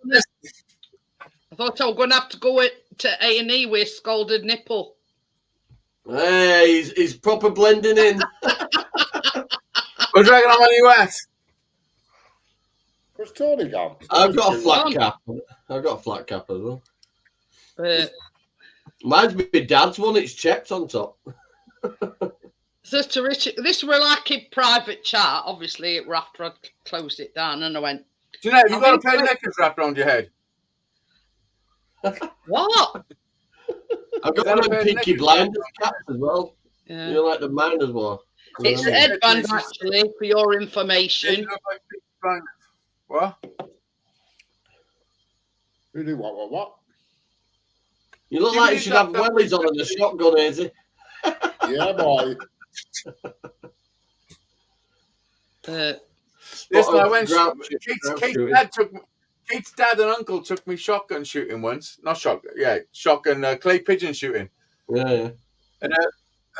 I thought I was going to have to go to A&E with a scalded nipple. Hey, he's proper blending in. What do you reckon I'm on US? Where's Tony gone? I've got a flat cap. I've got a flat cap as well. Mine's my dad's one. It's checked on top. So to Richard, this were like a private chat. Obviously, it were after I'd closed it down, and I went, Do you know, you've got a pair of knickers wrapped around your head. what? I've got one of them Peaky Blinders caps as well. Yeah. You know, like the miners wore. It's a headband, actually, for your information. What? Who do what? You look like you should have wellies on and a shotgun, Izzy. Yeah, boy. Listen, I went. Kate's dad and uncle took me shotgun shooting once. Not shotgun, shotgun clay pigeon shooting. Yeah.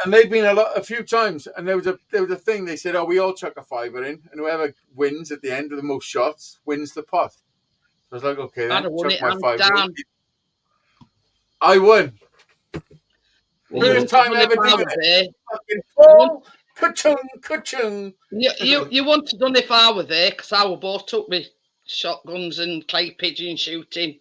And they'd been a few times, and there was a thing. They said, "Oh, we all chuck a fiver in, and whoever wins at the end of the most shots wins the pot." I was like, "Okay, then chuck my fiver in." I won. First time I ever did it. Fucking full ka-chung. You wouldn't have done if I were there, because I were both up with shotguns and clay pigeon shooting,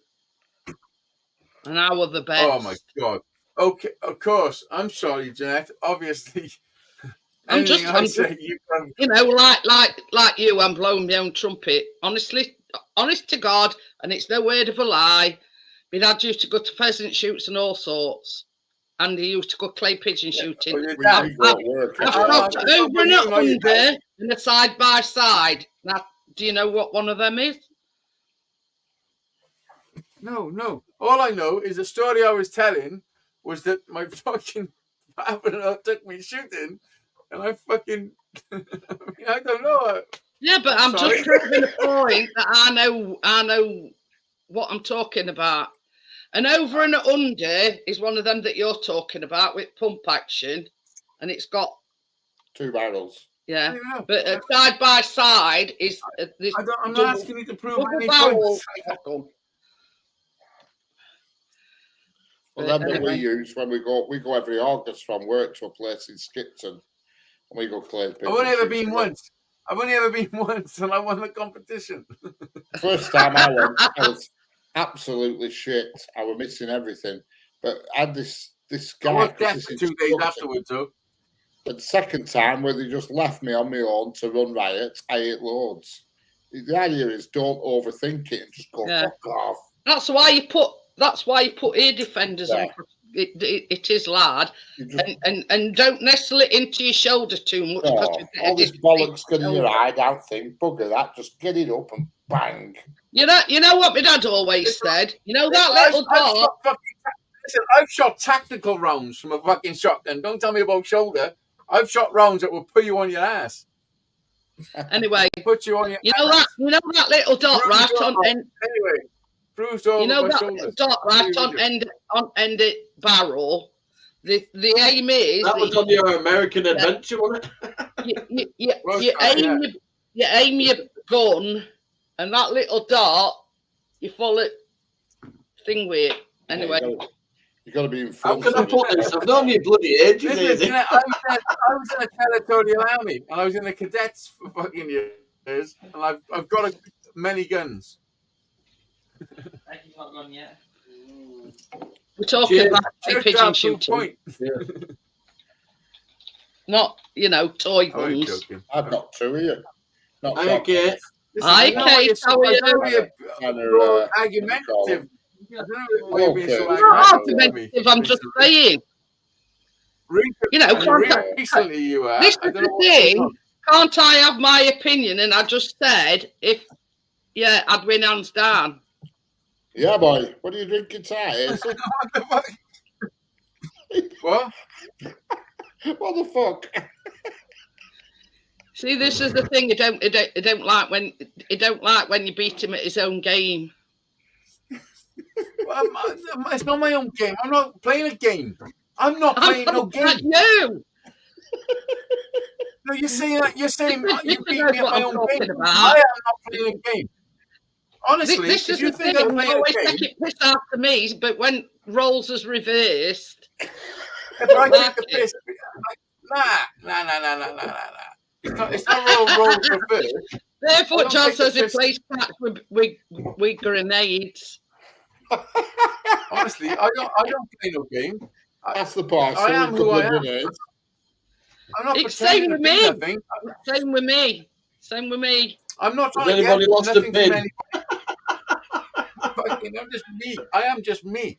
and I were the best. Oh my god! Okay, of course. I'm sorry, Jeanette. Obviously, I'm just, like you. I'm blowing my own trumpet. Honest to God, and it's no word of a lie. My dad used to go to pheasant shoots and all sorts, and he used to go clay pigeon shooting. I've shot over and under and a side by side. Now, do you know what one of them is? No. All I know is the story I was telling was that my fucking father took me shooting, and I fucking I don't know. Yeah, but I'm just proving the point that I know what I'm talking about. An over and under is one of them that you're talking about with pump action, and it's got 2 barrels. Yeah, but side by side is this. I'm not asking you to prove any points. Well, then we use when we go every August from work to a place in Skipton, and we go clay pigeon. I've only ever been once, and I won the competition. First time I went, I was absolutely shit. I was missing everything. But I had this I guy. was deaf for 2 days afterwards, though. But the second time, where they just left me on my own to run riots, I ate loads. The idea is don't overthink it and just go fuck off. That's why you put ear defenders on. It is lad, and don't nestle it into your shoulder too much. All this bollocks got in your eye, don't think, bugger that. Just get it up and bang. You know what my dad always said. You know that little dot. Listen, I've shot tactical rounds from a fucking shotgun. Don't tell me about shoulder. I've shot rounds that will put you on your ass. Anyway, put you on your. You know that little dot right on end. Anyway, bruised over my shoulders. Dot right on end it barrel. The aim is that was on your American Adventure, wasn't it? You aim your gun, and that little dot, you follow it thing with it. Anyway. You got to be informed. How can I put this? I've known you bloody ages. I was in a territorial army, and I was in the cadets for fucking years, and I've got many guns. He's not gone yet. We're talking about pigeon shooting. Yeah. Not, toy guns. I've got two of you. Hi, Kate. Hi, Kate. How are you? Argumentative. Argumentative, I'm just saying. Recently you are. This is the thing. Can't I have my opinion? And I just said, I'd win hands down. Yeah, boy. What are you drinking tonight? What? What the fuck? See, this is the thing. I don't like when you beat him at his own game. Well, it's not my own game. I'm not playing a game. I'm not playing no game. You. No, you're saying you beat me at my own game. About. I am not playing a game. Honestly, this is if you the think thing. I'm playing always a game, take it piss after me, but when roles is reversed, if I take the piss, nah. It's not roll reversed. Therefore, John says he plays cats with grenades. Honestly, I don't play no game. That's the boss. I am who I am. I'm not Same with me. Nothing. Same with me. Same with me. I'm not trying Has to anybody get lost a nothing pin? from anybody. I'm just me. I am just me.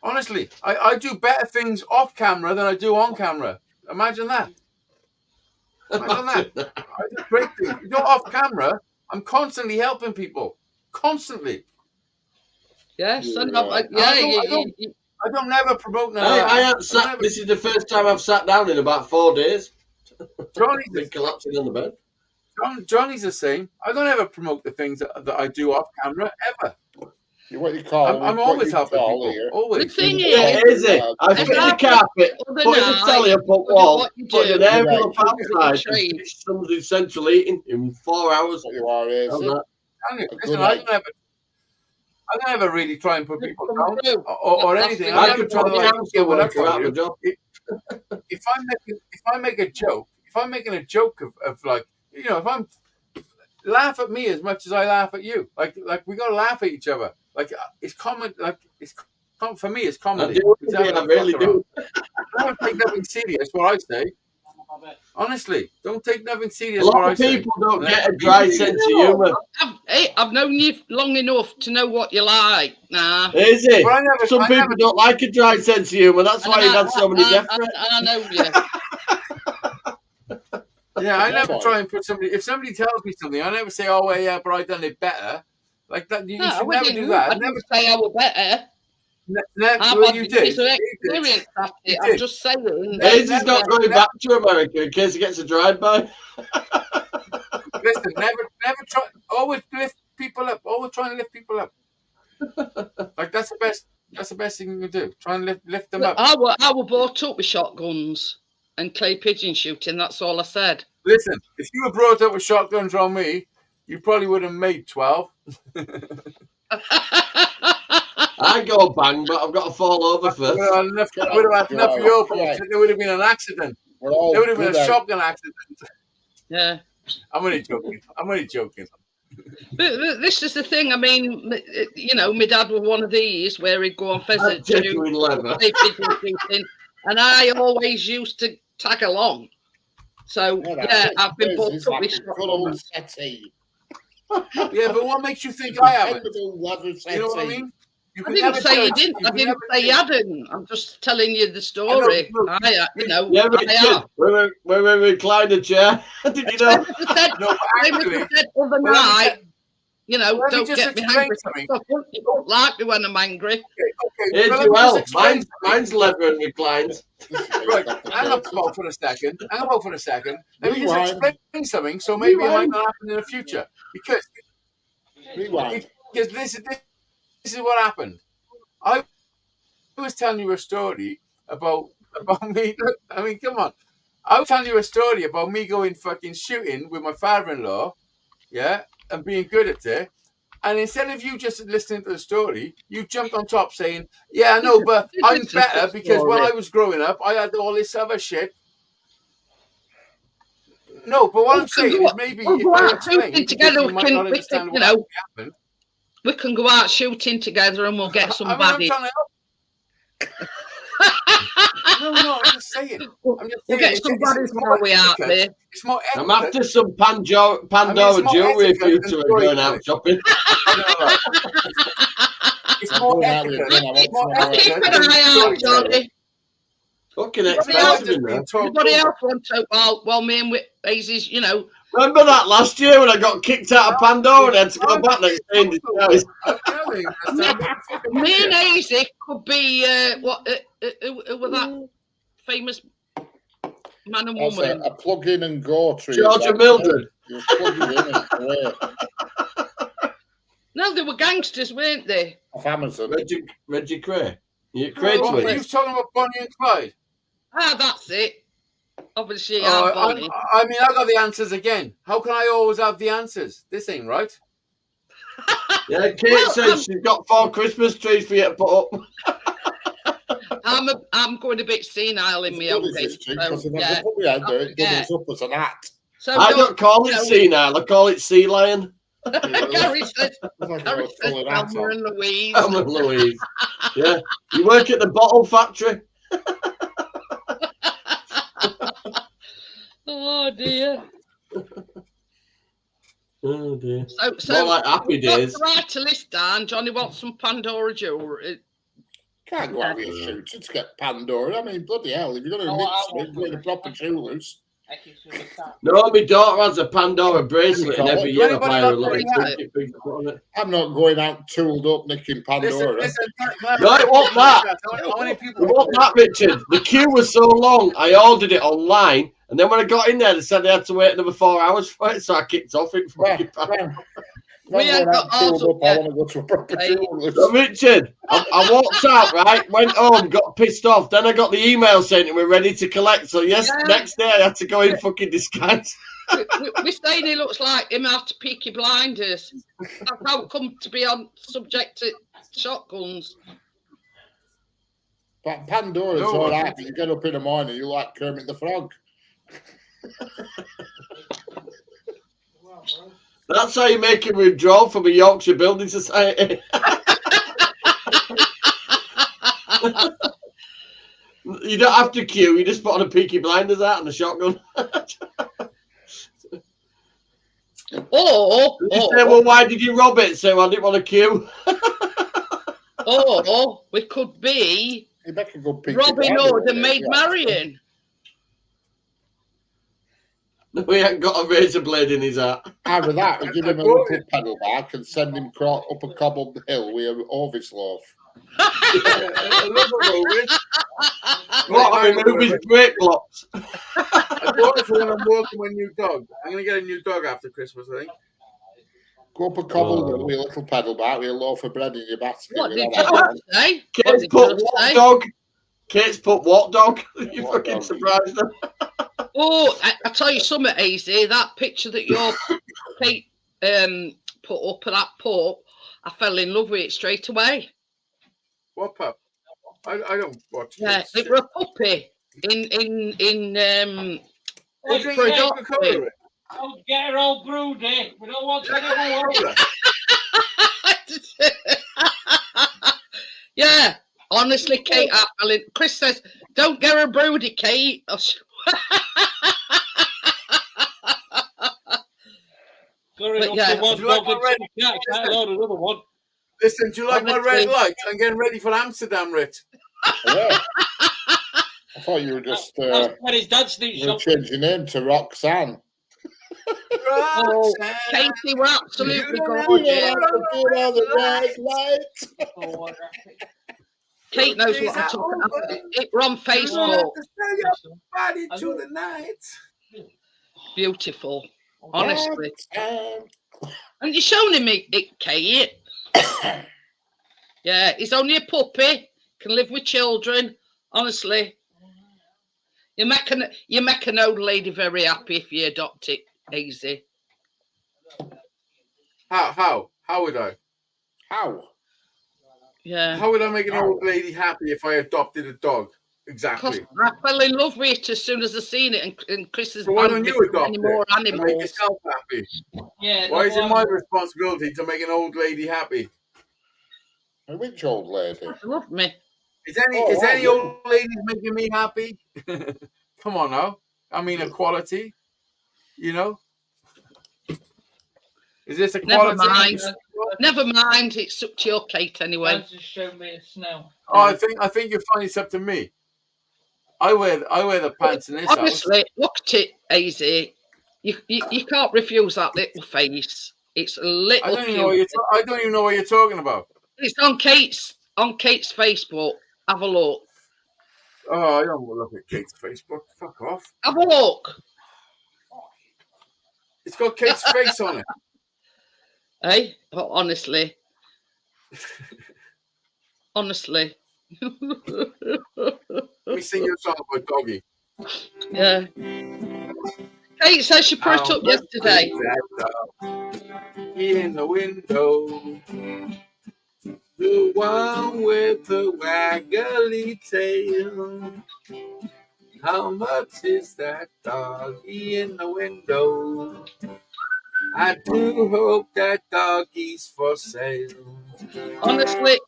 Honestly, I do better things off camera than I do on camera. Imagine that. Imagine that. I do great things. Off camera, I'm constantly helping people. Constantly. Yes, Yeah. I don't never promote none of I that. haven't sat. This is the first time I've sat down in about 4 days. Johnny's Been collapsing on the bed. Johnny's the same. I don't ever promote the things that I do off camera ever. What you call? I'm always helping people. Here. Always. The thing Yeah, is, is it? I fit the carpet, put the telly up on wall, put an envelope outside, and somebody's central eating in 4 hours. You are, is it? Listen, I don't ever really try and put people down or anything. I never try to get whatever out of a job. If I make a joke, if I'm making a joke of like, if I'm laugh at me as much as I laugh at you, like we gotta laugh at each other. Like it's common. Like for me, it's comedy. I really do. Don't take nothing serious. What I say. Honestly, don't take nothing serious. A lot of people don't get a dry sense of humour. I've known you long enough to know what you like. Nah. Is it? Some people don't like a dry sense of humour. That's why you've had so many death threats. I know you. Yeah, I never try and put somebody. If somebody tells me something, I never say, "Oh, well, yeah, but I done it better." Like that, you should never do that. I never say I was better. Well, you did. Experience at it. I'm just saying. Daisy's not going back to America in case he gets a drive-by. Listen, never try. Always lift people up. Always try and lift people up. Like that's the best. That's the best thing you can do. Try and lift them up. I were brought up with shotguns and clay pigeon shooting. That's all I said. Listen, if you were brought up with shotguns on me, you probably would have made 12. I go bang, but I've got to fall over first. Would have had enough of your fault. There would have been an accident. There would have been a shotgun accident. Yeah. I'm only joking. But this is the thing. I mean, you know, my dad was one of these where he'd go on pheasant Genuine leather. shooting, and I always used to tag along. So yeah, I've been brought up with shotguns. Yeah, but what makes you think I haven't? You You know what I mean? You I can didn't never say you judge. didn't. I can didn't never say you judge. hadn't. I'm just telling you the story. look, You know, Yeah, I Richard, have. we're a recliner chair. Did you know? Same as I said, No, but same as I actually, said other let me night. You know, let me don't just get me explain angry. something. You don't like me when I'm angry. okay, Hey, well, let me just Joel, explain mine's leather and reclines. Right, hang about for a second. Let me just Rewind. explain something, so maybe it might Rewind. not happen in the future. Because Rewind. this is what happened. I was telling you a story about me. I mean, come on. I was telling you a story about me going fucking shooting with my father-in-law, yeah, and being good at it. And instead of you just listening to the story, you jumped on top saying, "Yeah, I know, but I'm This is better the because when story. I was growing up, I had all this other shit." No, but what I'm saying is maybe we'll if go I out explain, shooting because together. you We might can, not understand you what know, happened. we can go out shooting together and we'll get some I mean, I'm baddies. trying to help. No, I'm just saying. We'll get some baddies while we're out there. It's more I'm etiquette. after some Pandora more jewellery if you etiquette than two are going storytelling. out shopping. No. It's I'm more going out etiquette. with dinner. I want It's more some Keep etiquette an than eye out, storytelling. Johnny. Fucking It's Anybody else- expensive in there. Anybody else want to? Well, me and Hazy's, you know. Remember that last year when I got kicked out of Pandora and I had to go back next day in disguise? Me and Hazy could be who was that famous man and That's woman? a plug in and go tree. George and Mildred. Just plug it in and away. No, they were gangsters, weren't they? Off Amazon. Reggie Cray. You Cray Oh, twins. Are you talking about Bonnie and Clyde? Ah, that's it. Obviously, I'm Bonnie. I mean, I got the answers again. How can I always have the answers? This ain't right. Yeah, Kate says she's got 4 Christmas trees for you to put up. I'm going a bit senile in my old age. Because if I Yeah. put my hand there, it doubles up as an hat. So I don't call it no. senile, I call it sea lion. Gary says, Like Gary a says solid hat Thelma on. and Louise. I'm a Louise. Yeah. You work at the bottle factory? Oh dear. Oh dear. So More like happy we've got days. to write a list down. Johnny wants some Pandora jewellery. Can't go out with a shooter to get Pandora. I mean, bloody hell, if you're going to mix it with the proper jewellers. No, my daughter has a Pandora bracelet and every year I Anybody buy her a got little any trinket thing to put on it. I'm not going out tooled up nicking Pandora. Listen, No, it wasn't that. How many people? It wasn't that, Richard. The queue was so long, I ordered it online, and then when I got in there, they said they had to wait another 4 hours for it, so I kicked off it. We ain't got ours up I yet. want to go to a proper Hey. jeweller's. So, Richard, I walked out, right, went home, got pissed off, then I got the email saying we're ready to collect, so Yeah. next day I had to go in fucking disguise. We're saying he looks like him after Peaky Blinders. That's how it come to be on subject to shotguns. But Pandora's No. all right, but you get up in the morning, you like Kermit the Frog. That's how you make him withdraw from a Yorkshire Building Society. You don't have to queue, you just put on a Peaky Blinders hat and a shotgun. Or You say, well, why did you rob it? So I didn't want to queue. or we could be You make a good Peaky Robin Blinder, Hood wouldn't and it? Maid Yeah. Marian. We ain't got a razor blade in his hat. Either that, or give him a little pedal back and send him up a cobbled hill with an Orvis loaf. What, I remove his brake blocks. I bought it for when I'm working with a new dog. I'm going to get a new dog after Christmas, I think. Go up a cobbled hill with a little pedal back with a loaf of bread in your basket. What with did that you on. say? What Kate's did put you what say? dog? Kate's put what dog? You What fucking dog? surprised her. Oh, I tell you something, Easy. That picture that your Kate put up of that pup, I fell in love with it straight away. What pup? I don't watch Yeah, kids. it was a puppy in What up do for you think adoption. of it? Don't get her all broody. We don't want to. Yeah, honestly, Kate. Chris says, "Don't get her broody, Kate." But yeah. Another one. Listen, do you like my red light? I'm getting ready for Amsterdam, Rich. Yeah. I thought you were just his dad's you were changing name to Roxanne. Oh, Katie, we're absolutely gorgeous. Kate knows what I'm talking about. We're on Facebook. Body to the night. Beautiful, honestly. And you're showing me it, Kate. Yeah, he's only a puppy. Can live with children. Honestly, you make an old lady very happy if you adopt it. Easy. How would I? How? Yeah. How would I make an old lady happy if I adopted a dog? Exactly. I fell in love with it as soon as I seen it, and Chris has so why don't you adopt any more it animals? Make yourself happy. Yeah. Why is it my responsibility to make an old lady happy? Which old lady? Love me. Is any old ladies making me happy? Come on now. I mean, equality. You know. Is this equality? Never mind. It's up to your Kate anyway. Just show me a snow. Oh, I think you're funny. It's up to me. I wear the pants in this Honestly, house. look at it, Easy. You can't refuse that little face. It's a little. I don't even know what you're talking about. It's on Kate's Facebook. Have a look. Oh, I don't want to look at Kate's Facebook. Fuck off. Have a look. It's got Kate's face on it. Hey, but honestly. Honestly. Let me sing you a song about Doggy. Yeah. Kate says she put it up yesterday. In the window. The one with the waggly tail. How much is that doggy in the window? I do hope that doggy's for sale. Honestly,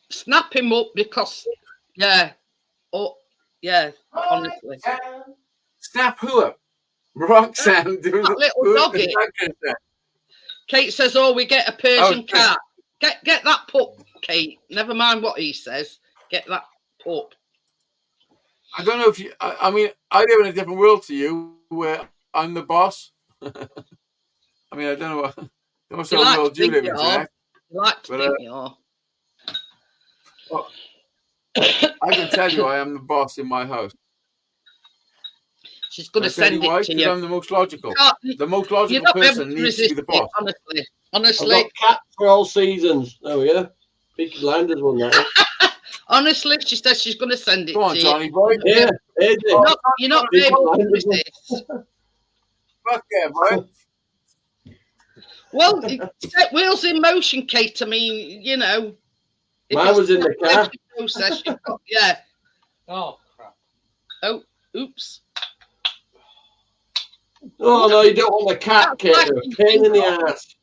snap him up because, honestly. Snap who up? Roxanne. Little doggy. Kate says, "Oh, we get a Persian cat. Get that pup, Kate. Never mind what he says. Get that pup." I don't know if you. I mean, I live in a different world to you, where I'm the boss. I mean, I don't know what sort of world you live in. You like to think you are. Well, I can tell you, I am the boss in my house. She's going to send it to you. I'm the most logical. The most logical person needs to be the boss. Honestly. I've got cats for all seasons. Oh yeah, Peaky Blinders one that. Honestly, she says she's going to send it Go on, to Johnny you. boy. Yeah, You're not able to resist. Fuck yeah, boy. Well, set wheels in motion, Kate. I mean, you know. Mine was in the car. Process, yeah. Oh, crap. Oh, oops. Oh no, you don't want the cat, Kate. They're a pain in the ass.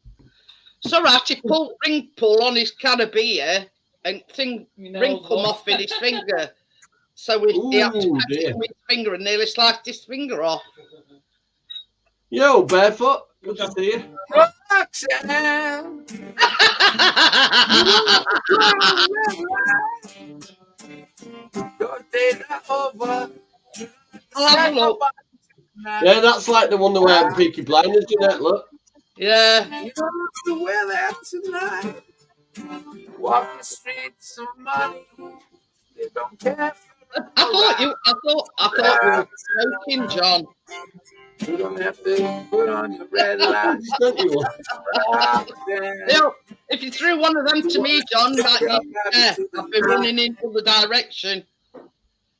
It's all right. He ring pull on his can of beer and ring come off in his finger. So he had to pat it with his finger and nearly sliced his finger off. Yo, Barefoot. Good to see you. Roxanne. Yeah, that's like the one that we have Peaky Blinders, you know, look. Yeah. You don't have to wear that tonight. Walk the streets of money. They don't care. I thought you were smoking, John. You don't have to put on your red lights. If you threw one of them to me, John, I've been running in the direction.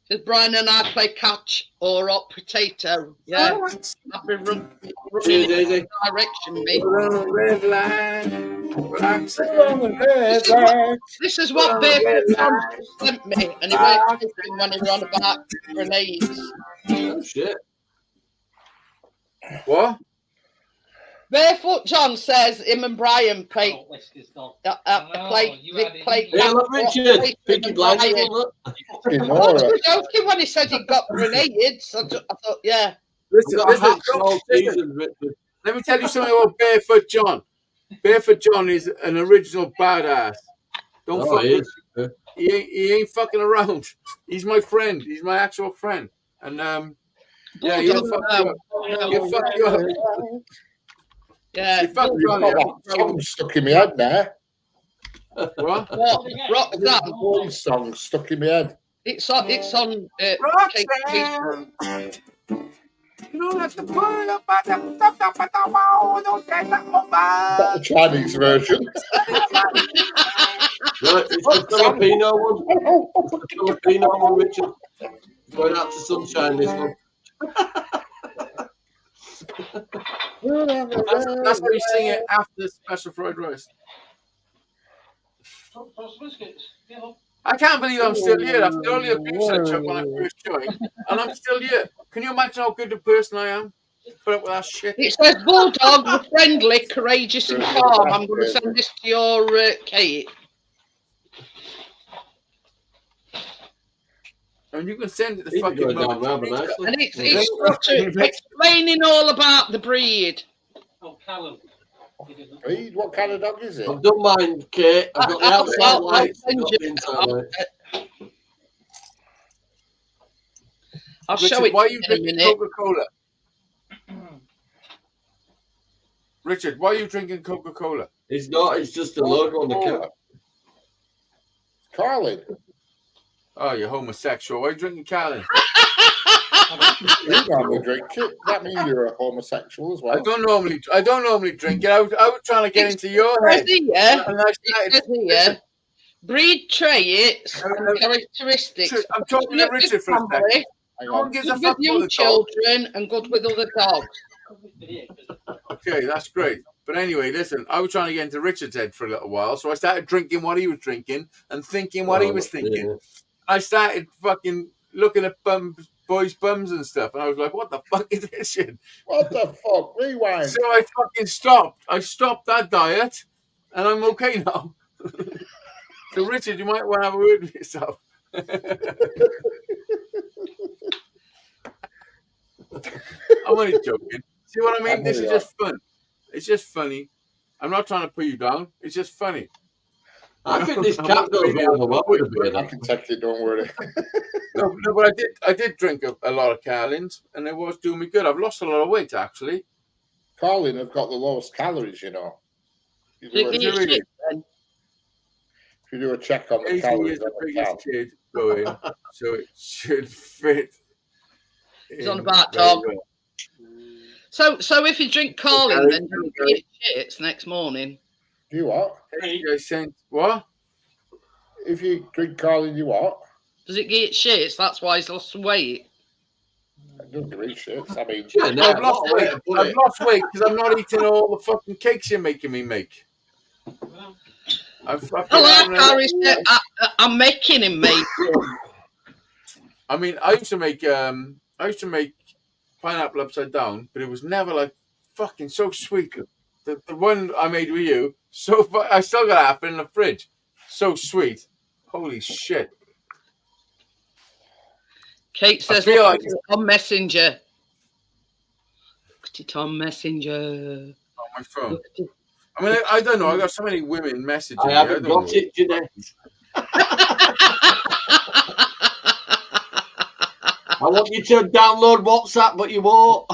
Because Brian and I play catch or hot potato. Yeah. I've been running in the direction, me. This is what Barefoot sent me, and he went when he was on about grenades. Oh shit. What? Barefoot John says him and Brian play. Oh, Wester's gone. They play. Yeah, look, Richard. Peaky Blinders, wasn't it? Fucking I Nora. was joking when he said he got grenaded. So I thought, yeah. We've got a Listen, hat all season, Richard. let me tell you something about Barefoot John. Barefoot John is an original badass. Don't Oh, fuck he with is. he ain't fucking around. He's my friend. He's my actual friend. And yeah, he'll fuck you up. He'll fuck you up. Yeah. He fucked you You've up. got that song stuck in my head now. What? What? Roxanne. Boys song stuck in my head. It's on. Roxanne. Kate- You don't have to put it up at the don't get that over. Not the Chinese version. Right, it's the Filipino one. It's the Filipino one, Richard. Going out to sunshine, this one. That's how you sing it after special fried rice. I can't believe I'm still here after all the abuse I took when I first joined, and I'm still here. Can you imagine how good a person I am? Put up with that shit. It says Bulldog were friendly, courageous, and calm. I'm going to send this to your Kate. And you can send it to He's fucking going down Mum. rather nicely. And it's explaining all about the breed. Oh, Callum. Reed, what kind of dog is it? I've done mine, Kate. I've got the outside I'll lights. send I've got you- the inside lights. I'll show Richard, it why are to you you in a drinking minute. Coca-Cola? Richard, why are you drinking Coca-Cola? It's not, it's just a logo on the cap. Carlin. Oh, you're homosexual. Why are you drinking Carlin? You normally drink it. That means you're a homosexual as well. I don't normally drink it. I was trying to get into your head. Yeah, And I it says here, breed traits and characteristics. I'm talking to Richard for a second. Family, Hang No one on. gives a good fuck with about young the dog. children and good with other dogs. Okay, that's great. But anyway, listen, I was trying to get into Richard's head for a little while, so I started drinking what he was drinking and thinking what he was thinking. Yeah. I started fucking looking at boys' bums and stuff, and I was like, what the fuck is this shit? What the fuck? Rewind. So I fucking stopped. I stopped that diet, and I'm okay now. So, Richard, you might want to have a word with yourself. I'm only joking. See what I mean? This is just fun. It's just funny. I'm not trying to put you down. It's just funny. I think this cap goes rather well with a beer. I can take it, don't worry. No, but I did drink a lot of Carlins, and it was doing me good. I've lost a lot of weight, actually. Carlin have got the lowest calories, you know. You do, Did a, you really? shit then? if you do a check on the 18 calories years the on the biggest cow. kid going, so it should fit. He's on in about very dog. well. So if you drink Carlin, Okay, then you okay. get shits next morning. Do you what? Hey, I sent what? If you drink Carlin, you what? Does it get shits? That's why he's lost some weight. I don't give a shit. I mean, Yeah, no, I've lost what a way weight. to put I've it. lost weight because I'm not eating all the fucking cakes you're making me make. I'm fucking. I like having a- Harry said, I'm making him make them. I mean, I used to make pineapple upside down, but it was never like fucking so sweet. The one I made with you, I still got half in the fridge. So sweet. Holy shit. Kate says, feel look like- at it on Messenger. Look at it on Messenger. On my phone. Look at it. I mean, I don't know. I got so many women messaging I me. haven't don't got know. it, Jeanette. I want you to download WhatsApp, but you won't.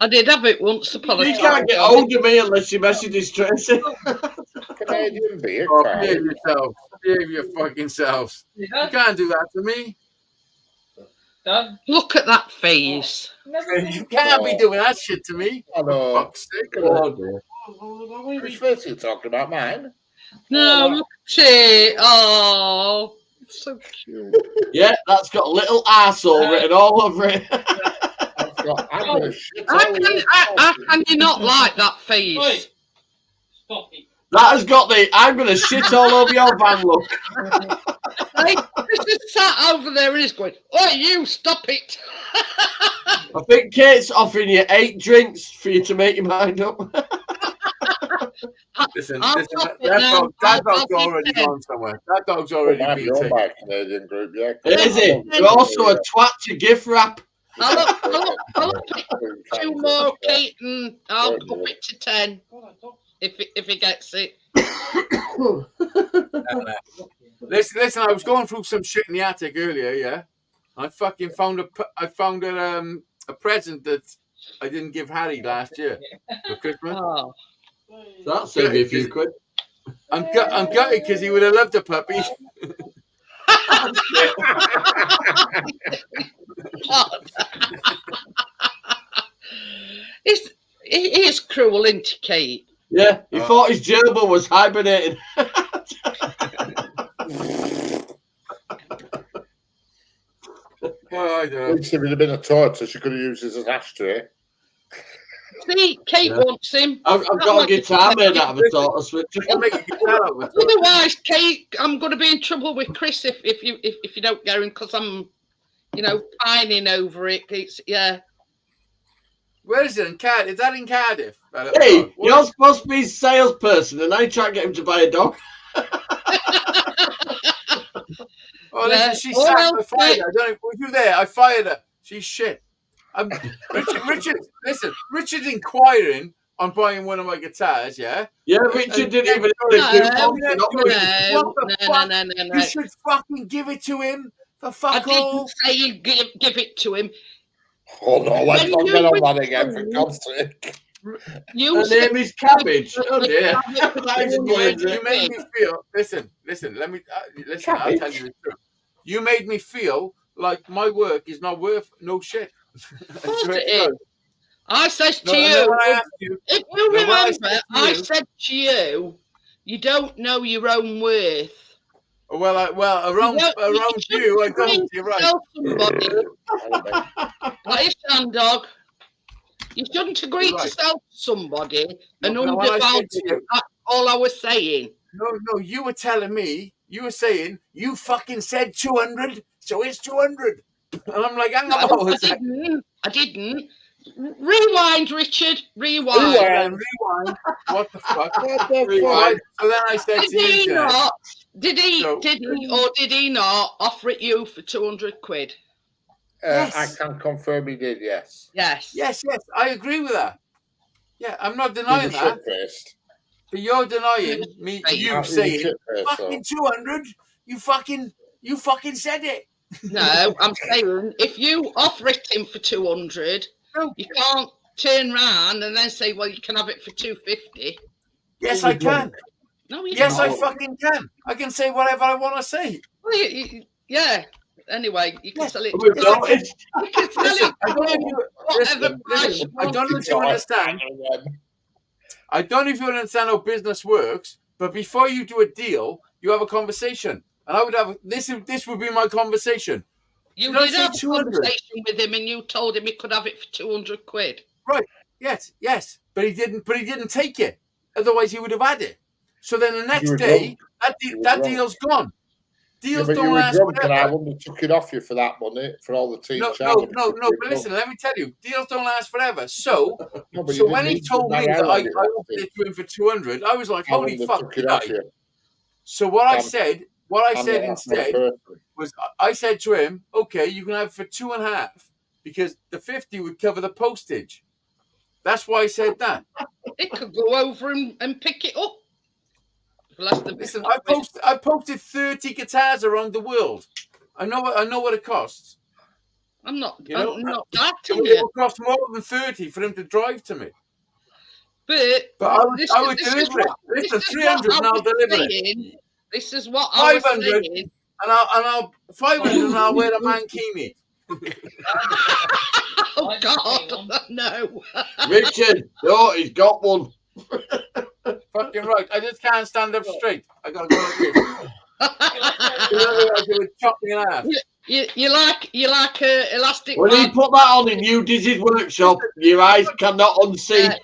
I did have it once upon a You time. can't get hold of me unless you messages Tracy. Canadian beer, Oh, behave Carlin. yourself. Behave your fucking selves. You can't do that to me. Done. Look at that face. You can't be doing that shit to me. I know. Fuck's sake. Oh, dear. Which face are you talking about? Mine? No, look at it. Oh, it's so cute. Yeah, that's got a little arsehole written all over it. I've got, I'm gonna shit How all can, over how can you not like that face? Oi. Stop it. That has got the I'm going to shit all over your van look. Hey, Chris is sat over there and he's going, "Oh, you stop it!" I think Kate's offering you 8 drinks for you to make your mind up. Listen, I'll listen, stop it that now. dog's I'll be already 10. gone somewhere. That dog's Well, already might been be owned taken. by a Canadian group, yeah. Is it? You're also a twat to gift wrap. I'll pick 2 more, Kate, and I'll Certainly. put it to 10 if he gets it. Listen, I was going through some shit in the attic earlier, yeah. I fucking found a present that I didn't give Harry last year for Christmas. Oh, That'll save you a few quid. I'm gutted because he would have loved a puppy. God. He is cruel, isn't he, Kate? Yeah, he thought his gerbil was hibernating. Oh, I don't know. At least if it had been a tortoise, she could have used it as an ashtray. See, Kate wants him. I've got a guitar made out of a tortoise. I'll make a guitar out of it. Otherwise, Kate, I'm going to be in trouble with Chris if you don't get him because I'm, pining over it. Yeah. Where is it? In Cardiff? Is that in Cardiff? Hey, you're supposed to be his salesperson, and I try to get him to buy a dog. Oh, Yeah. listen, she Oh, sacked well, I fired her. I don't know. Were you there? I fired her. She's shit. Richard, listen, Richard's inquiring on buying one of my guitars, yeah? Yeah, Richard didn't even know No, the coupon. Not me. What the fuck? No. You should fucking give it to him for I fuck all. didn't say you give it to him. Oh no, let's When not you get on were that again, for young- God's sake. You Her said name is Cabbage. Oh dear. You made me feel. Listen. Let me listen. I'll tell you the truth. You made me feel like my work is not worth no shit. Of course it is. I said to No, and then you, when I asked you, if you when I remember, said to I you- said to you, you don't know your own worth. well, around you, I don't. You're right. Tell somebody, like a shandog, you shouldn't agree You're to right. sell to somebody and No, when I said undervalue to it. you- That's all I was saying. No, you were telling me, you were saying, you fucking said 200, so it's 200. And I'm like, hang on, No, a sec. I didn't. Rewind, Richard. Rewind. Rewind. What the fuck? Rewind. So then I said Did to you, he Jack, not? Did he So- or did he not offer it you for 200 quid? Yes. I can confirm he did, yes. Yes. yes, I agree with that. Yeah, I'm not He denying was that. shit-faced. But you're denying me, Right. you He was saying, shit-faced, so. fucking 200, you fucking said it. No, I'm saying if you offer it him for 200, No. you can't turn round and then say, well, you can have it for 250. Yes, I can. No, you Yes, I can't. fucking can. I can say whatever I want to say. Well, yeah. Anyway, you can Yes. sell it. We've noticed. You can sell Listen, it. I don't know if you, Whatever price listen, you I want. don't know if you understand. I don't know if you understand how business works, but before you do a deal, you have a conversation. And I would have this would be my conversation. You Did I did say have a 200? conversation with him and you told him he could have it for 200 quid. Yes. But he didn't take it. Otherwise he would have had it. So then the next were day, You were that drunk. deal's gone. Yeah, Deals but you don't were last drunk and I forever. wouldn't have took it off you for that money, for all the tea No, charges. but listen, let me tell you, deals don't last forever. So No, but so you when he didn't told me need that I to offered it to him for 200, I was like, I holy wouldn't have fuck. took it did off I? you. So what I I'm- said I'm not that instead person. was I said to him, okay, you can have it for 2.5 because the 50 would cover the postage. That's why I said that. It could go over and pick it up. For less than Listen, 50 I posted 30 guitars around the world. I know what it costs. I'm not You know, I'm not It doubting would, you. cost more than 30 for him to drive to me. But But this I is- would this is deliver it. what- Listen, this is 300 what I and I'll was deliver it. saying. This is what I was 500 saying. And I'll 500 and I'll wear a mankini. Oh God, no. Richard, no, he's got one. Fucking right. I just can't stand up straight. I gotta go like this. Otherwise it would chop me in half. You like elastic When he band. put that on in New Dizzy's workshop, your eyes cannot unsee.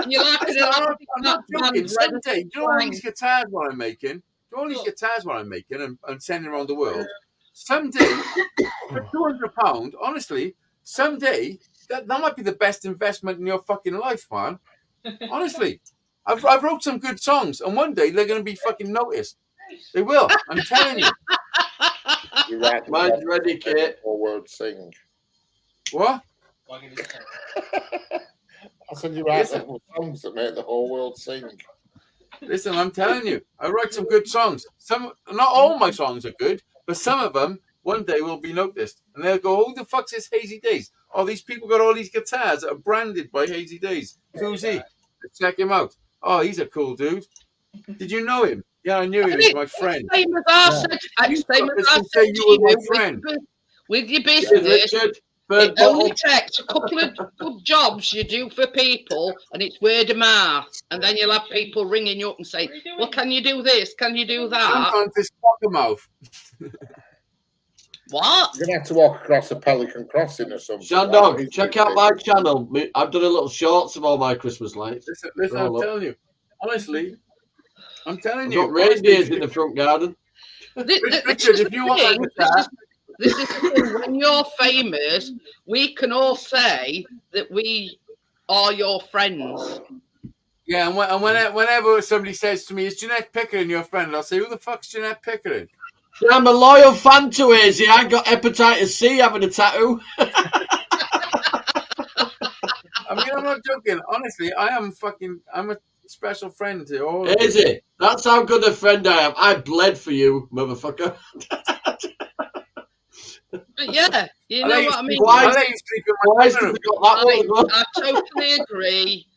You like an Listen, I'm elastic not joking. band. Someday, do you know all these guitars what I'm making? Do you all these guitars what I'm making and sending around the world. Someday, for £200, honestly, someday that might be the best investment in your fucking life, man. Honestly, I've wrote some good songs, and one day they're going to be fucking noticed. They will. I'm telling you. You're right. Mine's ready, Kate. Whole world sing. What? I said you write some songs that make the whole world sing. Listen, I'm telling you, I write some good songs. Not all my songs are good, but some of them one day will be noticed, and they'll go, "Who the fuck's this Hazy Days? Oh, these people got all these guitars that are branded by Hazy Days. Who's he? Let's check him out. Oh, he's a cool dude. Did you know him? Yeah, I knew him. He's my friend. Same as I said. Same as I said you were my friend. With your business. Richard, It only takes a couple of good jobs you do for people, and it's word of mouth. And then you'll have people ringing you up and saying, "Well, can you do this? Can you do that?" Sometimes it's fuck mouth. What? You're gonna have to walk across a Pelican Crossing or something. Shandog, check out my channel. I've done a little shorts of all my Christmas lights. Listen, I'm telling you. Honestly, I'm telling I've you. got reindeers in the front garden. Richard, if you want that. This is the thing, when you're famous, we can all say that we are your friends. Yeah, and whenever somebody says to me, "Is Jeanette Pickering your friend?" I'll say, "Who the fuck's Jeanette Pickering?" I'm a loyal fan to Hazy. I got hepatitis C having a tattoo. I mean, I'm not joking. Honestly, I'm a special friend to all. Hazy, that's how good a friend I am. I bled for you, motherfucker. But yeah, you know what I mean. I totally agree.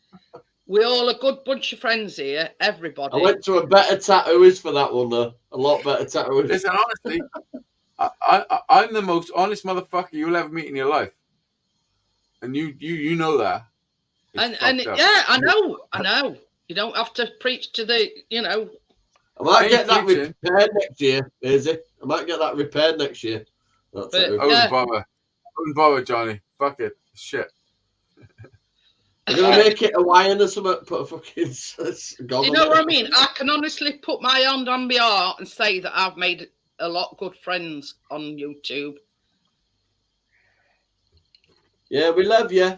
We're all a good bunch of friends here, everybody. I went to a better tattooist for that one, though. A lot better tattooist. Listen, honestly, I'm the most honest motherfucker you'll ever meet in your life, and you know that. And yeah, I know. You don't have to preach to the, I might get that repaired next year, Hazy. I might get that repaired next year. I wouldn't bother, Johnny. Fuck it. Shit. I'm going to make it Hawaiian or something. Put a fucking god You know what I mean? I can honestly put my hand on my heart and say that I've made a lot of good friends on YouTube. Yeah, we love you.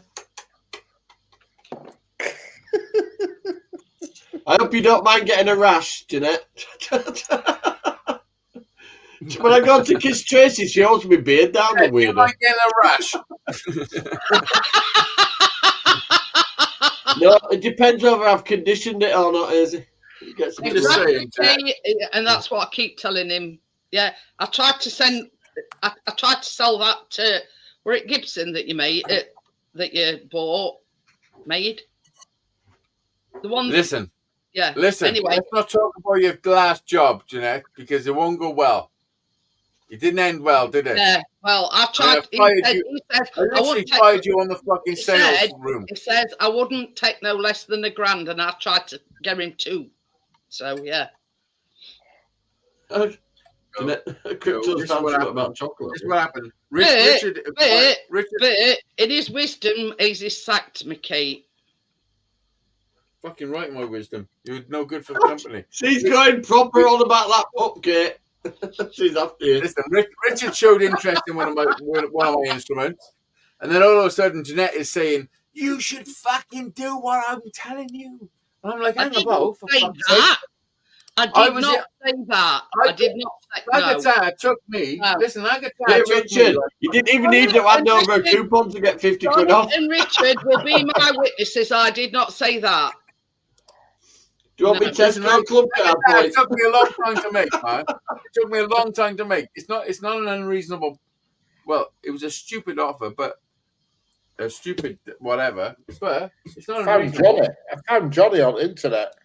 I hope you don't mind getting a rash, Jeanette. When I go to kiss Tracy, she holds my beard down the weirdo. You might get a rash. No, it depends whether I've conditioned it or not, Hazy. And that's what I keep telling him. Yeah, I tried to sell that to Rick Gibson that you made, that you made. The one. Listen. Yeah. Listen. Anyway, let's not talk about your last job, Jeanette, because it won't go well. It didn't end well, did it? Yeah. Well, I tried. I fired you on the fucking sales room. He says I wouldn't take no less than $1,000, and I tried to get him 2. So yeah. Crypto's found something about chocolate. This is what happened. Richard. But in his wisdom, he's sacked me, Kate. Fucking right, my wisdom. You're no good for the company. She's going proper on about that pup, Kate. She's after you. Listen, Richard showed interest in one of my instruments, and then all of a sudden, Jeanette is saying, "You should fucking do what I'm telling you." And I'm like, "I didn't say that. I did not say that. I did not say that. That guitar took me. No. Listen, that guitar took Richard, me. you didn't even need to hand over a coupon to get 50 quid off. And Richard will be my witnesses. I did not say that. Do you want me to test my club card, please? It took me a long time to make, man. It took me a long time to make. It's not an unreasonable. Well, it was a stupid offer, but a stupid whatever. But it's not unreasonable. I found Johnny on the internet.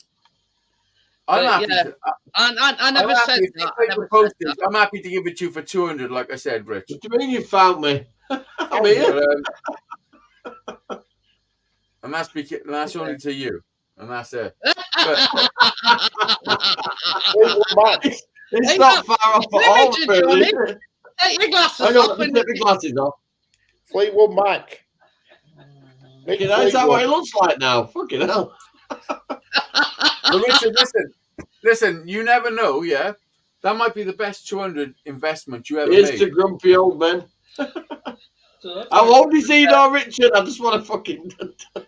I'm happy. Yeah. I never said that. I'm happy to give it to you for 200, like I said, Rich. What do you mean you found me? I'm here. And that's only to you. And that's it. It's not far off at all, really. Take your glasses I got off. to take my glasses off. Fleetwood Mac. Is that what it looks like now? Fucking hell. Well, Richard, listen, you never know, yeah? That might be the best 200 investment you ever Here's made. the grumpy old man. So How old is he now, Richard? I just want to fucking... I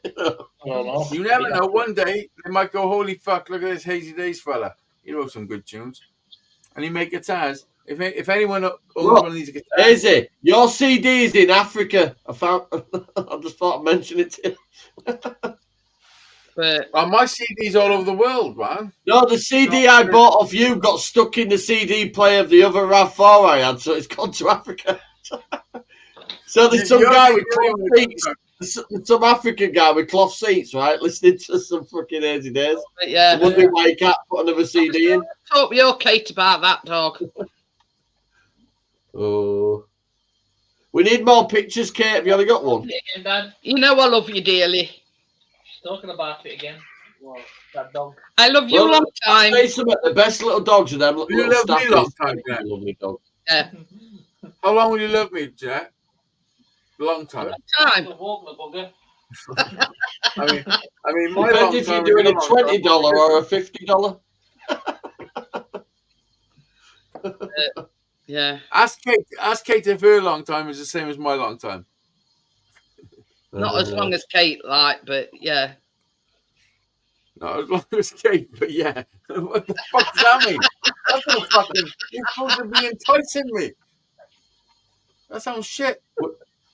don't know. You never know. One day, they might go, holy fuck, look at this Hazy Days fella. He wrote some good tunes. And he make guitars. If anyone owns one of these guitars... Hazy, your CD is in Africa. I just thought I'd mention it to you. But my CD's all over the world, man. No, the CD I bought off you got stuck in the CD player of the other RAV4 I had, so it's gone to Africa. So there's some guy with cloth seats, some African guy with cloth seats, right, listening to some fucking Hazy Days. yeah. I'm wondering why you can't put another CD in. Hope you're Kate about that, dog. Oh. We need more pictures, Kate. Have you only got one? again, Dad. You know I love you dearly. She's talking about it again. Well, that dog. I love you Well, long time. Say something. The best little dogs are them. You Little love me staffies. long time, Jack. Lovely dogs. Yeah. How long will you love me, Jack? Long time. Time. The walk, the bugger. I mean, my Depends long if you're time doing a is your long time. $20 or a $50. Yeah. Ask Kate if her long time is the same as my long time. Not as long as Kate, like, but yeah. Not as long as Kate, but yeah. What the fuck does that mean? That's not fucking. You're supposed to be enticing me. That sounds shit.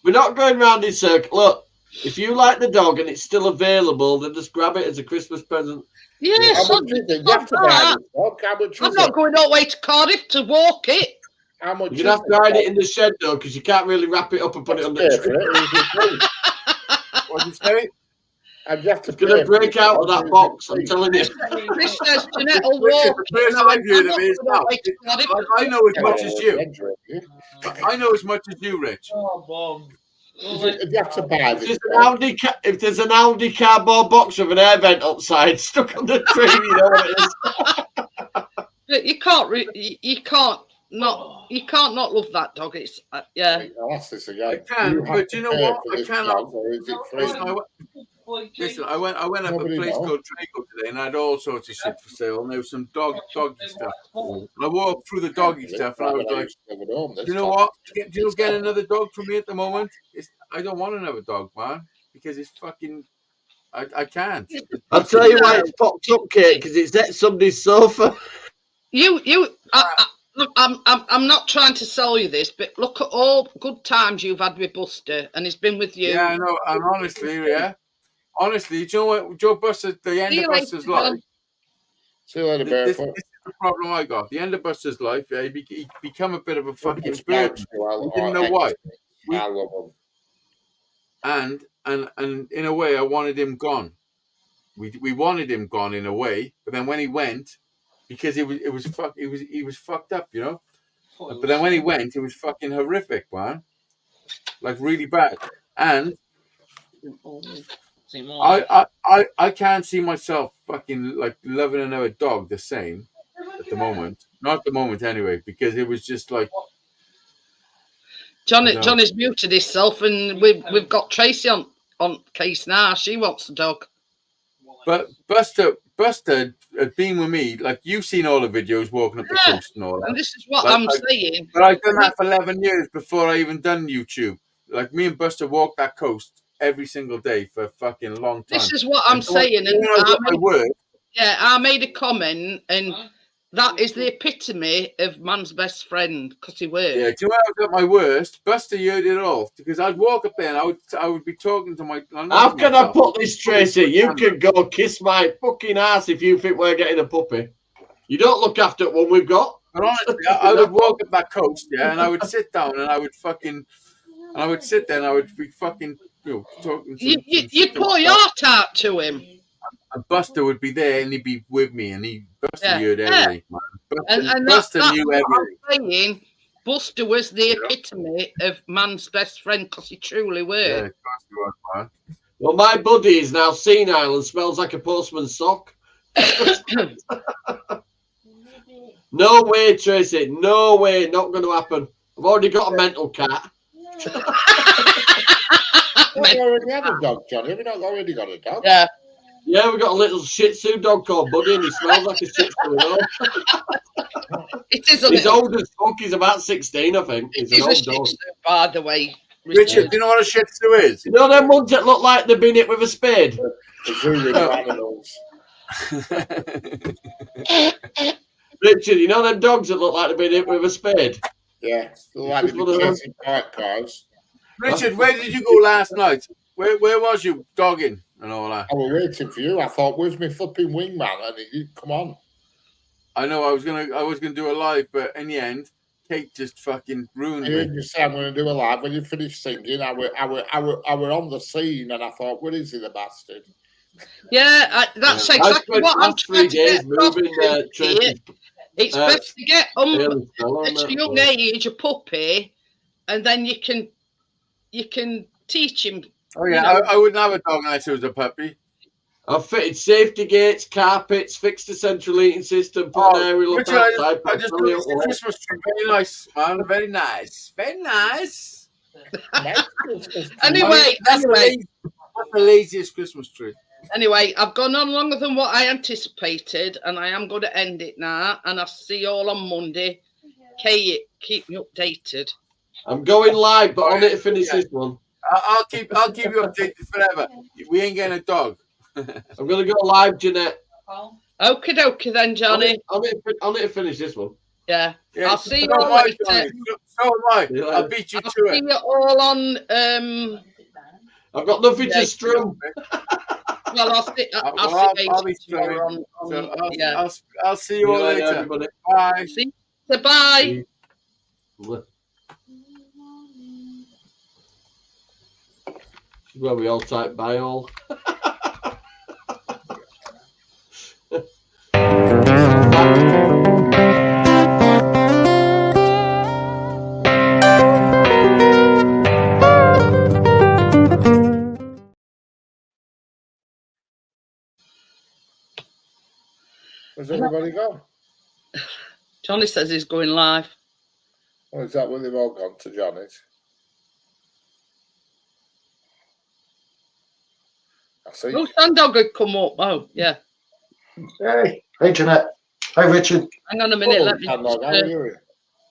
We're not going round in circle. Look, if you like the dog and it's still available, then just grab it as a Christmas present. Yeah, How son, much is it? You have to buy this dog. How much I'm is not it? going all the way to Cardiff to walk it. How much You're going to have to hide it in the shed, though, because you can't really wrap it up and put it on the tree. What did you say? I'd have to It's going to break out of that box, I'm telling you. Chris says Jeanette will Richard, walk the first it. I've heard of it is now. I know as much as you. You I know as much as you, Rich. Oh, Bob. have to buy If this. there's an Aldi cardboard box with an air vent outside stuck on the tree, you know what it is. But you can't not love that dog. It's yeah. I'll ask this again. I can, You have but to you know pay what? for I this cannot. dog, or is it free? Listen, I went up a Nobody place knows. called Trago today, and I had all sorts of shit for sale. And there was some doggy stuff. And I walked through the doggy stuff, and I was like, you know what? Do you get another dog for me at the moment? I don't want another dog, man, because it's fucking. I can't. I'll tell you why it's popped up, Kate, because it's at somebody's sofa. I'm not trying to sell you this, but look at all good times you've had with Buster, and he's been with you. Yeah, I know. And honestly, do you know what? Joe Buster, the end of Buster's life. See you later, This barefoot. is the problem I got. The end of Buster's life, yeah, he become a bit of a fucking spirit. We didn't know why. I love him. And in a way, I wanted him gone. We wanted him gone in a way, but then when he went, because he was fucked up, you know. But then when he went, it was fucking horrific, man. Like really bad. And I can't see myself fucking like loving another dog the same at the moment. Not at the moment anyway, because it was just like Johnny's muted himself, and we've got Tracy on case now. She wants the dog. But Buster had been with me, like you've seen all the videos walking up the coast and all that. And this is what Like, I'm saying. But I've done that for 11 years before I even done YouTube. Like me and Buster walked that coast every single day for a fucking long time. This is what I'm saying. And I made a comment, and that is the epitome of man's best friend, because he worked. Yeah, do you know I was at my worst? Buster heard it all, because I'd walk up there and I would be talking to my. How can I put this, Tracy? You can go kiss my fucking ass if you think we're getting a puppy. You don't look after one we've got. But honestly, I would walk up that coast, yeah, and I would sit down and I would sit there and I would be fucking, talking. You pour your heart out to him. And Buster would be there and he'd be with me, and Buster heard everything, man. And Buster that's knew what everything. I'm saying. Buster was the epitome of man's best friend, because he truly Yeah, were. of course he was, man. Well, my buddy is now senile and smells like a postman's sock. No way, Tracy. No way. Not going to happen. I've already got a mental cat. You already had a dog, Johnny. Have you not already got a dog? Yeah. Yeah, we got a little Shih Tzu dog called Buddy, and he smells like a Shih Tzu. You know? It is a He's little. old as fuck. He's about 16, I think. He's It an is a old Shih dog. Tzu, by the way. Richard, do you know what a Shih Tzu is? You know them ones that look like they've been hit with a spade? The zoo with animals. Richard, you know them dogs that look like they've been hit with a spade? Yeah, still like Just one of the them. chasing park cars. Richard, where did you go last night? Where was you dogging and all that? I was waiting for you. I thought, where's my flipping wingman? And he didn't come on. I know I was gonna do a live, but in the end, Kate just fucking ruined I heard me. you say I'm going to do a live. When you finished singing, I were on the scene, and I thought, where is he, the bastard? Yeah, that's I exactly spent what the I'm last trying 3 to days get across moving to Tracy's here. It's best to get at early fella on a that, young so. age a puppy, and then you can teach him. Oh yeah, You know. I wouldn't have a dog unless it was a puppy. I've fitted safety gates, carpets, fixed the central heating system, put an aerial up Richard, outside. I just put a noticed the wall. Christmas tree. Very nice, man. Very nice. Very nice. Anyway, That's the laziest Christmas tree. Anyway, I've gone on longer than what I anticipated, and I am going to end it now. And I'll see you all on Monday. Kate, keep me updated. I'm going live, but I need to finish this one. I'll keep you updated forever. We ain't getting a dog. I'm going to go live, Jeanette. Okie dokie then, Johnny. I need to finish this one. Yeah. Yeah, I'll see you so all am I, later. Johnny. So am I. Yeah. I'll beat you I'll to see it. you all on. I've got nothing Yeah. to strum. Well, I'll see. I'll be tomorrow So yeah. I'll see you all later. Everybody. Bye. See. So bye. Where we all type bye all. Where's everybody gone? Johnny says he's going live. Oh, is that where they've all gone to Johnny's? I see. Oh, Sandog had come up. Oh, yeah. Hey, Jeanette. Hi, Richard. Hang on a minute. Oh, Let me Sandog, just, how are you?